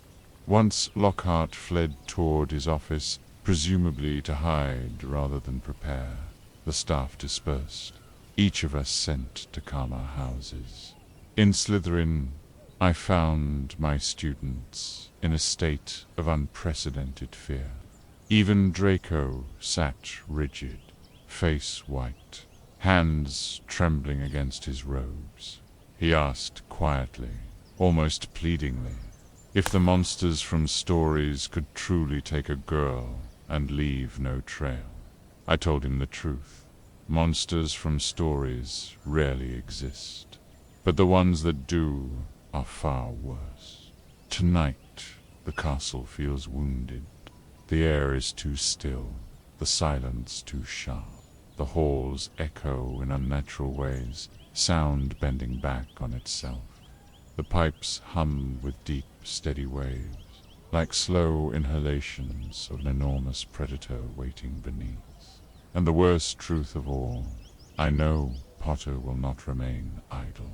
[SPEAKER 1] Once Lockhart fled toward his office, presumably to hide rather than prepare. The staff dispersed, each of us sent to calm our houses. In Slytherin, I found my students in a state of unprecedented fear. Even Draco sat rigid, face white, hands trembling against his robes. He asked quietly, almost pleadingly, If the monsters from stories could truly take a girl and leave no trail. I told him the truth. Monsters from stories rarely exist, but the ones that do are far worse. Tonight, the castle feels wounded. The air is too still, the silence too sharp. The halls echo in unnatural ways, sound bending back on itself. The pipes hum with deep, steady waves, like slow inhalations of an enormous predator waiting beneath. And the worst truth of all, I know Potter will not remain idle.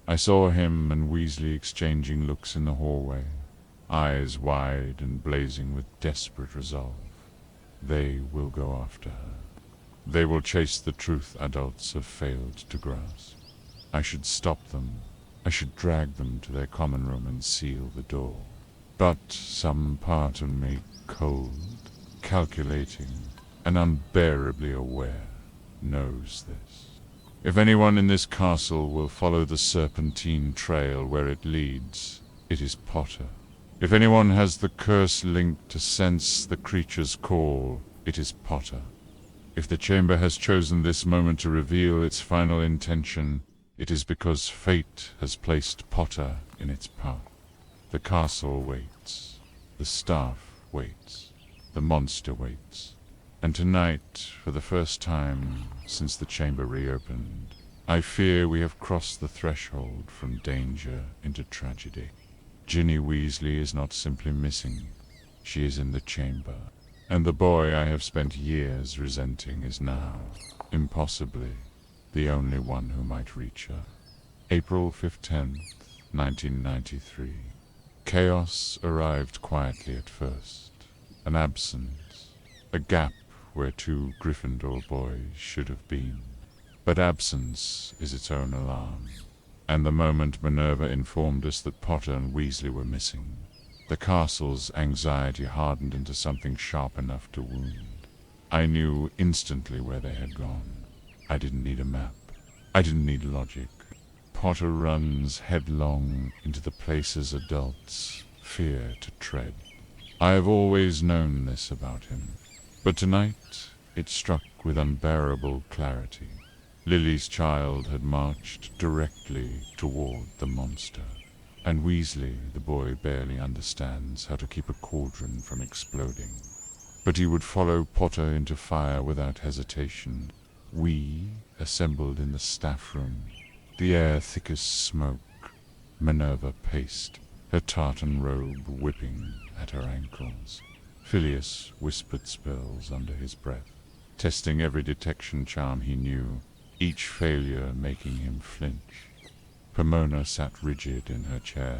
[SPEAKER 1] I saw him and Weasley exchanging looks in the hallway, eyes wide and blazing with desperate resolve. They will go after her. They will chase the truth adults have failed to grasp. I should stop them. I should drag them to their common room and seal the door. But some part of me, cold, calculating, and unbearably aware, knows this. If anyone in this castle will follow the serpentine trail where it leads, it is Potter. If anyone has the curse link to sense the creature's call, it is Potter. If the chamber has chosen this moment to reveal its final intention, it is because fate has placed Potter in its path. The castle waits. The staff waits. The monster waits. And tonight, for the first time since the chamber reopened, I fear we have crossed the threshold from danger into tragedy. Ginny Weasley is not simply missing. She is in the chamber. And the boy I have spent years resenting is now, impossibly, the only one who might reach her. April 15th, 1993. Chaos arrived quietly at first. An absence. A gap where two Gryffindor boys should have been. But absence is its own alarm. And the moment Minerva informed us that Potter and Weasley were missing, the castle's anxiety hardened into something sharp enough to wound. I knew instantly where they had gone. I didn't need a map. I didn't need logic. Potter runs headlong into the places adults fear to tread. I have always known this about him, but tonight it struck with unbearable clarity. Lily's child had marched directly toward the monster, and Weasley, the boy, barely understands how to keep a cauldron from exploding. But he would follow Potter into fire without hesitation. We assembled in the staff room, the air thick as smoke. Minerva paced, her tartan robe whipping at her ankles. Phileas whispered spells under his breath, testing every detection charm he knew, each failure making him flinch. Pomona sat rigid in her chair,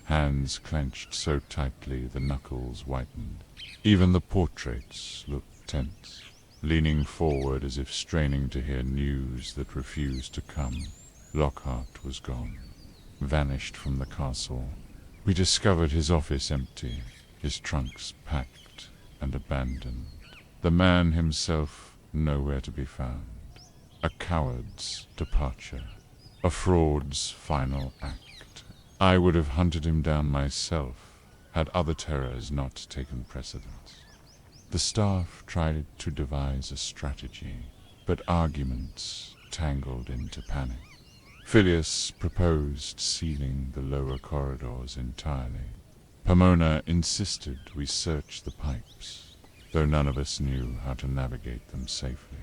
[SPEAKER 1] hands clenched so tightly the knuckles whitened. Even the portraits looked tense, leaning forward as if straining to hear news that refused to come. Lockhart was gone, vanished from the castle. We discovered his office empty, his trunks packed and abandoned. The man himself nowhere to be found. A coward's departure. A fraud's final act. I would have hunted him down myself, had other terrors not taken precedence. The staff tried to devise a strategy, but arguments tangled into panic. Phileas proposed sealing the lower corridors entirely. Pomona insisted we search the pipes, though none of us knew how to navigate them safely.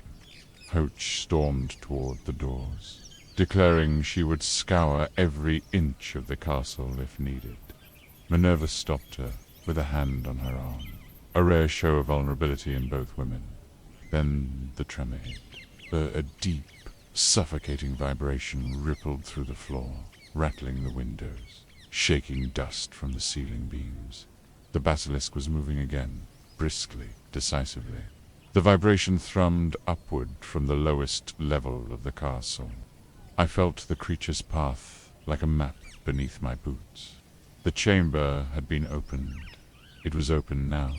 [SPEAKER 1] Hoach stormed toward the doors, declaring she would scour every inch of the castle if needed. Minerva stopped her with a hand on her arm, a rare show of vulnerability in both women. Then the tremor hit. A deep, suffocating vibration rippled through the floor, rattling the windows, shaking dust from the ceiling beams. The basilisk was moving again, briskly, decisively. The vibration thrummed upward from the lowest level of the castle. I felt the creature's path like a map beneath my boots. The chamber had been opened. It was open now,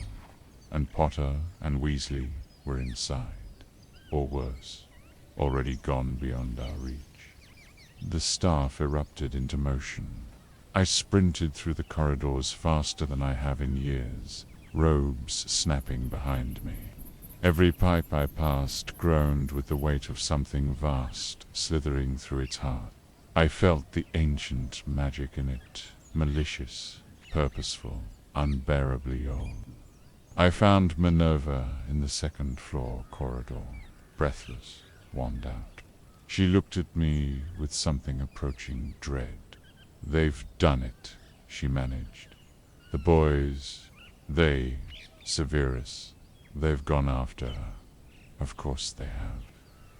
[SPEAKER 1] and Potter and Weasley were inside, or worse, already gone beyond our reach. The staff erupted into motion. I sprinted through the corridors faster than I have in years, robes snapping behind me. Every pipe I passed groaned with the weight of something vast slithering through its heart. I felt the ancient magic in it, malicious, purposeful, unbearably old. I found Minerva in the second-floor corridor, breathless, wand out. She looked at me with something approaching dread. "They've done it," she managed. "The boys, Severus, they've gone after her. Of course they have.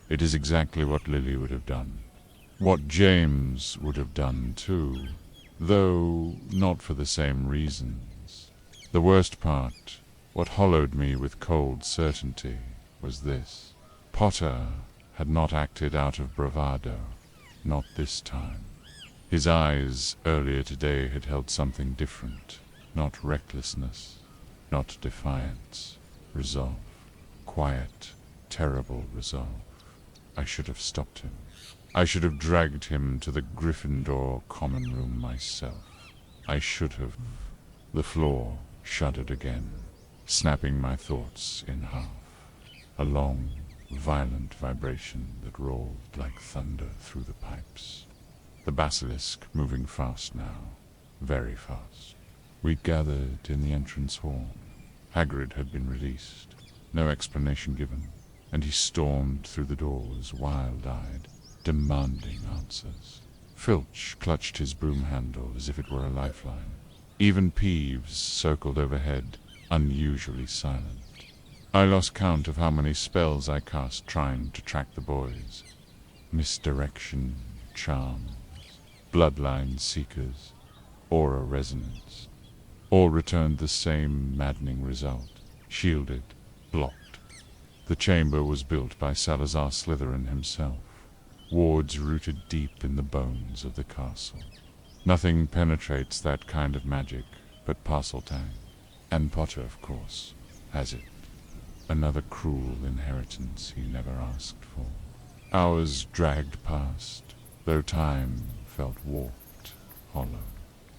[SPEAKER 1] It is exactly what Lily would have done. What James would have done too, though not for the same reasons. The worst part, what hollowed me with cold certainty, was this. Potter had not acted out of bravado, not this time. His eyes earlier today had held something different, not recklessness, not defiance, resolve, quiet, terrible resolve. I should have stopped him. I should have dragged him to the Gryffindor common room myself. I should have. The floor shuddered again, snapping my thoughts in half. A long, violent vibration that rolled like thunder through the pipes. The Basilisk moving fast now, very fast. We gathered in the entrance hall. Hagrid had been released, no explanation given, and he stormed through the doors, wild-eyed, demanding answers. Filch clutched his broom handle as if it were a lifeline. Even Peeves circled overhead, unusually silent. I lost count of how many spells I cast trying to track the boys. Misdirection, charms, bloodline seekers, aura resonance. All returned the same maddening result. Shielded, blocked. The chamber was built by Salazar Slytherin himself. Wards rooted deep in the bones of the castle. Nothing penetrates that kind of magic but Parseltang. And Potter, of course, has it. Another cruel inheritance he never asked for. Hours dragged past, though time felt warped, hollow,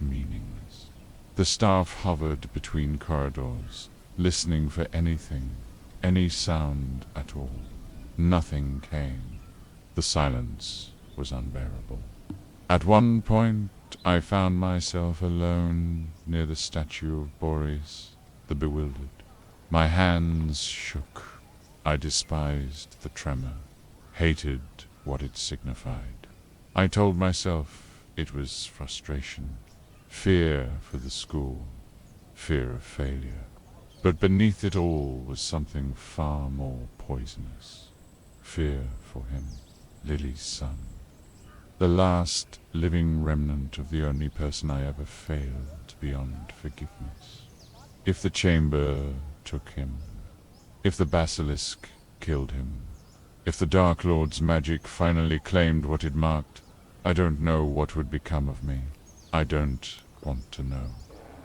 [SPEAKER 1] meaningless. The staff hovered between corridors, listening for anything, any sound at all. Nothing came. The silence was unbearable. At one point, I found myself alone near the statue of Boris, the bewildered. My hands shook. I despised the tremor, hated what it signified. I told myself it was frustration, fear for the school, fear of failure. But beneath it all was something far more poisonous. Fear for him, Lily's son. The last living remnant of the only person I ever failed beyond forgiveness. If the chamber took him, if the Basilisk killed him, if the Dark Lord's magic finally claimed what it marked, I don't know what would become of me. I don't want to know.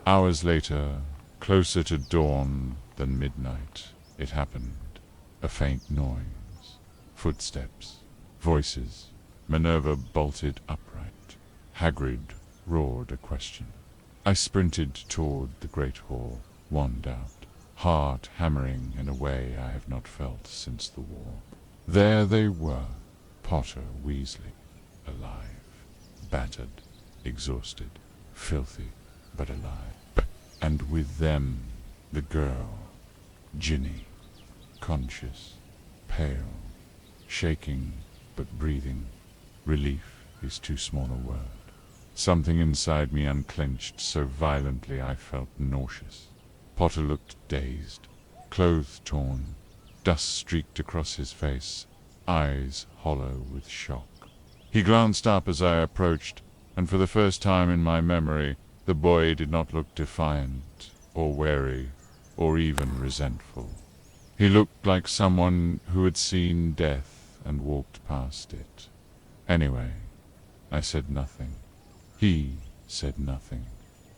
[SPEAKER 1] Hours later, closer to dawn than midnight, it happened. A faint noise. Footsteps. Voices. Minerva bolted upright. Hagrid roared a question. I sprinted toward the great hall, wand out, heart hammering in a way I have not felt since the war. There they were, Potter, Weasley, alive, battered, exhausted, filthy, but alive. And with them, the girl, Ginny, conscious, pale, shaking but breathing. Relief is too small a word. Something inside me unclenched so violently I felt nauseous. Potter looked dazed, clothes torn, dust streaked across his face, eyes hollow with shock. He glanced up as I approached, and for the first time in my memory, the boy did not look defiant, or wary, or even resentful. He looked like someone who had seen death and walked past it. Anyway, I said nothing. He said nothing.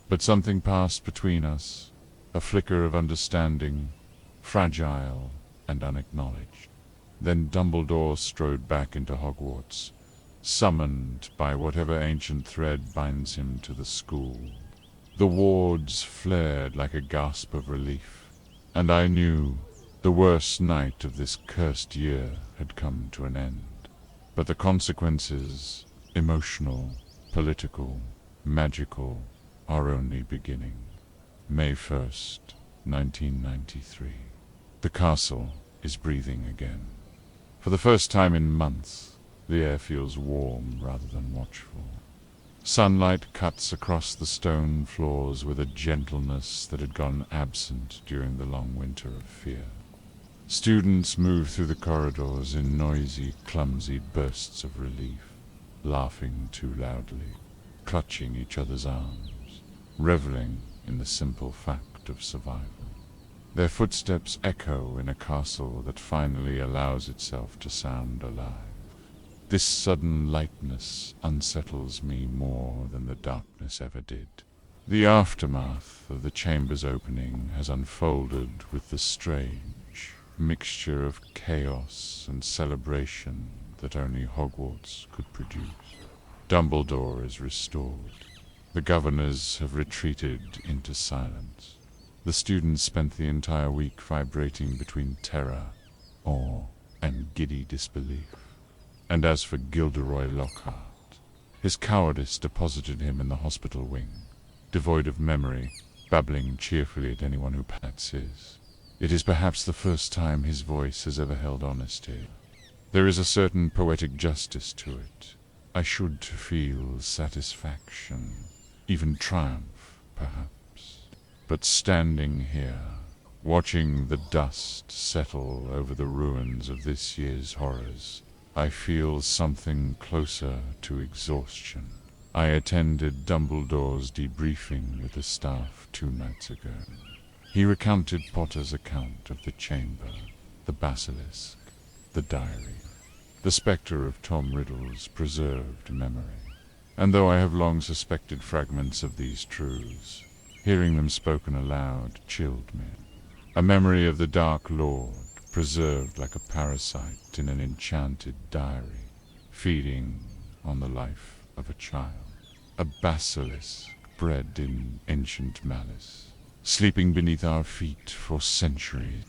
[SPEAKER 1] But something passed between us, a flicker of understanding, fragile and unacknowledged. Then Dumbledore strode back into Hogwarts, summoned by whatever ancient thread binds him to the school. The wards flared like a gasp of relief, and I knew the worst night of this cursed year had come to an end. But the consequences, emotional, political, magical, are only beginning. May 1st, 1993. The castle is breathing again. For the first time in months, the air feels warm rather than watchful. Sunlight cuts across the stone floors with a gentleness that had gone absent during the long winter of fear. Students move through the corridors in noisy, clumsy bursts of relief, laughing too loudly, clutching each other's arms, reveling in the simple fact of survival. Their footsteps echo in a castle that finally allows itself to sound alive. This sudden lightness unsettles me more than the darkness ever did. The aftermath of the chamber's opening has unfolded with the strange mixture of chaos and celebration that only Hogwarts could produce. Dumbledore is restored. The governors have retreated into silence. The students spent the entire week vibrating between terror, awe, and giddy disbelief. And as for Gilderoy Lockhart, his cowardice deposited him in the hospital wing, devoid of memory, babbling cheerfully at anyone who passes. It is perhaps the first time his voice has ever held honesty. There is a certain poetic justice to it. I should feel satisfaction, even triumph, perhaps. But standing here, watching the dust settle over the ruins of this year's horrors, I feel something closer to exhaustion. I attended Dumbledore's debriefing with the staff 2 nights ago. He recounted Potter's account of the chamber, the Basilisk, the diary, the spectre of Tom Riddle's preserved memory. And though I have long suspected fragments of these truths, hearing them spoken aloud chilled me. A memory of the Dark Lord, preserved like a parasite in an enchanted diary, feeding on the life of a child. A basilisk bred in ancient malice, sleeping beneath our feet for centuries.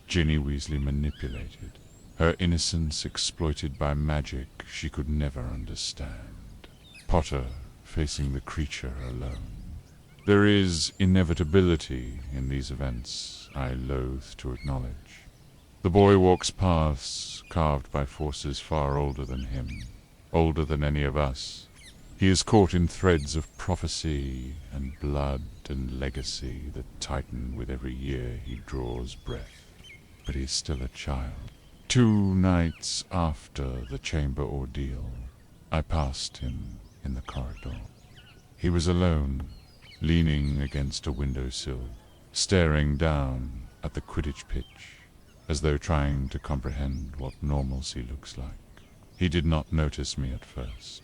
[SPEAKER 1] Ginny Weasley manipulated, her innocence exploited by magic she could never understand. Potter facing the creature alone. There is inevitability in these events I loathe to acknowledge. The boy walks paths carved by forces far older than him, older than any of us. He is caught in threads of prophecy and blood and legacy that tighten with every year he draws breath. But he is still a child. 2 nights after the chamber ordeal, I passed him in the corridor. He was alone, leaning against a windowsill, staring down at the Quidditch pitch, as though trying to comprehend what normalcy looks like. He did not notice me at first.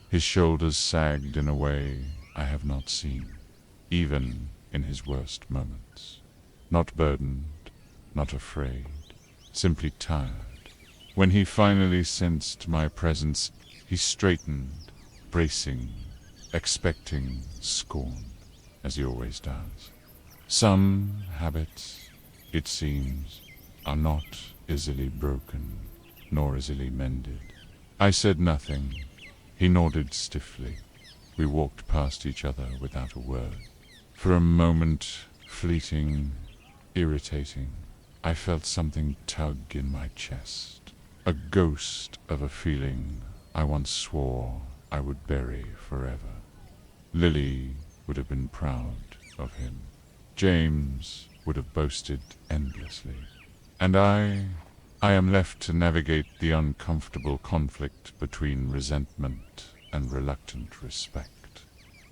[SPEAKER 1] His shoulders sagged in a way I have not seen, even in his worst moments. Not burdened, not afraid, simply tired. When he finally sensed my presence, he straightened, bracing, expecting scorn, as he always does. Some habits, it seems, are not easily broken, nor easily mended. I said nothing. He nodded stiffly. We walked past each other without a word. For a moment, fleeting, irritating, I felt something tug in my chest. A ghost of a feeling I once swore I would bury forever. Lily would have been proud of him. James would have boasted endlessly. And I am left to navigate the uncomfortable conflict between resentment and reluctant respect.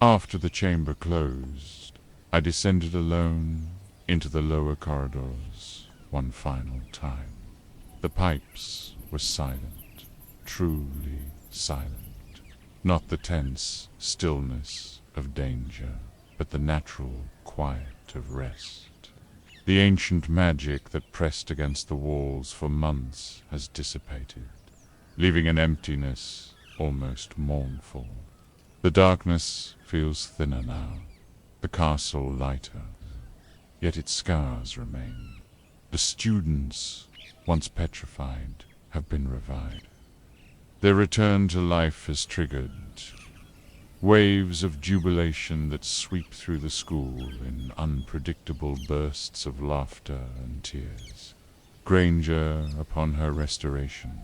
[SPEAKER 1] After the chamber closed, I descended alone into the lower corridors one final time. The pipes were silent, truly silent. Not the tense stillness of danger, but the natural quiet of rest. The ancient magic that pressed against the walls for months has dissipated, leaving an emptiness almost mournful. The darkness feels thinner now, the castle lighter, yet its scars remain. The students, once petrified, have been revived. Their return to life has triggered waves of jubilation that sweep through the school in unpredictable bursts of laughter and tears. Granger, upon her restoration,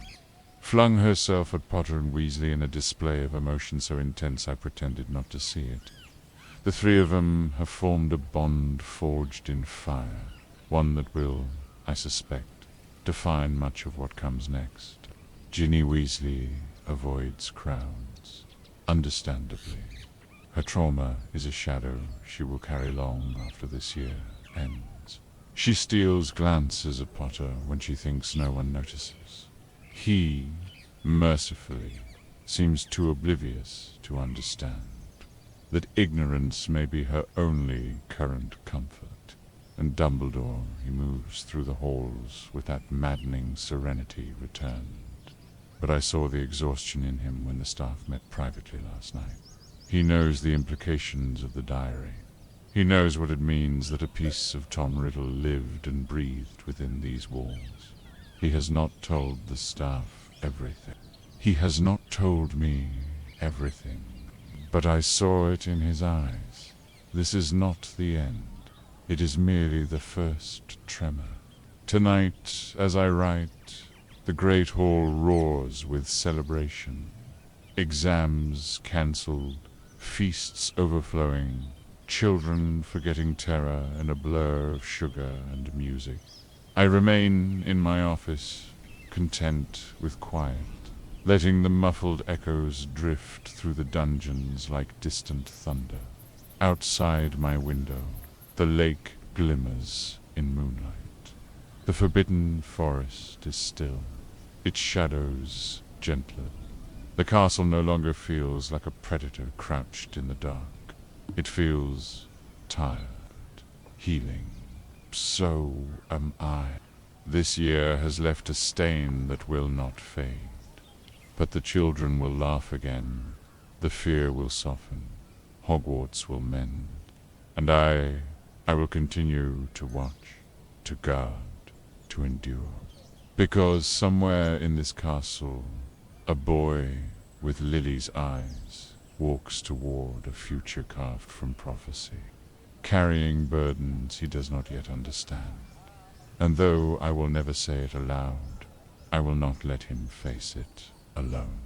[SPEAKER 1] flung herself at Potter and Weasley in a display of emotion so intense I pretended not to see it. The three of them have formed a bond forged in fire, one that will, I suspect, define much of what comes next. Ginny Weasley avoids crowds, understandably. Her trauma is a shadow she will carry long after this year ends. She steals glances at Potter when she thinks no one notices. He, mercifully, seems too oblivious to understand that ignorance may be her only current comfort, and Dumbledore, he moves through the halls with that maddening serenity returned. But I saw the exhaustion in him when the staff met privately last night. He knows the implications of the diary. He knows what it means that a piece of Tom Riddle lived and breathed within these walls. He has not told the staff everything. He has not told me everything, but I saw it in his eyes. This is not the end. It is merely the first tremor. Tonight, as I write, the great hall roars with celebration. Exams cancelled, feasts overflowing, children forgetting terror in a blur of sugar and music. I remain in my office, content with quiet, letting the muffled echoes drift through the dungeons like distant thunder. Outside my window, the lake glimmers in moonlight. The forbidden forest is still, its shadows gentler. The castle no longer feels like a predator crouched in the dark. It feels tired, healing. So am I. This year has left a stain that will not fade. But the children will laugh again, the fear will soften, Hogwarts will mend, and I will continue to watch, to guard, to endure. Because somewhere in this castle, a boy with Lily's eyes walks toward a future carved from prophecy, carrying burdens he does not yet understand. And though I will never say it aloud, I will not let him face it alone.